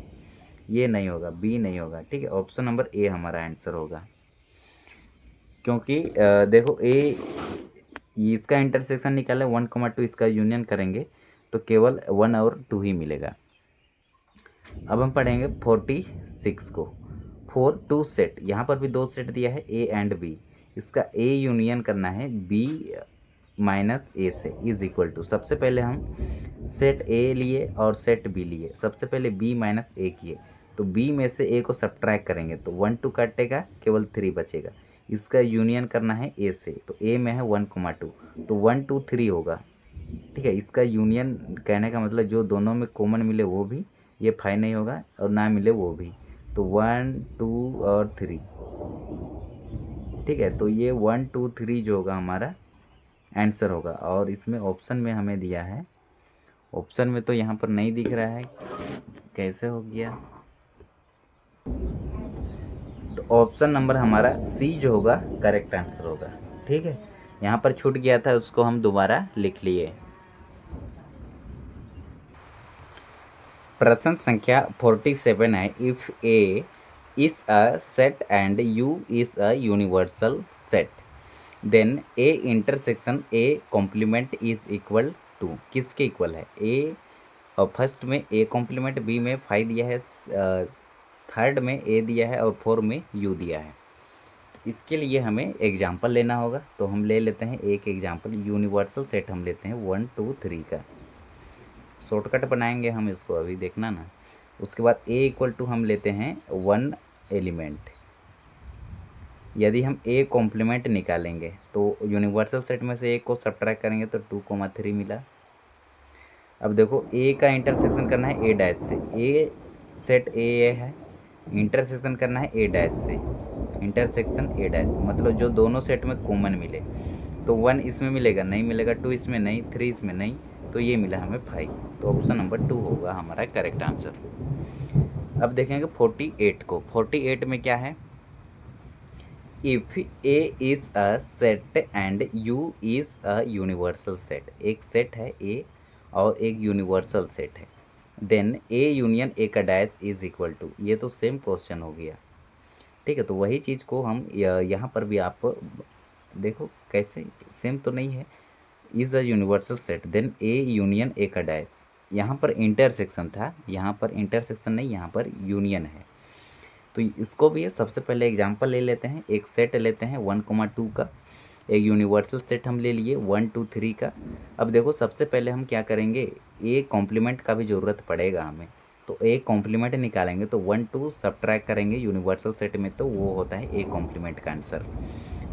A: ये नहीं होगा, बी नहीं होगा। ठीक है, ऑप्शन नंबर ए हमारा आंसर होगा, क्योंकि देखो ए इसका इंटरसेक्शन निकाले 1, 2, इसका यूनियन करेंगे तो केवल 1 और 2 ही मिलेगा। अब हम पढ़ेंगे 46 को। 4, 2 सेट, यहाँ पर भी दो सेट दिया है ए एंड बी, इसका ए यूनियन करना है बी माइनस ए से इज इक्वल टू। सबसे पहले हम सेट ए लिए और सेट बी लिए, सबसे पहले बी माइनस ए किए, तो बी में से ए को सब्ट्रैक्ट करेंगे तो 1, 2 काटेगा, केवल 3 बचेगा। इसका यूनियन करना है ए से, तो ए में है 1, 2, तो 1, 2, 3 होगा। ठीक है, इसका यूनियन कहने का मतलब जो दोनों में कॉमन मिले वो भी, ये 5 नहीं होगा, और ना मिले वो भी, तो 1, 2 और 3। ठीक है, तो ये 1, 2, 3 जो होगा हमारा आंसर होगा। और इसमें ऑप्शन में हमें दिया है, ऑप्शन में तो यहाँ पर नहीं दिख रहा है, कैसे हो गया, तो ऑप्शन नंबर हमारा सी जो होगा करेक्ट आंसर होगा। ठीक है, यहाँ पर छूट गया था, उसको हम दोबारा लिख लिए। प्रश्न संख्या 47 है, if A is a set and U is a universal set, then A intersection A complement is equal to, किसके इक्वल है, ए और फर्स्ट में ए कॉम्प्लीमेंट, बी में 5 दिया है, थर्ड में ए दिया है और 4 में यू दिया है। इसके लिए हमें एग्जाम्पल लेना होगा, तो हम ले लेते हैं एक एग्जाम्पल, यूनिवर्सल सेट हम लेते हैं 1, 2, 3 का। शॉर्टकट बनाएंगे हम इसको, अभी देखना ना। उसके बाद ए इक्वल टू हम लेते हैं 1 एलिमेंट। यदि हम ए कॉम्प्लीमेंट निकालेंगे तो यूनिवर्सल सेट में से एक को सब्ट्रैक्ट करेंगे तो 2, 3 मिला। अब देखो ए का इंटरसेक्शन करना है ए डैश से, ए सेट ए है, इंटरसेक्शन करना है ए डैश से, इंटरसेक्शन ए डैश, मतलब जो दोनों सेट में कॉमन मिले, तो 1 इसमें मिलेगा, नहीं मिलेगा, 2 इसमें नहीं, 3 इसमें नहीं, तो ये मिला हमें 5, तो ऑप्शन नंबर 2 होगा हमारा करेक्ट आंसर। अब देखेंगे 48 को। 48 में क्या है, if A is a set and U is a universal set, एक सेट है ए और एक यूनिवर्सल सेट है, देन ए यूनियन ए का डैश इज इक्वल टू, ये तो सेम क्वेश्चन हो गया। ठीक है, तो वही चीज़ को हम यहाँ पर भी आप देखो कैसे, सेम तो नहीं है, is a universal set then A union A का डैश, यहाँ पर इंटरसेक्शन था, यहाँ पर इंटरसेक्शन नहीं, यहाँ पर यूनियन है। तो इसको भी सबसे पहले एग्जांपल ले लेते हैं, एक सेट लेते हैं 1, 2 का, एक यूनिवर्सल सेट हम ले लिए 1 2 3 का। अब देखो सबसे पहले हम क्या करेंगे, ए कॉम्प्लीमेंट का भी ज़रूरत पड़ेगा हमें, तो ए कॉम्प्लीमेंट निकालेंगे तो 1 2 सब्ट्रैक्ट करेंगे यूनिवर्सल सेट में, तो वो होता है ए कॉम्प्लीमेंट का आंसर,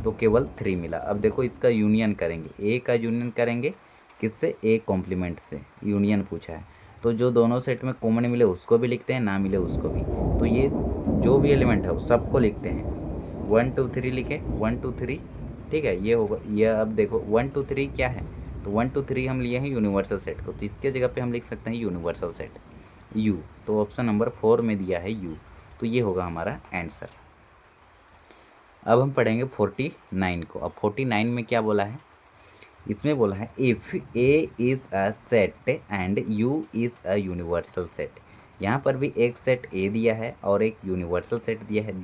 A: तो केवल 3 मिला। अब देखो इसका यूनियन करेंगे, ए का यूनियन करेंगे किससे, ए कॉम्प्लीमेंट से यूनियन पूछा है, तो जो दोनों सेट में कॉमन मिले उसको भी लिखते हैं, ना मिले उसको भी, तो ये जो भी एलिमेंट है वो सबको लिखते हैं। 1 2 3 लिखे, 1 2 3, ठीक है, ये होगा। ये अब देखो 1 2 3 क्या है, तो 1 2 3 हम लिए हैं यूनिवर्सल सेट को, तो इसके जगह पे हम लिख सकते हैं यूनिवर्सल सेट यू, तो ऑप्शन नंबर 4 में दिया है यू, तो ये होगा हमारा आंसर। अब हम पढ़ेंगे 49 को। अब 49 में क्या बोला है, इसमें बोला है if A is a set and you is a universal set. यहाँ पर भी एक सेट ए दिया है और एक यूनिवर्सल सेट दिया है,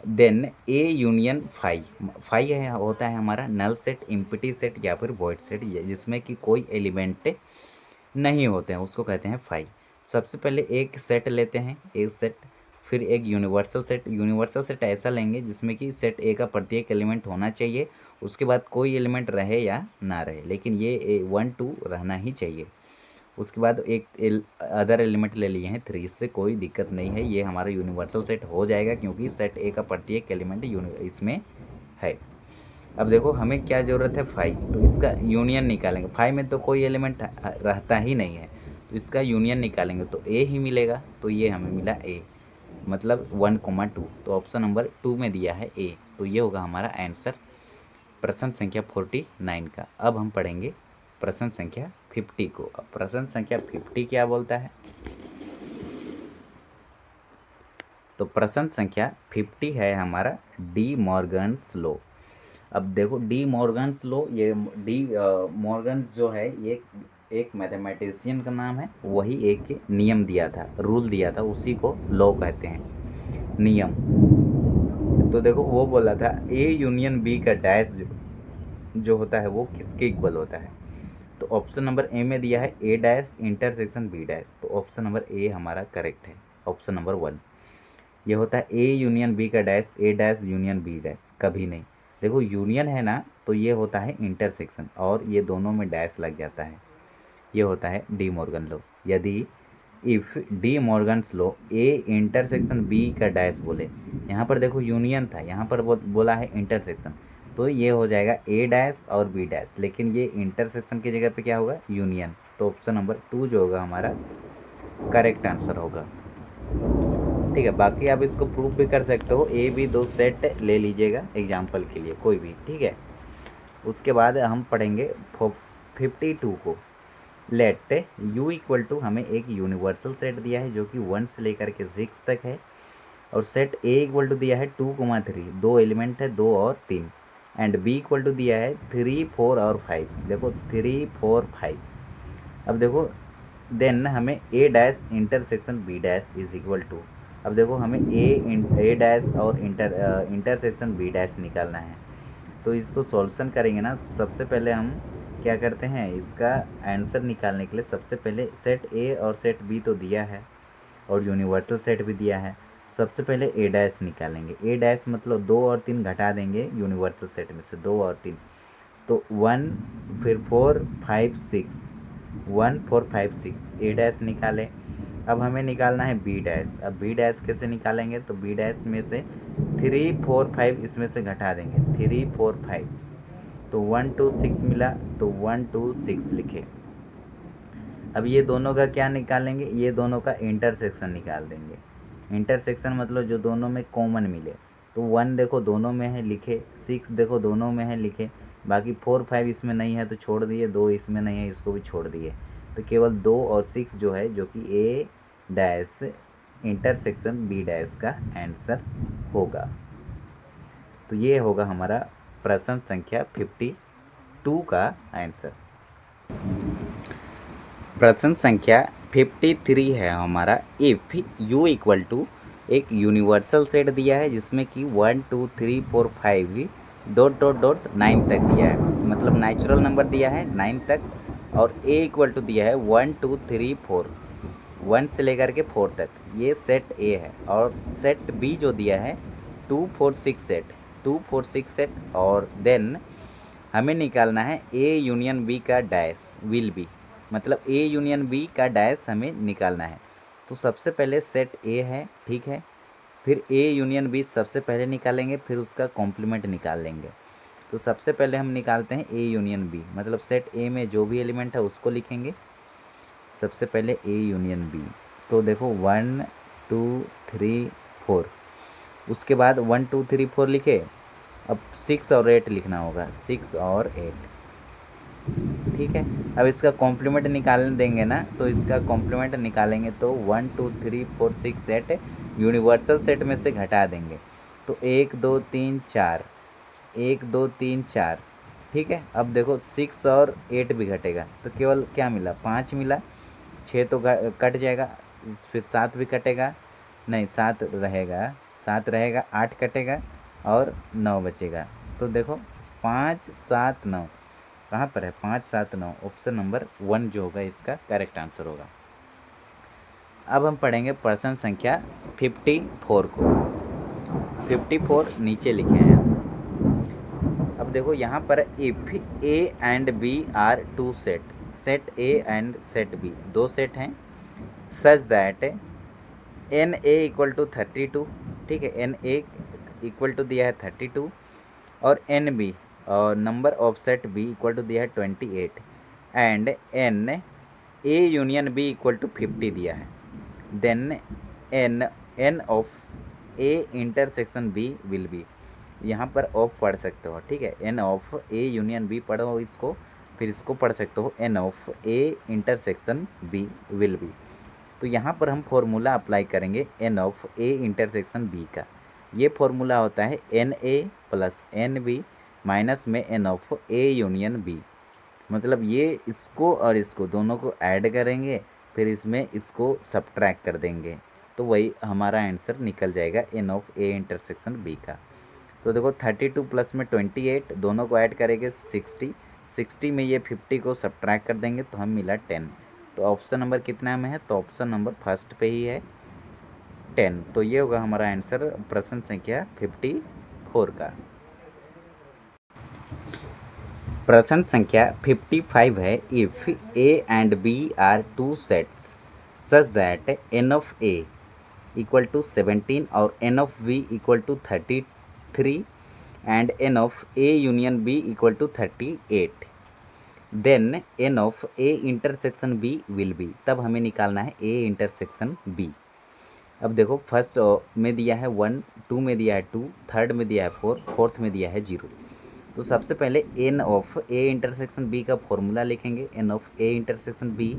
A: देन ए यूनियन फाई है होता है हमारा नल सेट, इम्पटी सेट या फिर वॉइड सेट, जिसमें कि कोई एलिमेंट नहीं होते हैं उसको कहते हैं फाई। सबसे पहले एक सेट लेते हैं, एक सेट, फिर एक यूनिवर्सल सेट। यूनिवर्सल सेट ऐसा लेंगे जिसमें कि सेट ए का प्रत्येक एलिमेंट होना चाहिए, उसके बाद कोई एलिमेंट रहे या ना रहे, लेकिन ये 1 2 रहना ही चाहिए। उसके बाद एक अदर एलिमेंट ले लिए हैं 3, इससे कोई दिक्कत नहीं है, ये हमारा यूनिवर्सल सेट हो जाएगा क्योंकि सेट ए का प्रत्येक एलिमेंट इसमें है। अब देखो हमें क्या ज़रूरत है, फाइव, तो इसका यूनियन निकालेंगे। फाइव में तो कोई एलिमेंट रहता ही नहीं है, तो इसका यूनियन निकालेंगे तो ए ही मिलेगा, तो ये हमें मिला ए, मतलब 1 2, तो ऑप्शन नंबर 2 में दिया है ए, तो ये होगा हमारा आंसर प्रश्न संख्या 49 का। अब हम पढ़ेंगे प्रश्न संख्या 50 को। अब प्रश्न संख्या 50 क्या बोलता है, तो प्रश्न संख्या 50 है हमारा डी मॉर्गन्स लॉ। अब देखो डी मॉर्गन्स लॉ, ये डी मॉर्गन्स जो है ये एक मैथमेटिशियन का नाम है, वही एक नियम दिया था, रूल दिया था, उसी को लॉ कहते हैं, नियम। तो देखो वो बोला था ए यूनियन बी का डैश जो होता है वो किसके इक्वल होता है, तो ऑप्शन नंबर ए में दिया है ए डैश इंटरसेक्शन बी डैश, तो ऑप्शन नंबर ए हमारा करेक्ट है, ऑप्शन नंबर 1। ये होता है ए यूनियन बी का डैश, ए डैश यूनियन बी डैश, कभी नहीं। देखो यूनियन है ना, तो ये होता है इंटरसेक्शन, और ये दोनों में डैश लग जाता है, ये होता है डी मॉर्गन लॉ। यदि if De Morgan's law A intersection B का डैश बोले, यहाँ पर देखो यूनियन था, यहाँ पर बोला है इंटरसेक्शन, तो ये हो जाएगा ए डैश और बी डैश, लेकिन ये इंटरसेक्शन की जगह पे क्या होगा, यूनियन, तो ऑप्शन नंबर 2 जो होगा हमारा करेक्ट आंसर होगा। ठीक है, बाकी आप इसको प्रूफ भी कर सकते हो, ए बी दो सेट ले लीजिएगा एग्जाम्पल के लिए कोई भी, ठीक है। उसके बाद हम पढ़ेंगे 52 को। लेट u इक्वल टू, हमें एक यूनिवर्सल सेट दिया है जो कि 1 से लेकर के 6 तक है, और सेट a इक्वल टू दिया है 2 3, दो एलिमेंट है 2 और 3, एंड b इक्वल टू दिया है 3 4 और 5। देखो 3 4 5। अब देखो देन हमें a dash intersection b dash is equal to, अब देखो हमें a डैश और इंटरसेक्शन b डैश निकालना है, तो इसको सॉल्यूशन करेंगे ना, सबसे पहले हम क्या करते हैं, इसका आंसर निकालने के लिए सबसे पहले सेट ए और सेट बी तो दिया है और यूनिवर्सल सेट भी दिया है, सबसे पहले ए डैश निकालेंगे। ए डैश मतलब 2 और 3 घटा देंगे यूनिवर्सल सेट में से, 2 और 3, तो 1 फिर 4 5 6, 1 4 5 6, ए डैश निकाले। अब हमें निकालना है बी डैश। अब बी डैश कैसे निकालेंगे, तो बी डैश में से 3 4 5 इसमें से घटा देंगे, 3 4 5, तो 1 2 6 मिला, तो 1 2 6 लिखे। अब ये दोनों का क्या निकालेंगे, ये दोनों का इंटरसेक्शन निकाल देंगे। इंटरसेक्शन मतलब जो दोनों में कॉमन मिले, तो 1 देखो दोनों में है लिखे, 6 देखो दोनों में है लिखे, बाकी 4 5 इसमें नहीं है तो छोड़ दिए, 2 इसमें नहीं है इसको भी छोड़ दिए, तो केवल 2 और 6 जो है, जो कि ए डैश इंटरसेक्शन बी डैश का आंसर होगा। तो ये होगा हमारा प्रश्न संख्या 52 का आंसर। प्रश्न संख्या 53 है हमारा, इफ़ u इक्वल टू, एक यूनिवर्सल सेट दिया है जिसमें कि 1 2 3 4 5 डॉट डॉट डॉट 9 तक दिया है, मतलब नेचुरल नंबर दिया है 9 तक, और a इक्वल टू दिया है 1 2 3 4, 1 से लेकर के 4 तक, ये सेट a है, और सेट b जो दिया है 2 4 6 सेट, 2 4 6 सेट और देन हमें निकालना है ए यूनियन बी का डैश विल बी, मतलब ए यूनियन बी का डैश हमें निकालना है। तो सबसे पहले सेट ए है, ठीक है, फिर ए यूनियन बी सबसे पहले निकालेंगे, फिर उसका कॉम्प्लीमेंट निकाल लेंगे। तो सबसे पहले हम निकालते हैं ए यूनियन बी, मतलब सेट ए में जो भी एलिमेंट है उसको लिखेंगे सबसे पहले ए यूनियन बी। तो देखो 1 2 3 4, उसके बाद 1 2 3 4 लिखे, अब 6 और 8 लिखना होगा, 6 और 8, ठीक है। अब इसका कॉम्प्लीमेंट निकालने देंगे ना, तो इसका कॉम्प्लीमेंट निकालेंगे तो 1 2 3 4 6 8 यूनिवर्सल सेट में से घटा देंगे, तो 1 2 3 4, 1 2 3 4, ठीक है। अब देखो 6 और 8 भी घटेगा, तो केवल क्या मिला, 5 मिला, 6 तो कट जाएगा, फिर 7 भी कटेगा, नहीं 7 रहेगा, 7 रहेगा, 8 कटेगा और 9 बचेगा। तो देखो 5 7 9 कहाँ पर है, 5 7 9, ऑप्शन नंबर 1 जो होगा इसका करेक्ट आंसर होगा। अब हम पढ़ेंगे प्रश्न संख्या 54 को। 54 नीचे लिखे हैं। अब देखो यहाँ पर if A and B are two set, set A and set B दो सेट हैं, such that N A equal to 32, ठीक है, एन ए इक्वल टू दिया है 32 और एन बी और number of set B equal to दिया है 28 and N A union B equal to 50 दिया है, then N N of A intersection B will be. यहाँ पर ऑफ पढ़ सकते हो, ठीक है, N of A union B पढ़ो इसको, फिर इसको पढ़ सकते हो N of A intersection B will be. तो यहाँ पर हम फॉर्मूला अप्लाई करेंगे N of A intersection B का। ये फॉर्मूला होता है N A plus N B minus में N of A union B, मतलब ये इसको और इसको दोनों को ऐड करेंगे, फिर इसमें इसको सब्ट्रैक्ट कर देंगे, तो वही हमारा आंसर निकल जाएगा N of A intersection B का। तो देखो 32 प्लस में 28, दोनों को ऐड करेंगे 60, 60 में ये 50 को सब्ट्रैक्ट कर देंगे तो हम मिला 10। तो ऑप्शन नंबर कितना में है, तो ऑप्शन नंबर फर्स्ट पे ही है 10। तो ये होगा हमारा आंसर प्रश्न संख्या 54 का। प्रश्न संख्या 55 है, if A and B are two sets such that N of A equal to 17 और N of B equal to 33 and N of A union B equal to 38, then N of A intersection B will be. तब हमें निकालना है ए intersection B. अब देखो first में दिया है 1, 2 में दिया है 2, थर्ड में दिया है 4, फोर्थ में दिया है 0। तो सबसे पहले N of A intersection B का फॉर्मूला लिखेंगे, N of A intersection B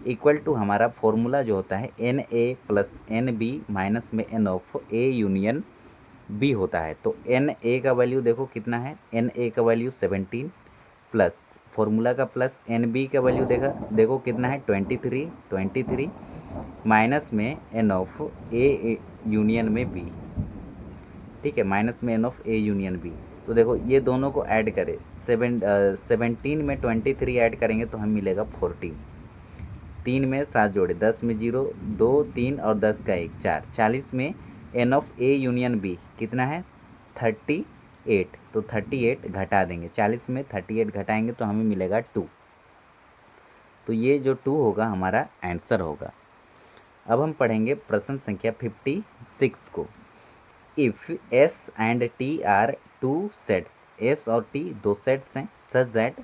A: equal to हमारा फॉर्मूला जो होता है N A plus N B minus में N of A union B होता है। तो एन ए का वैल्यू देखो कितना है, एन ए का वैल्यू 17 प्लस फॉर्मूला का प्लस एन बी का वैल्यू देखो कितना है 23 माइनस में एन ऑफ ए यूनियन में बी, ठीक है, माइनस में N of A union B. तो देखो ये दोनों को ऐड करें, 17 में 23 ऐड करेंगे तो हम मिलेगा 14, 3 में 7 जोड़े, 10 में 0, 2 3 और 10 का 1 4, 40 में N of A union B कितना है 38, तो 38 घटा देंगे, 40 में 38 घटाएंगे तो हमें मिलेगा 2। तो ये जो 2 होगा हमारा आंसर होगा। अब हम पढ़ेंगे प्रश्न संख्या 56 को। If S and T are two sets, S और टी दो सेट्स हैं, such that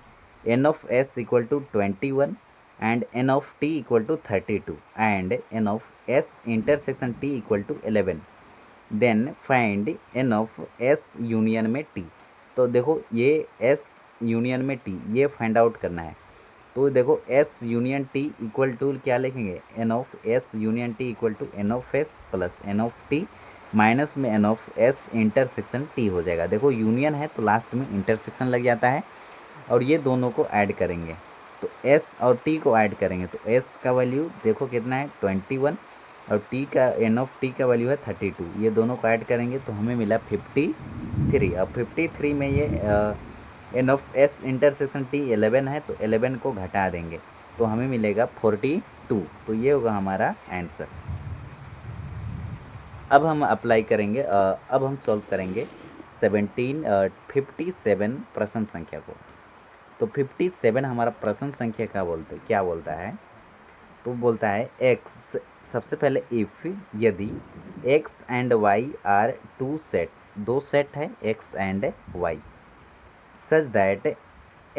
A: N of S equal to 21 and N of T equal to 32 and N of S intersection T equal to 11, then find N of S union में T. तो देखो ये S union में T ये find out करना है। तो देखो S union T equal to क्या लिखेंगे, N of S union T equal to N of S plus N of T minus में N of S intersection T हो जाएगा। देखो यूनियन है तो लास्ट में इंटरसेक्शन लग जाता है, और ये दोनों को ऐड करेंगे तो एस और टी को ऐड करेंगे तो एस का वैल्यू देखो कितना है 21 और टी का एन ऑफ टी का वैल्यू है 32, ये दोनों को ऐड करेंगे तो हमें मिला 53। अब 53 में ये N of S intersection T 11 है तो 11 को घटा देंगे तो हमें मिलेगा 42। तो ये होगा हमारा आंसर। अब हम अप्लाई करेंगे, अब हम सॉल्व करेंगे 57 प्रश्न संख्या को। तो 57 हमारा प्रश्न संख्या क्या बोलता है, तो बोलता है x, सबसे पहले इफ़ यदि x and y are two sets, दो सेट है x and y, such that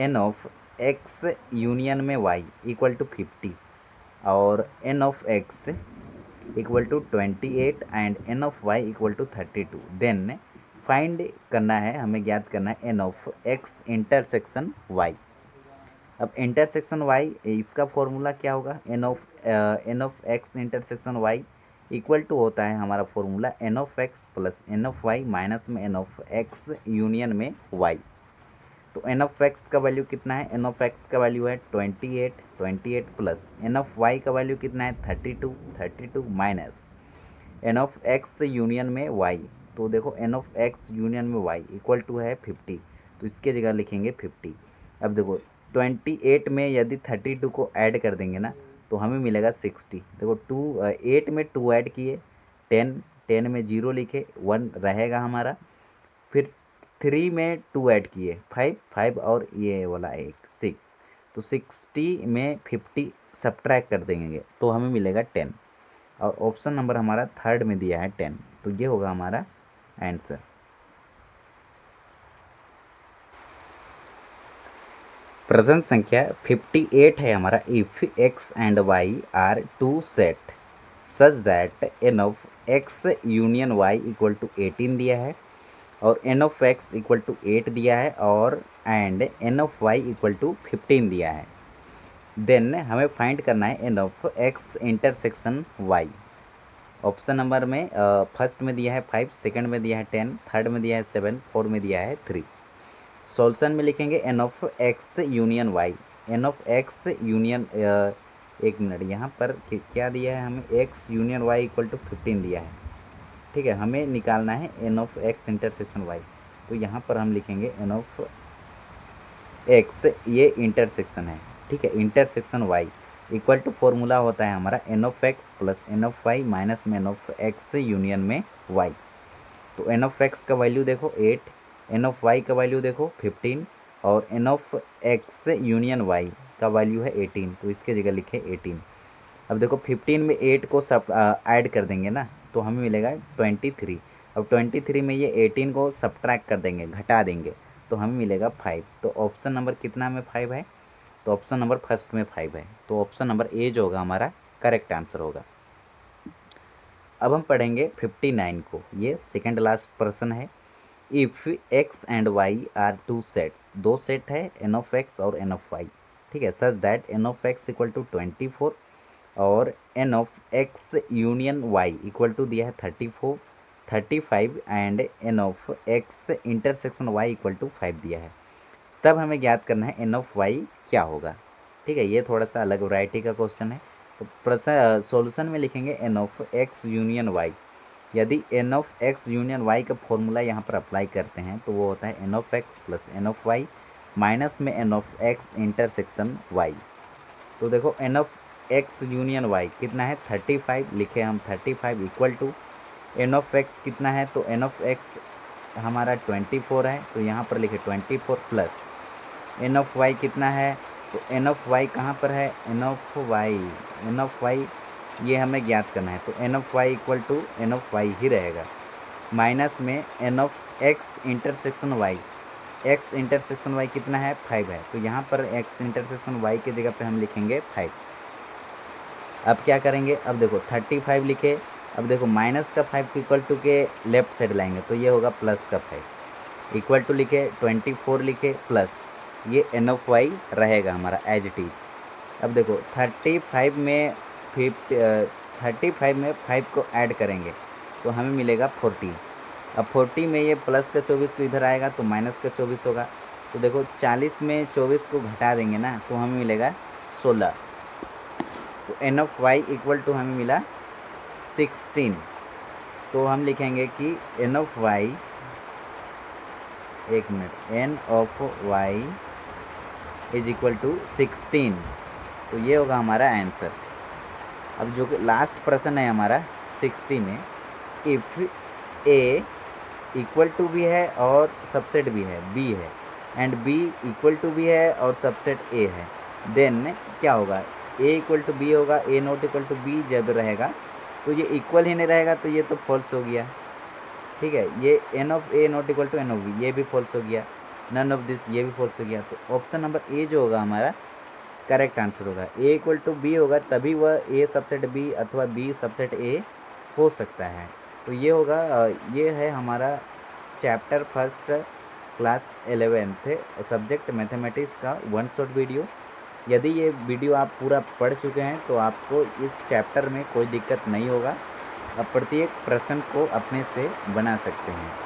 A: n of x union में y इक्वल टू 50 और n of x equal to 28 and n of y equal to 32, then find करना है, हमें ज्ञात करना है n of x intersection y। अब इंटरसेक्शन y, इसका फॉर्मूला क्या होगा, n of x intersection y equal to होता है हमारा formula n of x plus n of y minus में n ऑफ x यूनियन में y। तो n ऑफ x का वैल्यू कितना है, n ऑफ x का वैल्यू है 28 प्लस n ऑफ y का वैल्यू कितना है 32 minus n of x union में y। तो देखो n ऑफ x यूनियन में y इक्वल टू है 50, तो इसके जगह लिखेंगे 50। अब देखो 28 में यदि 32 को ऐड कर देंगे ना तो हमें मिलेगा 60। देखो 8 में 2 ऐड किए 10 में 0 लिखे 1 रहेगा हमारा, फिर 3 में 2 ऐड किए 5 और ये वाला एक 6, तो 60 में 50 सब्ट्रैक्ट कर देंगे तो हमें मिलेगा 10, और ऑप्शन नंबर हमारा थर्ड में दिया है 10, तो ये होगा हमारा आंसर। प्रश्न संख्या 58 है हमारा, if x and y are two set such that n of x union y equal to 18 दिया है और n of x equal to 8 दिया है और and n of y equal to 15 दिया है, देन हमें फाइंड करना है n of x intersection y। Option number में फर्स्ट में दिया है 5, सेकंड में दिया है 10, थर्ड में दिया है 7, फोर्थ में दिया है 3। सॉल्यूशन में लिखेंगे n of x union y, n of x union एक मिनट, यहाँ पर क्या दिया है हमें, x union y equal to 15 दिया है, ठीक है, हमें निकालना है n of x intersection y। तो यहाँ पर हम लिखेंगे n ऑफ x, ये इंटरसेक्शन है, ठीक है, intersection y equal to formula होता है हमारा n of x plus n of y minus में n ऑफ x यूनियन में y। तो n ऑफ x का वैल्यू देखो 8, n ऑफ y का वैल्यू देखो 15 और n of x union y का वैल्यू है 18, तो इसके जगह लिखे 18। अब देखो 15 में 8 को सब ऐड कर देंगे ना तो हमें मिलेगा 23। अब 23 में ये 18 को सब्ट्रैक्ट कर देंगे, घटा देंगे, तो हमें मिलेगा 5। तो ऑप्शन नंबर कितना में 5 है, तो ऑप्शन नंबर फर्स्ट में 5 है, तो ऑप्शन नंबर ए जो होगा हमारा करेक्ट आंसर होगा। अब हम पढ़ेंगे 59 को, ये सेकंड लास्ट प्रश्न है। If x and y are two sets, दो सेट है n ऑफ x और n ऑफ y, ठीक है, such that n of x equal to 24 और n of x union y equal to दिया है 34, 35 and n of x intersection y equal to 5 दिया है, तब हमें ज्ञात करना है n ऑफ y क्या होगा, ठीक है, ये थोड़ा सा अलग वैरायटी का क्वेश्चन है। तो प्रश्न सॉल्यूशन में लिखेंगे n of x union y, यदि n of x union y का फॉर्मूला यहाँ पर अप्लाई करते हैं तो वो होता है n of x plus n of y minus में n of x intersection y। तो देखो n of x union y कितना है 35, लिखे हम 35 equal to n of x कितना है, तो n ऑफ x हमारा 24 है, तो यहाँ पर लिखे 24 प्लस n ऑफ y कितना है, तो n ऑफ y कहाँ पर है, n ऑफ y ये हमें ज्ञात करना है, तो n of y equal to n of y ही रहेगा, माइनस में n of x intersection y, x intersection y कितना है 5 है, तो यहाँ पर x इंटरसेक्शन y के जगह पे हम लिखेंगे 5। अब क्या करेंगे, अब देखो 35 लिखे, अब देखो माइनस का 5 को इक्वल टू के लेफ्ट साइड लाएंगे तो ये होगा प्लस का 5, इक्वल टू लिखे 24 लिखे प्लस ये n ऑफ y रहेगा हमारा एज इट इज। अब देखो 35 में 5 को ऐड करेंगे तो हमें मिलेगा 40। अब 40 में ये प्लस का 24 को इधर आएगा तो माइनस का 24 होगा, तो देखो 40 में 24 को घटा देंगे ना तो हमें मिलेगा 16। तो n of y equal to हमें मिला 16, तो हम लिखेंगे कि n ऑफ y, एक minute, n of y is equal to 16, तो ये होगा हमारा आंसर। अब जो कि लास्ट प्रश्न है हमारा 60 में, इफ़ a इक्वल टू भी है और सबसेट भी है, बी है, एंड बी इक्वल टू भी है और सबसेट ए है, देन क्या होगा, ए इक्वल टू बी होगा, ए नॉट इक्वल टू बी जब रहेगा तो ये इक्वल ही नहीं रहेगा, तो ये तो फॉल्स हो गया। ठीक है, ये N of A not equal to N of B, ये भी फॉल्स हो गया, नन ऑफ दिस, ये भी फॉल्स हो गया। तो ऑप्शन नंबर ए जो होगा हमारा करेक्ट आंसर होगा। ए इक्वल टू बी होगा तभी वह ए सबसेट बी अथवा बी सबसेट ए हो सकता है। तो ये होगा ये है हमारा chapter first class 11th subject mathematics का वन शॉट वीडियो। यदि ये वीडियो आप पूरा पढ़ चुके हैं तो आपको इस चैप्टर में कोई दिक्कत नहीं होगा, आप प्रत्येक प्रश्न को अपने से बना सकते हैं।